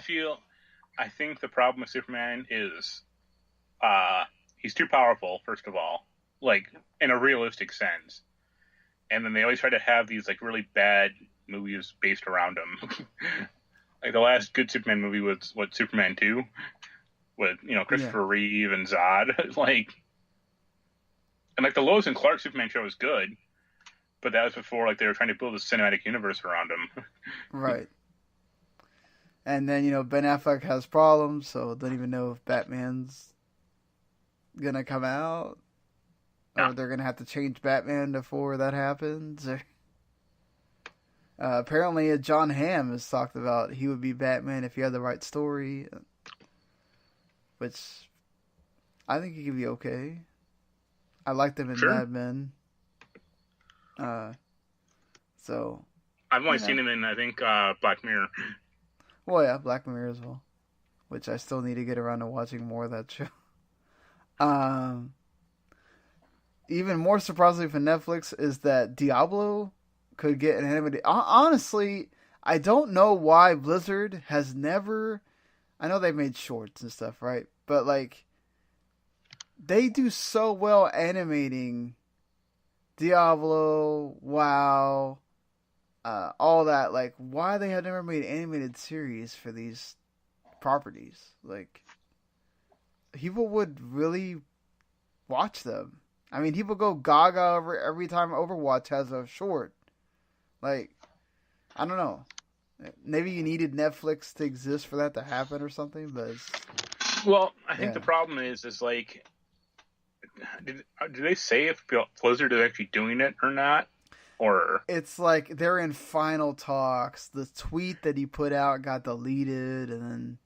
Speaker 3: think the problem with Superman is he's too powerful, first of all, in a realistic sense. And then they always try to have these really bad movies based around him. The last good Superman movie was Superman 2 with Christopher Reeve and Zod. And the Lois and Clark Superman show was good, but that was before they were trying to build a cinematic universe around him.
Speaker 2: Right. And then Ben Affleck has problems, so don't even know if Batman's gonna come out. Or they're going to have to change Batman before that happens. Apparently, John Hamm has talked about he would be Batman if he had the right story. Which, I think he could be okay. I liked him in Mad Men. So...
Speaker 3: I've only seen him in, I think, Black Mirror.
Speaker 2: Well, yeah, Black Mirror as well. Which I still need to get around to watching more of that show. Even more surprisingly for Netflix is that Diablo could get an animated... Honestly, I don't know why Blizzard has never... I know they've made shorts and stuff, right? But, they do so well animating Diablo, WoW, all that. Why they have never made animated series for these properties? People would really watch them. I mean, people go gaga every time Overwatch has a short. I don't know. Maybe you needed Netflix to exist for that to happen or something, but...
Speaker 3: Well, I think the problem is do they say if Blizzard is actually doing it or not? Or... It's
Speaker 2: they're in final talks. The tweet that he put out got deleted, and then...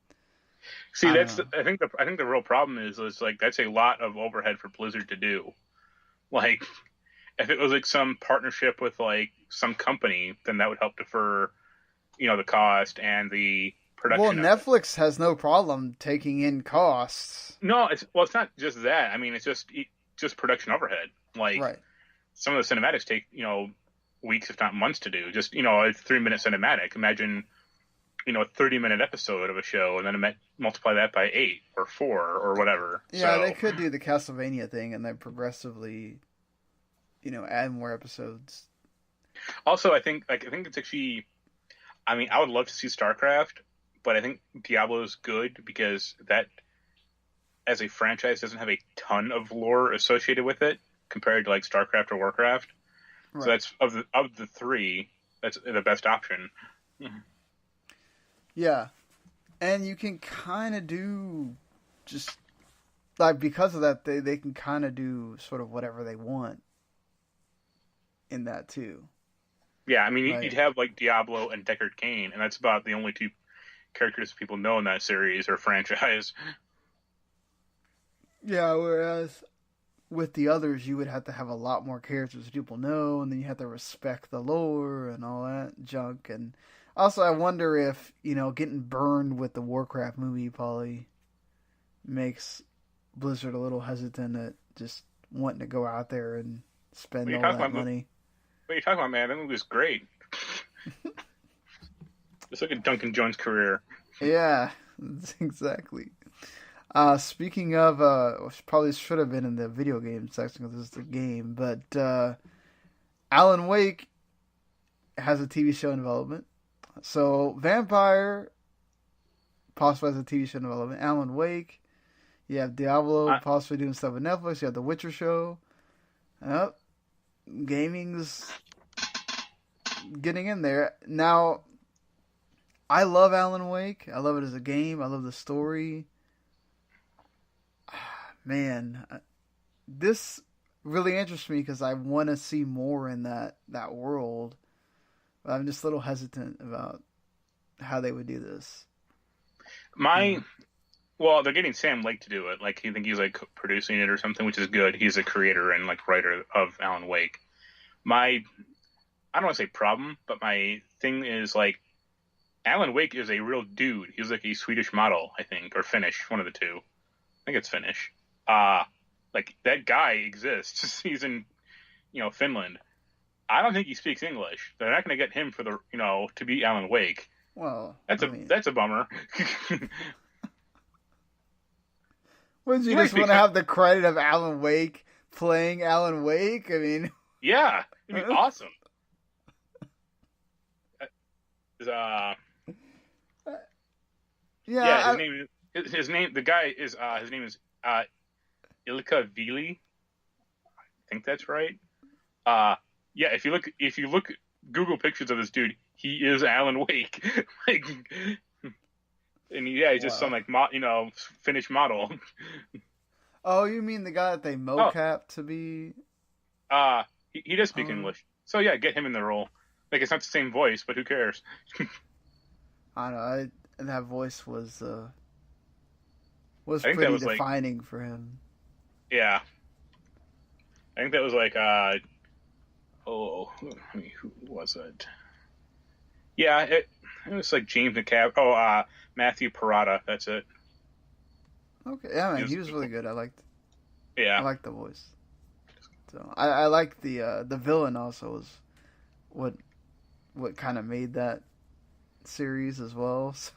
Speaker 3: See, I think the real problem is that's a lot of overhead for Blizzard to do. If it was some partnership with some company, then that would help defer, the cost and the production.
Speaker 2: Well, Netflix has no problem taking in costs.
Speaker 3: No, it's not just that. I mean, it's just production overhead.
Speaker 2: Right.
Speaker 3: Some of the cinematics take weeks, if not months, to do. Just a 3-minute cinematic. Imagine a 30-minute episode of a show, and then multiply that by 8 or 4 or whatever.
Speaker 2: Yeah,
Speaker 3: so,
Speaker 2: they could do the Castlevania thing and then progressively, add more episodes.
Speaker 3: Also, I think it's actually... I mean, I would love to see StarCraft, but I think Diablo is good because that, as a franchise, doesn't have a ton of lore associated with it compared to StarCraft or Warcraft. Right. So that's of the three, that's the best option.
Speaker 2: Yeah, and you can kind of do just because of that, they can kind of do sort of whatever they want in that too.
Speaker 3: Yeah, I mean, you'd have Diablo and Deckard Cain, and that's about the only two characters people know in that series or franchise.
Speaker 2: Yeah, whereas with the others, you would have to have a lot more characters people know, and then you have to respect the lore and all that junk. And also, I wonder if, getting burned with the Warcraft movie probably makes Blizzard a little hesitant at just wanting to go out there and spend all that money.
Speaker 3: What are you talking about, man? That movie was great. Just look at Duncan Jones' career.
Speaker 2: Yeah, exactly. Speaking of, probably should have been in the video game section because this is the game, but Alan Wake has a TV show in development. So Vampire possibly has a TV show in development. Alan Wake, you have Diablo possibly doing stuff with Netflix. You have the Witcher show. Yep, gaming's getting in there now. I love Alan Wake. I love it as a game. I love the story. Man, this really interests me because I want to see more in that world. But I'm just a little hesitant about how they would do this.
Speaker 3: Well, they're getting Sam Lake to do it. Like, I think he's like producing it or something, which is good. He's a creator and like writer of Alan Wake. I don't want to say problem, but my thing is like, Alan Wake is a real dude. He's like a Swedish model, I think, or Finnish, one of the two. I think it's Finnish. Like that guy exists. He's in, Finland. I don't think he speaks English. They're not going to get him for the, to be Alan Wake.
Speaker 2: Well,
Speaker 3: that's a bummer.
Speaker 2: Wouldn't you just want to have the credit of Alan Wake playing Alan Wake? I mean,
Speaker 3: yeah, it'd be awesome.
Speaker 2: Yeah,
Speaker 3: his name. The guy is his name is Ilkka Vili. I think that's right. Yeah. If you look Google pictures of this dude, he is Alan Wake. Like, and he's just some like Finnish model.
Speaker 2: Oh, you mean the guy that they mocap to be?
Speaker 3: He does speak English, so yeah, get him in the role. Like, it's not the same voice, but who cares?
Speaker 2: I know. That voice was pretty defining for him.
Speaker 3: Yeah. I think that was like, who was it? Yeah, it was like James McCabe. Oh, Matthew Parada. That's it.
Speaker 2: Okay, yeah, man, he was really good. I liked the voice. So I liked the villain also was what kind of made that series as well. So,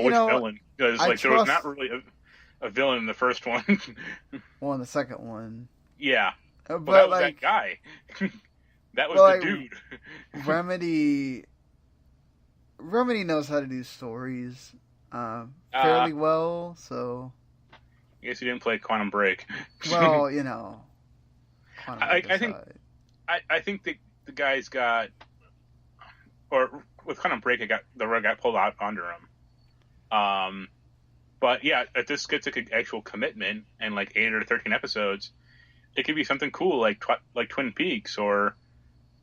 Speaker 3: which villain? Because there was not really a villain in the first one.
Speaker 2: Well, in the second one.
Speaker 3: Yeah.
Speaker 2: But
Speaker 3: that was that guy. That was the dude.
Speaker 2: Remedy knows how to do stories fairly well, so...
Speaker 3: I guess you didn't play Quantum Break.
Speaker 2: Well,
Speaker 3: I think the guys got... Or with Quantum Break, the rug got pulled out under him. But yeah, if this gets like an actual commitment and like 8 or 13 episodes, it could be something cool like Twin Peaks or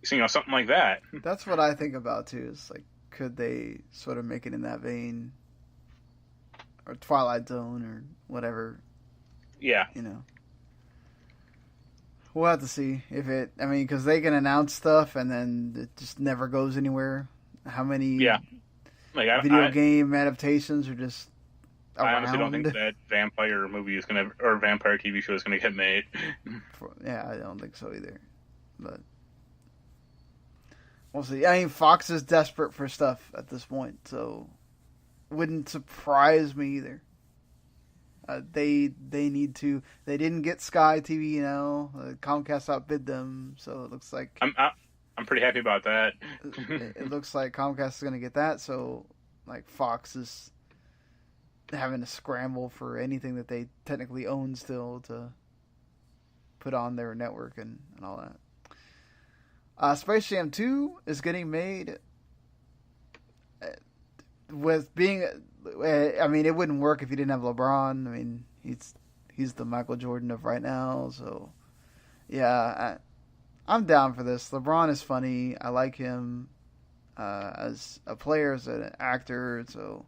Speaker 3: something like that.
Speaker 2: That's what I think about too. Is like, could they sort of make it in that vein, or Twilight Zone or whatever?
Speaker 3: Yeah.
Speaker 2: We'll have to see if it. I mean, because they can announce stuff and then it just never goes anywhere. How many video game adaptations are just around?
Speaker 3: I honestly don't think that vampire movie is gonna, or vampire TV show is gonna get made.
Speaker 2: Yeah, I don't think so either. But we'll see. I mean, Fox is desperate for stuff at this point, so wouldn't surprise me either. They need to. They didn't get Sky TV, Comcast outbid them, so it looks like
Speaker 3: I'm pretty happy about that.
Speaker 2: It looks like Comcast is going to get that, so like Fox is having to scramble for anything that they technically own still to put on their network and all that. Space Jam 2 is getting made with being... I mean, it wouldn't work if you didn't have LeBron. I mean, he's the Michael Jordan of right now, so yeah, I'm down for this. LeBron is funny. I like him. as a player, as an actor. So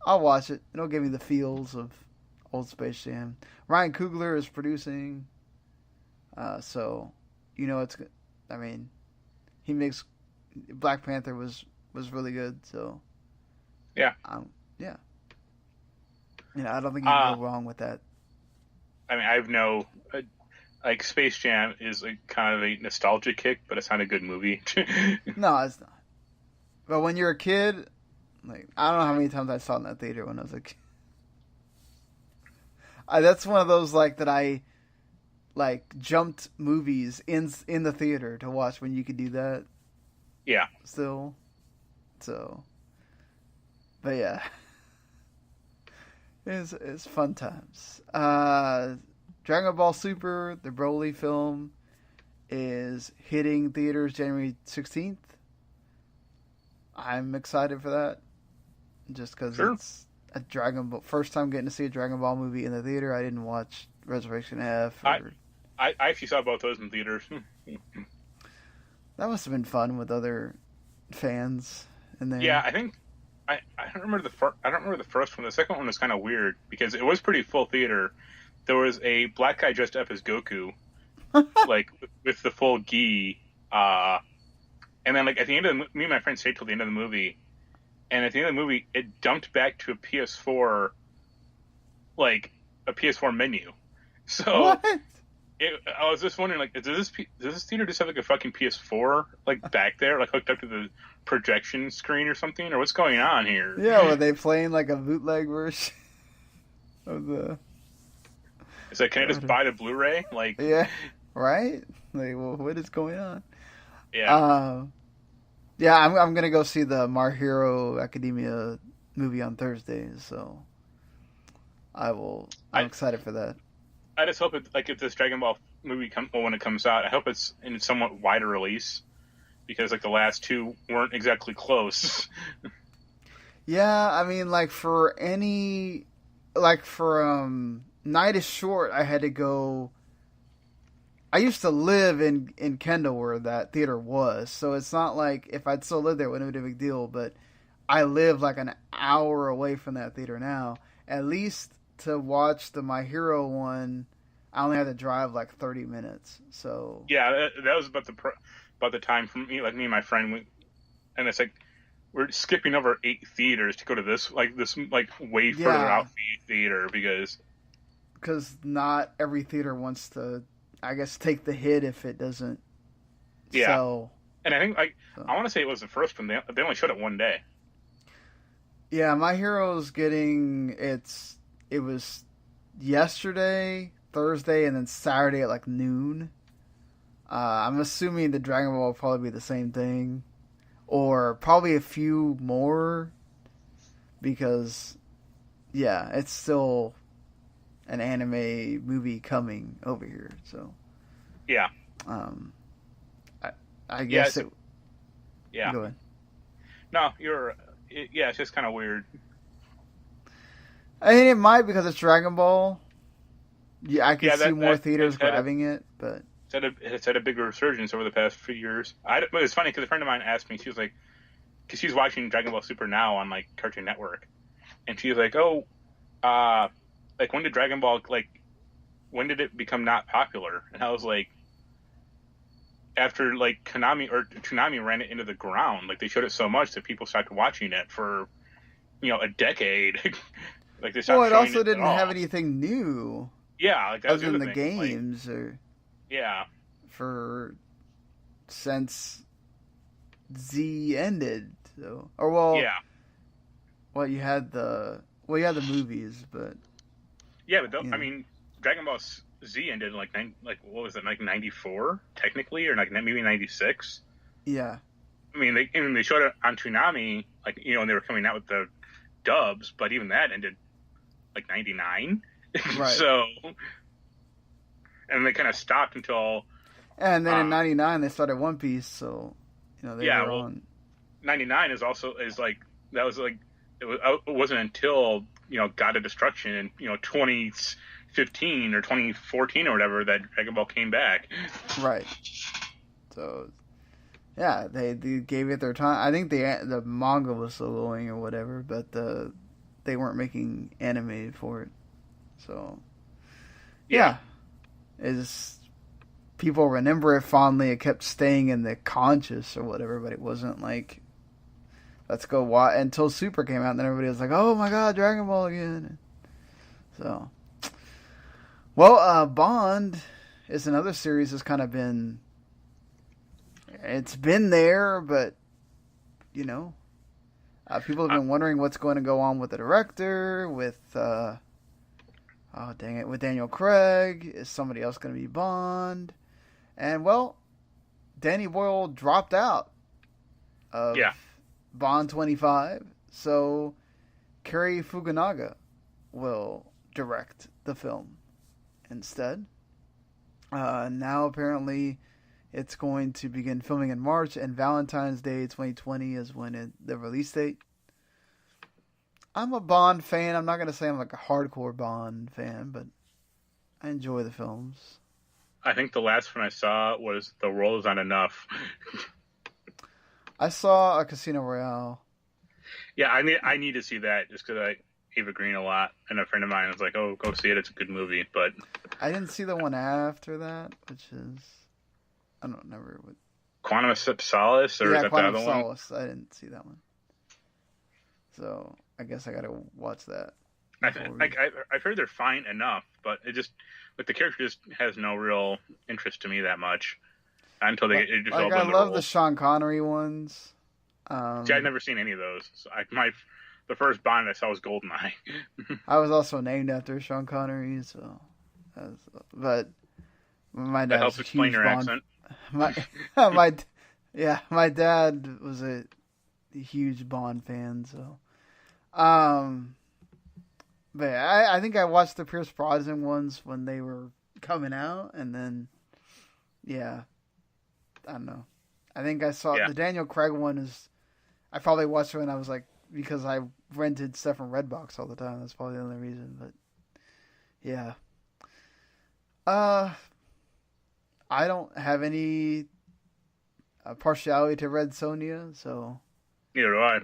Speaker 2: I'll watch it. It'll give me the feels of old Space Jam. Ryan Coogler is producing, so it's. I mean, he makes Black Panther was really good. So
Speaker 3: yeah,
Speaker 2: yeah. I don't think you can go wrong with that.
Speaker 3: I mean, I have no like Space Jam is kind of a nostalgia kick, but it's not a good movie.
Speaker 2: No, it's not. But when you're a kid, like I don't know how many times I saw it in that theater when I was a kid. That's one of those that I jumped movies in the theater to watch when you could do that.
Speaker 3: Yeah.
Speaker 2: Still, so, but yeah, it's fun times. Dragon Ball Super, the Broly film, is hitting theaters January 16th. I'm excited for that, just because it's a Dragon Ball. First time getting to see a Dragon Ball movie in the theater. I didn't watch Resurrection F.
Speaker 3: I actually saw both those in theaters.
Speaker 2: That must have been fun with other fans in there.
Speaker 3: Yeah, I think I don't remember the first one. The second one was kind of weird because it was pretty full theater. There was a black guy dressed up as Goku, with the full gi. And then at the end of me and my friend stayed till the end of the movie, and at the end of the movie, it dumped back to a PS4, a PS4 menu. So
Speaker 2: what?
Speaker 3: I was just wondering, does this theater just have a fucking PS4 back there, hooked up to the projection screen or something, or what's going on here?
Speaker 2: Yeah, were they playing a bootleg version of the?
Speaker 3: It's can I just buy the Blu-ray?
Speaker 2: Yeah, right. Well, what is going on?
Speaker 3: Yeah.
Speaker 2: Yeah, I'm gonna go see the My Hero Academia movie on Thursday, so I'm excited for that.
Speaker 3: I just hope if this Dragon Ball movie when it comes out, I hope it's in a somewhat wider release, because the last two weren't exactly close.
Speaker 2: Yeah, I mean, for Night is Short, I had to go. I used to live in Kendall where that theater was, so it's not if I'd still lived there, it wouldn't be a big deal. But I live an hour away from that theater now. At least to watch the My Hero one, I only had to drive 30 minutes. So
Speaker 3: yeah, that was about the time for me. Me and my friend, and it's we're skipping over 8 theaters to go to this way further out theater because
Speaker 2: not every theater wants to, I guess, take the hit if it doesn't sell.
Speaker 3: And I think I want to say it was the first one. They only showed it one day.
Speaker 2: Yeah, My Hero's getting it was yesterday, Thursday, and then Saturday at noon. I'm assuming the Dragon Ball will probably be the same thing, or probably a few more, because it's still an anime movie coming over here. So
Speaker 3: yeah,
Speaker 2: I guess
Speaker 3: it. Yeah.
Speaker 2: Go ahead.
Speaker 3: No, it's just kind of weird.
Speaker 2: I mean, it might because it's Dragon Ball. Yeah, I can see more theaters grabbing it, but
Speaker 3: it's had a big resurgence over the past few years. But it's funny because a friend of mine asked me, she was because she's watching Dragon Ball Super now on Cartoon Network, and she was "Oh, when did Dragon Ball when did it become not popular?" And I was after Konami or Toonami ran it into the ground. They showed it so much that people started watching it for a decade. They stopped
Speaker 2: it also didn't have anything new.
Speaker 3: Yeah, that was
Speaker 2: other than the
Speaker 3: thing.
Speaker 2: games since Z ended. So you had the movies, but
Speaker 3: I mean, Dragon Ball Z ended what was it, 94 technically, or maybe 96.
Speaker 2: Yeah.
Speaker 3: I mean, they showed it on Toonami, and they were coming out with the dubs, but even that ended 99.
Speaker 2: Right.
Speaker 3: So, and they kind of stopped until.
Speaker 2: And then in '99 they started One Piece, so they were on.
Speaker 3: 99 that was it wasn't until God of Destruction in 2015 or 2014 or whatever that Dragon Ball came back.
Speaker 2: Right. So, Yeah, they gave it their time. I think the manga was still going or whatever, but they weren't making anime for it. So yeah, is people remember it fondly. It kept staying in the conscious or whatever, but it wasn't like let's go watch until Super came out. And then everybody was like, "Oh my God, Dragon Ball again!" So, well, Bond is another series that's kind of been. It's been there, but you know, people have been wondering what's going to go on with the director, with oh dang it, with Daniel Craig. Is somebody else going to be Bond? And well, Danny Boyle dropped out of Bond 25, so Cary Fukunaga will direct the film instead. Now apparently. It's going to begin filming in March, and Valentine's Day 2020 is when the release date. I'm a Bond fan. I'm not going to say I'm like a hardcore Bond fan, but I enjoy the films.
Speaker 3: I think the last one I saw was The World Is Not Enough.
Speaker 2: I saw a Casino Royale.
Speaker 3: Yeah, I need to see that just because I Eva Green a lot, and a friend of mine was like, "Oh, go see it. It's a good movie." But
Speaker 2: I didn't see the one after that, which is. I don't remember what.
Speaker 3: Quantum of Solace, or is that
Speaker 2: Quantum
Speaker 3: the other
Speaker 2: of
Speaker 3: one?
Speaker 2: Solace. I didn't see that one, so I guess I gotta watch that.
Speaker 3: I've heard they're fine enough, but it just the character just has no real interest to me that much until they just all
Speaker 2: I
Speaker 3: the
Speaker 2: love
Speaker 3: roles.
Speaker 2: the Sean Connery ones.
Speaker 3: See, I've never seen any of those. So the first Bond I saw was GoldenEye.
Speaker 2: I was also named after Sean Connery, so but my dad
Speaker 3: helps explain your
Speaker 2: Bond.
Speaker 3: accent.
Speaker 2: My dad was a huge Bond fan, so but I think I watched the Pierce Brosnan ones when they were coming out, and then I don't know. I think I saw the Daniel Craig one I probably watched it when I was like, because I rented stuff from Redbox all the time. That's probably the only reason, but yeah. I don't have any partiality to Red Sonja, so.
Speaker 3: Neither do I.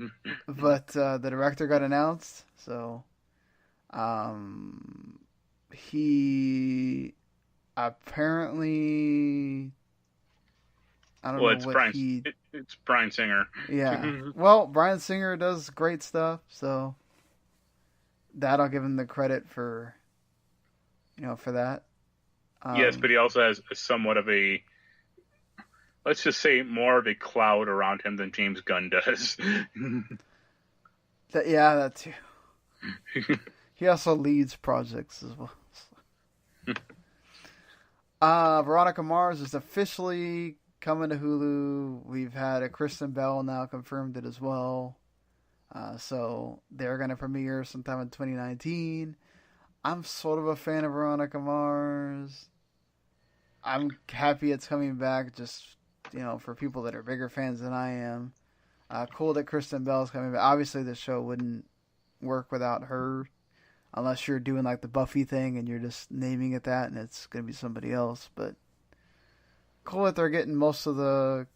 Speaker 2: But the director got announced, so he apparently. I don't know
Speaker 3: it's
Speaker 2: what
Speaker 3: it's Bryan Singer.
Speaker 2: Yeah. Well, Bryan Singer does great stuff, so that I'll give him the credit for. For that.
Speaker 3: Yes, but he also has somewhat of a, let's just say, more of a cloud around him than James Gunn does.
Speaker 2: That too. He also leads projects as well. Veronica Mars is officially coming to Hulu. We've had a Kristen Bell now confirmed it as well. So they're going to premiere sometime in 2019. I'm sort of a fan of Veronica Mars. I'm happy it's coming back, just, for people that are bigger fans than I am. Cool that Kristen Bell's coming back. Obviously, the show wouldn't work without her, unless you're doing like the Buffy thing and you're just naming it that and it's going to be somebody else. But cool that they're getting most of the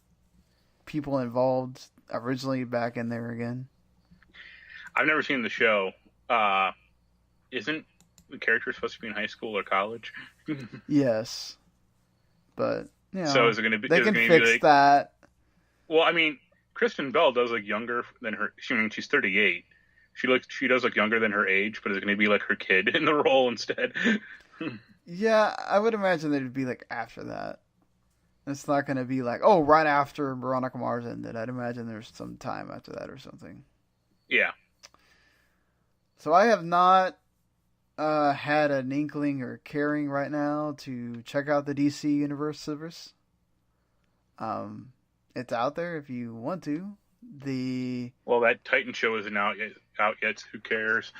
Speaker 2: people involved originally back in there again.
Speaker 3: I've never seen the show. Isn't the character supposed to be in high school or college?
Speaker 2: Yes. But,
Speaker 3: so is it going to be?
Speaker 2: They can fix that.
Speaker 3: Well, I mean, Kristen Bell does look younger than her. She's 38. She does look younger than her age, but is it going to be like her kid in the role instead?
Speaker 2: Yeah, I would imagine that it'd be like after that. It's not going to be like, right after Veronica Mars ended. I'd imagine there's some time after that or something.
Speaker 3: Yeah.
Speaker 2: So I have not had an inkling or caring right now to check out the DC Universe service. It's out there if you want to.
Speaker 3: That Titan show isn't out yet. So who cares?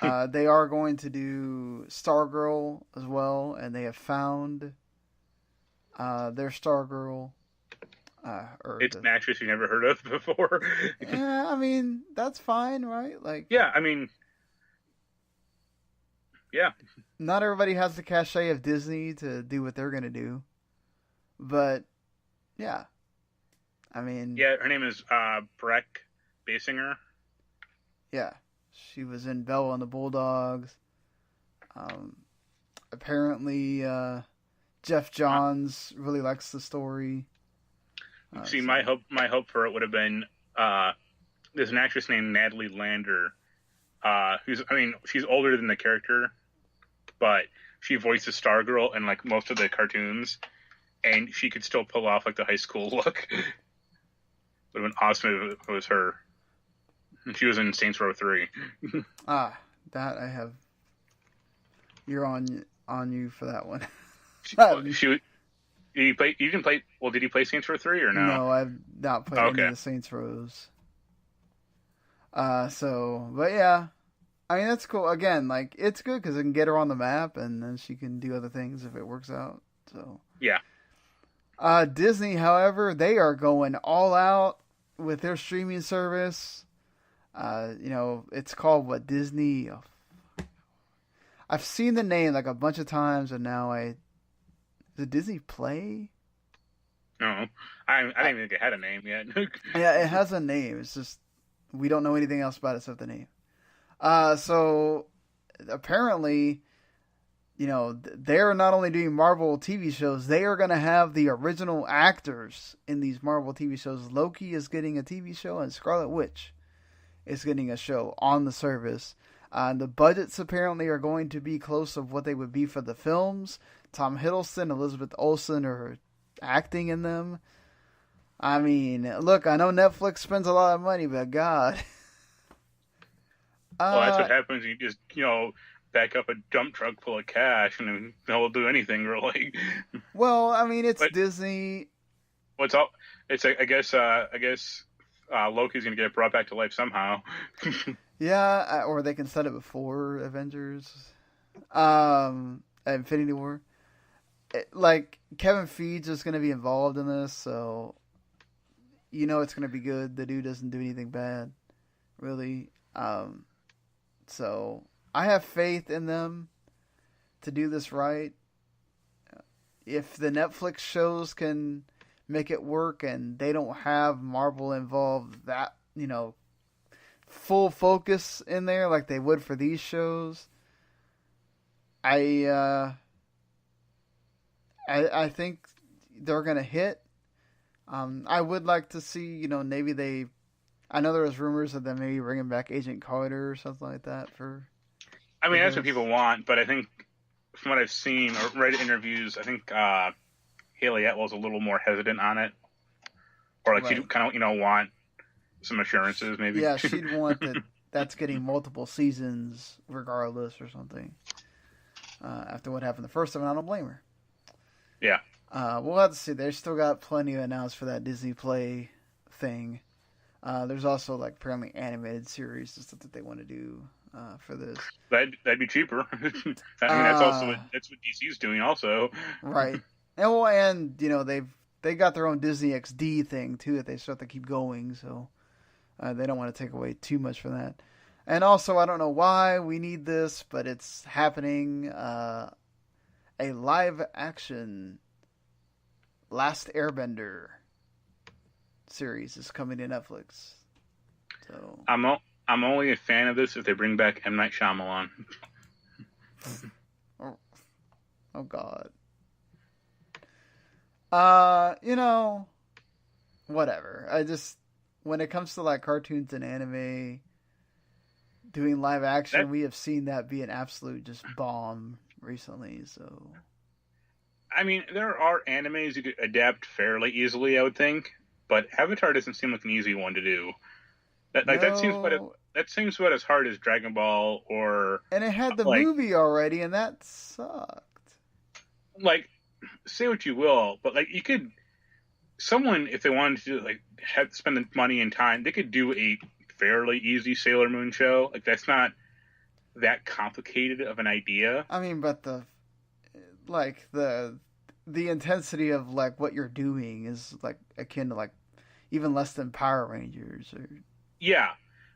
Speaker 2: They are going to do Stargirl as well, and they have found their Stargirl.
Speaker 3: It's an actress you never heard of before.
Speaker 2: Yeah, I mean that's fine, right? Like,
Speaker 3: yeah, I mean. Yeah.
Speaker 2: Not everybody has the cachet of Disney to do what they're going to do. But, yeah. I mean,
Speaker 3: Yeah, her name is Breck Basinger.
Speaker 2: yeah, she was in Bella and the Bulldogs. Apparently, Jeff Johns really likes the story.
Speaker 3: See, my hope for it would have been there's an actress named Natalie Lander, she's older than the character, but she voices Stargirl in like most of the cartoons, and she could still pull off like the high school look. Would have been awesome if it was her. She was in Saints Row 3.
Speaker 2: That I have. You're on you for that one.
Speaker 3: Did he play Saints Row 3 or no?
Speaker 2: No, I've not played any of the Saints Rows. But yeah, I mean that's cool. Again, like it's good because it can get her on the map, and then she can do other things if it works out. So
Speaker 3: yeah.
Speaker 2: Disney, however, they are going all out with their streaming service. It's called Disney. Oh, I've seen the name like a bunch of times, and now is it Disney Play?
Speaker 3: No, I didn't even think it had a name yet.
Speaker 2: Yeah, it has a name. It's just we don't know anything else about it except the name. So apparently, they're not only doing Marvel TV shows, they are going to have the original actors in these Marvel TV shows. Loki is getting a TV show, and Scarlet Witch is getting a show on the service. The budgets apparently are going to be close of what they would be for the films. Tom Hiddleston, Elizabeth Olsen are acting in them. I mean, look, I know Netflix spends a lot of money, but God.
Speaker 3: Well, that's what happens. You just, back up a dump truck full of cash and they'll do anything really.
Speaker 2: Well, I mean, it's Disney.
Speaker 3: I guess Loki's going to get brought back to life somehow.
Speaker 2: Yeah, or they can set it before Avengers. Infinity War. Kevin Feige is going to be involved in this, so it's going to be good. The dude doesn't do anything bad, really. So I have faith in them to do this right. If the Netflix shows can make it work and they don't have Marvel involved, that, full focus in there like they would for these shows, I think they're gonna hit. I would like to see, maybe I know there was rumors of them maybe bringing back Agent Carter or something like that
Speaker 3: that's what people want, but I think from what I've seen or read interviews, I think Haley Atwell's a little more hesitant on it, or she'd kind of want some assurances maybe.
Speaker 2: Yeah, she'd want that's getting multiple seasons regardless or something. After what happened the first time, I don't blame her.
Speaker 3: Yeah.
Speaker 2: We'll have to see. They've still got plenty to announce for that Disney Play thing. There's also apparently animated series and stuff that they want to do for this.
Speaker 3: That'd be cheaper. That's what DC's doing also.
Speaker 2: Right. And they got their own Disney XD thing too that they still have to keep going, so they don't want to take away too much from that. And also, I don't know why we need this, but it's happening. A live action Last Airbender series is coming to Netflix. So
Speaker 3: I'm only a fan of this if they bring back M. Night Shyamalan.
Speaker 2: Oh God. Whatever. When it comes to cartoons and anime, doing live action, we have seen that be an absolute just bomb recently. So,
Speaker 3: there are animes you could adapt fairly easily, I would think, but Avatar doesn't seem like an easy one to do. That seems about as hard as Dragon Ball
Speaker 2: and it had the movie already, and that sucked.
Speaker 3: Say what you will, but you could, someone, if they wanted to have to spend the money and time, they could do a fairly easy Sailor Moon show. That's not that complicated of an idea.
Speaker 2: But the intensity of what you're doing is akin to even less than Power Rangers or.
Speaker 3: Yeah,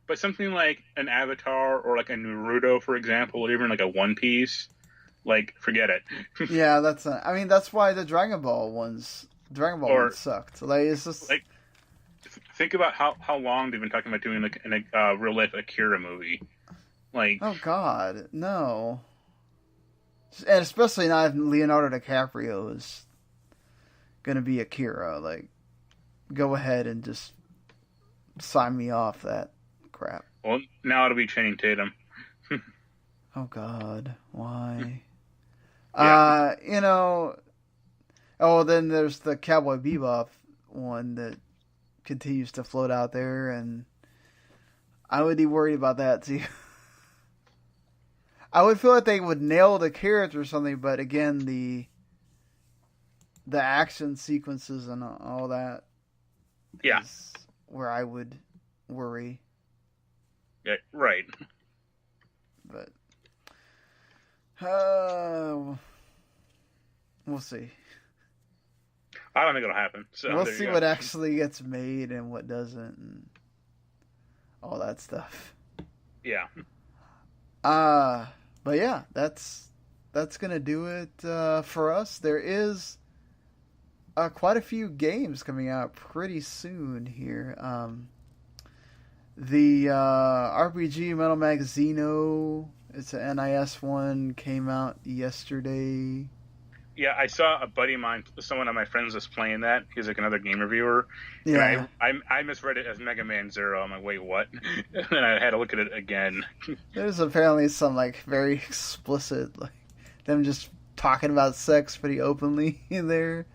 Speaker 3: but something like an Avatar or a Naruto, for example, or even a One Piece, forget it.
Speaker 2: Yeah, that's why the Dragon Ball ones sucked. It's just
Speaker 3: think about how long they've been talking about doing like a real life Akira movie. Like,
Speaker 2: Oh God, no. And especially not if Leonardo DiCaprio is gonna be Akira. Like, go ahead and just sign me off that crap.
Speaker 3: well, now it'll be Channing Tatum.
Speaker 2: Oh God, why?
Speaker 3: Yeah.
Speaker 2: You know. Oh, then there's the Cowboy Bebop one that continues to float out there, and I would be worried about that too. I would feel like they would nail the character or something, but again, the action sequences and all that is where I would worry.
Speaker 3: Yeah, right.
Speaker 2: But we'll see.
Speaker 3: I don't think it'll happen. So
Speaker 2: We'll see what actually gets made and what doesn't, and all that stuff.
Speaker 3: Yeah.
Speaker 2: But yeah, that's gonna do it for us. There is quite a few games coming out pretty soon here. The RPG Metal Max Xeno, it's an NIS one, came out yesterday.
Speaker 3: Yeah, I saw a buddy of mine, someone of my friends was playing that. He's like another game reviewer.
Speaker 2: Yeah.
Speaker 3: And I misread it as Mega Man Zero. I'm like, wait, what? And I had to look at it again.
Speaker 2: There's apparently some like very explicit, like them just talking about sex pretty openly in there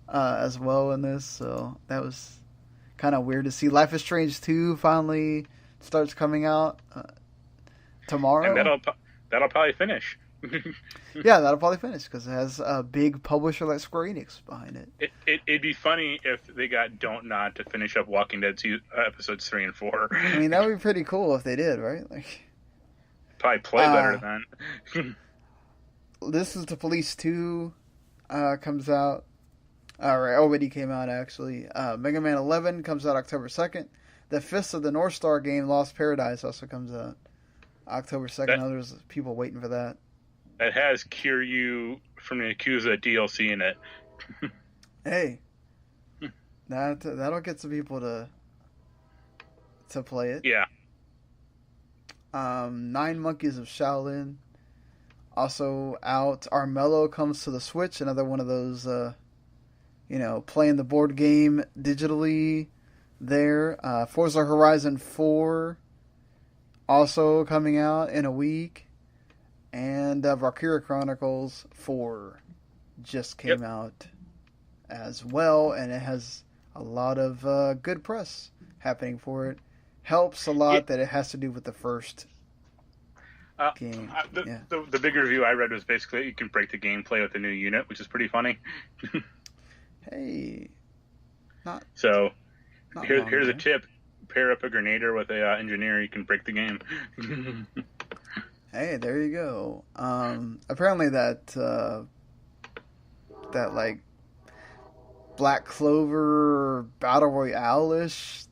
Speaker 2: as well in this. So that was kind of weird to see. Life is Strange 2 finally starts coming out tomorrow.
Speaker 3: And that'll probably finish.
Speaker 2: Yeah, that'll probably finish because it has a big publisher like Square Enix behind it.
Speaker 3: It'd be funny if they got Don't Nod to finish up Walking Dead episodes 3 and 4.
Speaker 2: I mean, that would be pretty cool if they did, right? Like,
Speaker 3: probably play better than.
Speaker 2: This is the Police 2 comes out. Already came out actually. Mega Man 11 comes out October 2nd. The Fist of the North Star game, Lost Paradise, also comes out October 2nd. There's people waiting for that.
Speaker 3: That has Kiryu from the Yakuza DLC in it.
Speaker 2: Hey, that'll get some people to play it.
Speaker 3: Yeah.
Speaker 2: 9 Monkeys of Shaolin also out. Armello comes to the Switch. Another one of those, playing the board game digitally there. Forza Horizon 4 also coming out in a week. And Valkyria Chronicles 4 just came out as well, and it has a lot of good press happening for it. Helps a lot that it has to do with the first game.
Speaker 3: The big review I read was basically you can break the gameplay with a new unit, which is pretty funny.
Speaker 2: Hey.
Speaker 3: Here's a tip. Pair up a grenader with a engineer, you can break the game.
Speaker 2: Hey, there you go. Apparently that like Black Clover Battle Royale-ish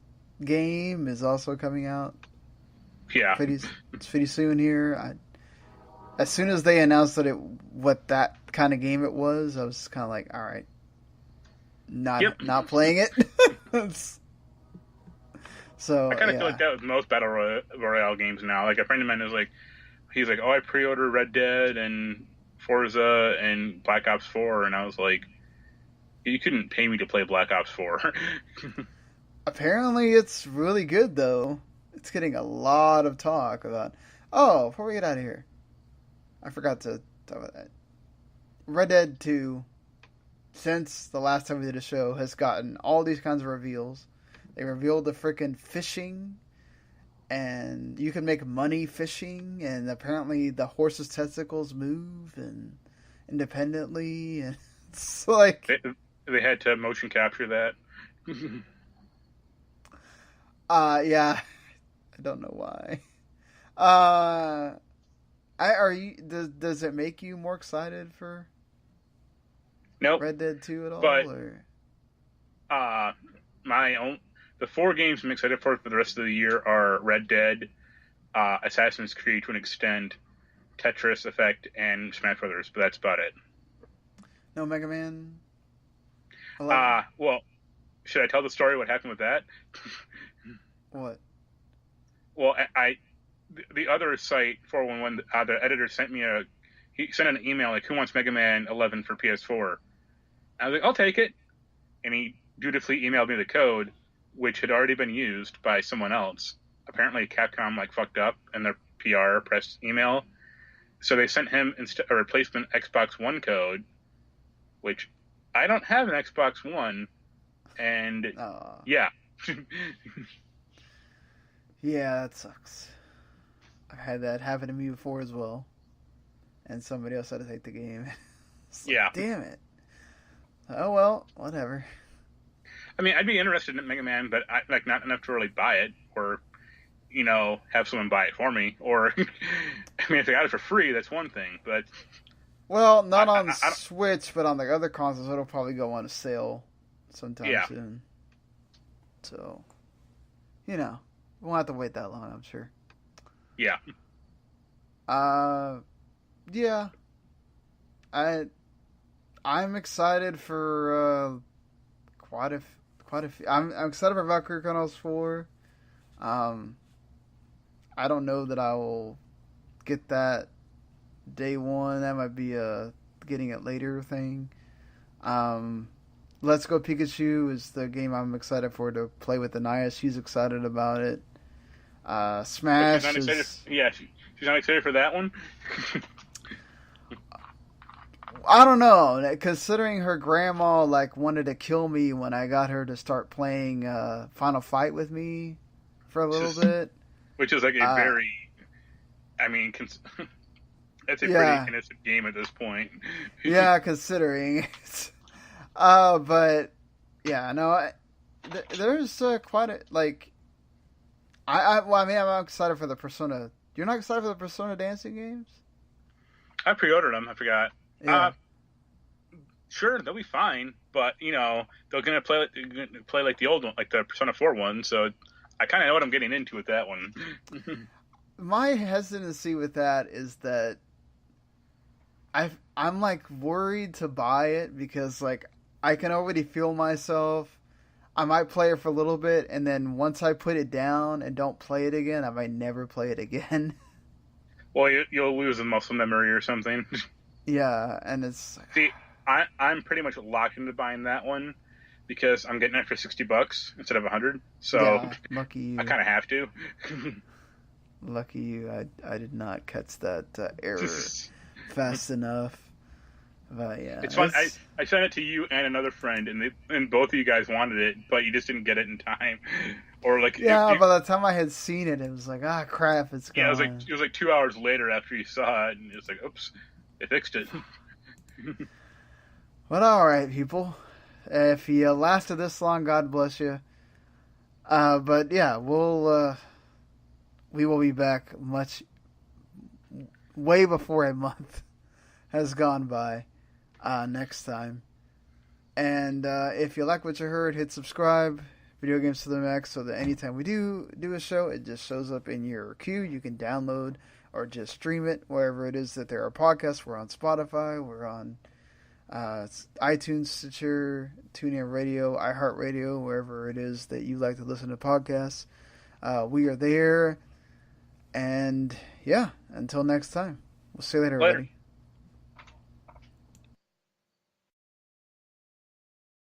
Speaker 2: game is also coming out.
Speaker 3: Yeah,
Speaker 2: it's pretty soon here. As soon as they announced what that kind of game it was, I was kind of like, all right, not playing it. So
Speaker 3: I kind of feel like that with most Battle Royale games now. Like a friend of mine is like. He's like, I pre-ordered Red Dead and Forza and Black Ops 4, and I was like, you couldn't pay me to play Black Ops 4.
Speaker 2: Apparently it's really good, though. It's getting a lot of talk about... Oh, before we get out of here, I forgot to talk about that. Red Dead 2, since the last time we did a show, has gotten all these kinds of reveals. They revealed the freaking fishing... And you can make money fishing, and apparently the horse's testicles move and independently, and it's like
Speaker 3: they had to motion capture that.
Speaker 2: Yeah, I don't know why. Does it make you more excited for Red Dead 2 at all?
Speaker 3: But the 4 games I'm excited for the rest of the year are Red Dead, Assassin's Creed to an extent, Tetris Effect, and Smash Brothers, but that's about it.
Speaker 2: No Mega Man?
Speaker 3: Well, should I tell the story? What happened with that?
Speaker 2: What?
Speaker 3: Well, the other site 411, the editor he sent an email like, "Who wants Mega Man 11 for PS4?" I was like, "I'll take it," and he dutifully emailed me the code, which had already been used by someone else. Apparently, Capcom fucked up in their PR press email, so they sent him a replacement Xbox One code, which I don't have an Xbox One, and yeah.
Speaker 2: Yeah, that sucks. I've had that happen to me before as well. And somebody else had to take the game.
Speaker 3: Yeah.
Speaker 2: Damn it. Oh, well, whatever.
Speaker 3: I mean, I'd be interested in Mega Man, but not enough to really buy it, or, have someone buy it for me. Or, I mean, if they got it for free, that's one thing, but...
Speaker 2: Well, not on Switch, but on the other consoles, it'll probably go on a sale sometime soon. So, we won't have to wait that long, I'm sure.
Speaker 3: Yeah.
Speaker 2: Yeah. I'm excited for quite a few. I'm excited for Valkyrie Chronicles 4. I don't know that I will get that day one. That might be a getting it later thing. Let's Go Pikachu is the game I'm excited for to play with Anaya. She's excited about it. Smash
Speaker 3: she's not excited for that one.
Speaker 2: I don't know. Considering her grandma wanted to kill me when I got her to start playing Final Fight with me for a little bit,
Speaker 3: which is a very, it's a pretty innocent game at this point.
Speaker 2: Yeah, considering. But yeah, no. There's quite a I'm excited for the Persona. You're not excited for the Persona dancing games?
Speaker 3: I pre-ordered them. I forgot.
Speaker 2: Yeah.
Speaker 3: Sure, they'll be fine, but they're gonna play like the old one, like the Persona 4 one. So I kind of know what I'm getting into with that one.
Speaker 2: My hesitancy with that is that I'm worried to buy it because I can already feel myself. I might play it for a little bit, and then once I put it down and don't play it again, I might never play it again.
Speaker 3: Well, you'll lose a muscle memory or something.
Speaker 2: Yeah, and it's...
Speaker 3: See, I'm pretty much locked into buying that one because I'm getting it for $60 instead of $100. So
Speaker 2: yeah, lucky you.
Speaker 3: I kind of have to.
Speaker 2: Lucky you. I did not catch that error fast enough. But yeah,
Speaker 3: it's fun. I sent it to you and another friend, and both of you guys wanted it, but you just didn't get it in time. Or
Speaker 2: by the time I had seen it, it was crap, it's gone.
Speaker 3: Yeah, it was 2 hours later after you saw it, and it's oops, they fixed it.
Speaker 2: But all right, people, if you lasted this long, God bless you. But yeah, we will be back way before a month has gone by. Next time. And if you like what you heard, hit subscribe, Video Games to the Max, so that anytime we do a show, it just shows up in your queue. You can download or just stream it wherever it is that there are podcasts. We're on Spotify, we're on iTunes, Stitcher, TuneIn Radio, iHeartRadio, wherever it is that you like to listen to podcasts. We are there. And yeah, until next time. We'll see you later, everybody.